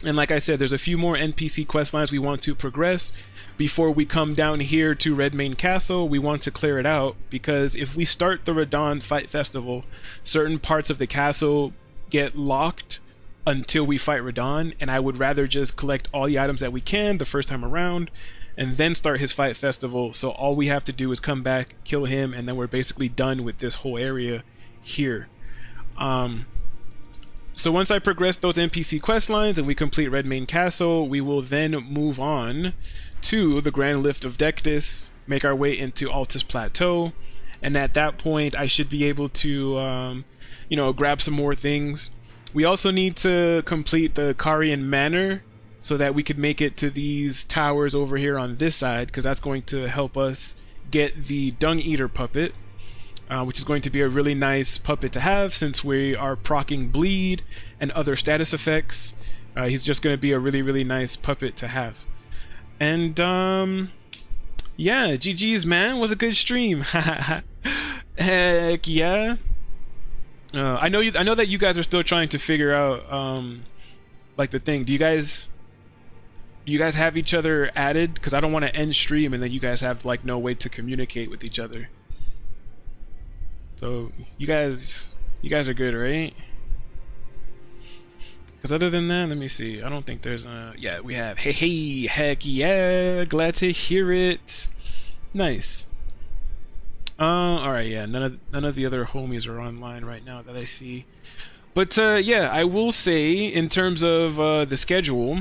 [SPEAKER 1] and like I said, there's a few more NPC quest lines we want to progress before we come down here to Redmane Castle. We want to clear it out, because if we start the Radahn Fight Festival, certain parts of the castle get locked until we fight Radahn, and I would rather just collect all the items that we can the first time around and then start his Fight Festival. So all we have to do is come back, kill him, and then we're basically done with this whole area here. So once I progress those NPC quest lines and we complete Redmane Castle, we will then move on to the Grand Lift of Dectus, make our way into Altus Plateau, and at that point I should be able to grab some more things. We also need to complete the Carian Manor so that we could make it to these towers over here on this side, because that's going to help us get the Dung Eater puppet, which is going to be a really nice puppet to have since we are proccing bleed and other status effects. He's just going to be a really, really nice puppet to have. And yeah, GG's, man. Was a good stream. Heck yeah. I know that you guys are still trying to figure out like the thing. Do you guys have each other added? Because I don't want to end stream and then you guys have like no way to communicate with each other. So you guys are good, right? Because other than that, let me see. I don't think there's a... Yeah, we have. Hey, heck yeah. Glad to hear it. Nice. Alright, yeah. None of the other homies are online right now that I see. But yeah, I will say in terms of the schedule,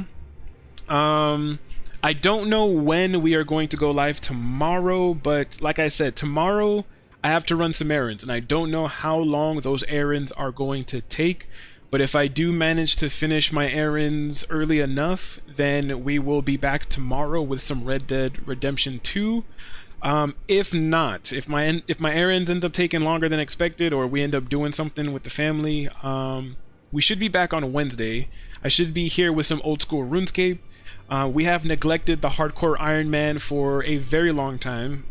[SPEAKER 1] I don't know when we are going to go live tomorrow, but like I said, tomorrow I have to run some errands, and I don't know how long those errands are going to take. But if I do manage to finish my errands early enough, then we will be back tomorrow with some Red Dead Redemption 2. If not, if my errands end up taking longer than expected, or we end up doing something with the family, we should be back on Wednesday. I should be here with some old school RuneScape. We have neglected the hardcore Iron Man for a very long time,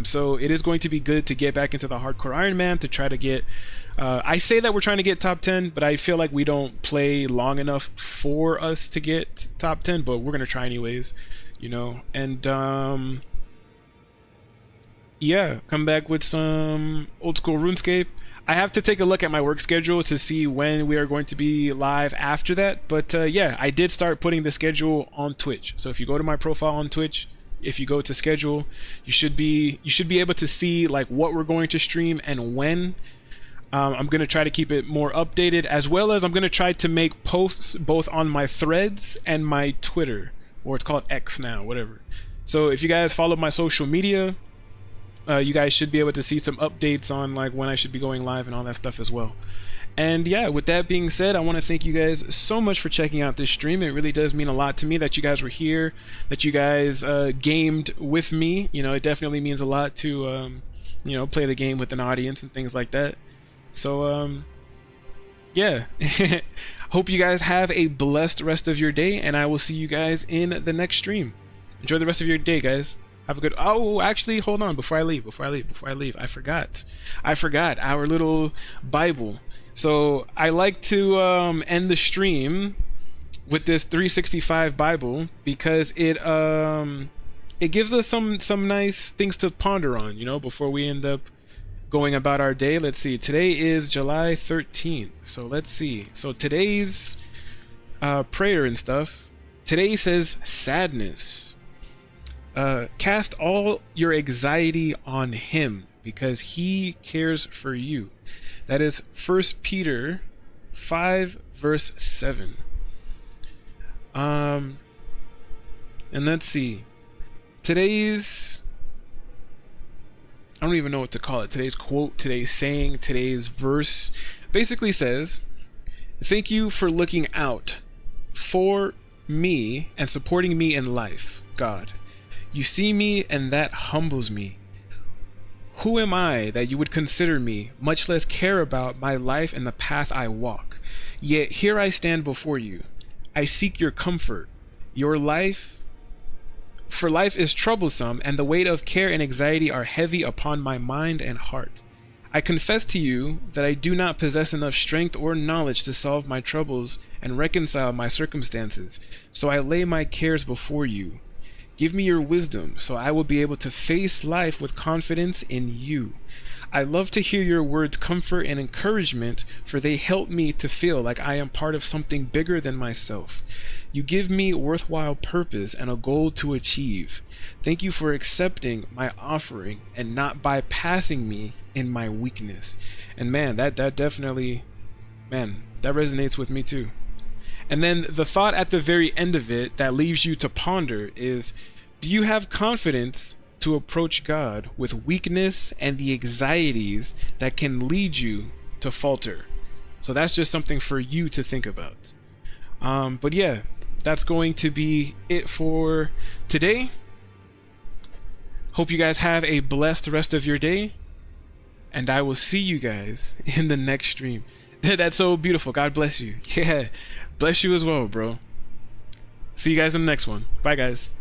[SPEAKER 1] so it is going to be good to get back into the hardcore Iron Man to try to get I say that we're trying to get top 10, but I feel like we don't play long enough for us to get top 10, but we're gonna try anyways, you know. And yeah, come back with some old school RuneScape. I have to take a look at my work schedule to see when we are going to be live after that, but yeah, I did start putting the schedule on Twitch. So if you go to my profile on Twitch, if you go to schedule, you should be able to see like what we're going to stream and when. I'm going to try to keep it more updated, as well as I'm going to try to make posts both on my threads and my Twitter, or it's called X now, whatever. So if you guys follow my social media, you guys should be able to see some updates on like when I should be going live and all that stuff as well. And yeah, with that being said, I want to thank you guys so much for checking out this stream. It really does mean a lot to me that you guys were here, that you guys gamed with me. You know, it definitely means a lot to you know, play the game with an audience and things like that. So yeah, hope you guys have a blessed rest of your day, and I will see you guys in the next stream. Enjoy the rest of your day, guys. Have a good... Oh, actually, hold on. Before I leave, I forgot our little Bible. So I like to end the stream with this 365 Bible because it gives us some nice things to ponder on, you know, before we end up going about our day. Let's see. Today is July 13th. So let's see. So today's prayer and stuff. Today says sadness. Cast all your anxiety on him because he cares for you. That is 1 Peter 5 verse 7. And let's see. Today's... I don't even know what to call it. Today's quote, today's saying, today's verse basically says, "Thank you for looking out for me and supporting me in life, God. You see me and that humbles me. Who am I that you would consider me, much less care about my life and the path I walk? Yet here I stand before you. I seek your comfort. For life is troublesome, and the weight of care and anxiety are heavy upon my mind and heart. I confess to you that I do not possess enough strength or knowledge to solve my troubles and reconcile my circumstances, so I lay my cares before you. Give me your wisdom, so I will be able to face life with confidence in you. I love to hear your words comfort and encouragement, for they help me to feel like I am part of something bigger than myself. You give me worthwhile purpose and a goal to achieve. Thank you for accepting my offering and not bypassing me in my weakness." And man, that definitely, man, that resonates with me too. And then the thought at the very end of it that leaves you to ponder is, do you have confidence to approach God with weakness and the anxieties that can lead you to falter? So that's just something for you to think about. But yeah, that's going to be it for today. Hope you guys have a blessed rest of your day, and I will see you guys in the next stream. That's so beautiful. God bless you. Yeah, bless you as well, bro. See you guys in the next one. Bye, guys.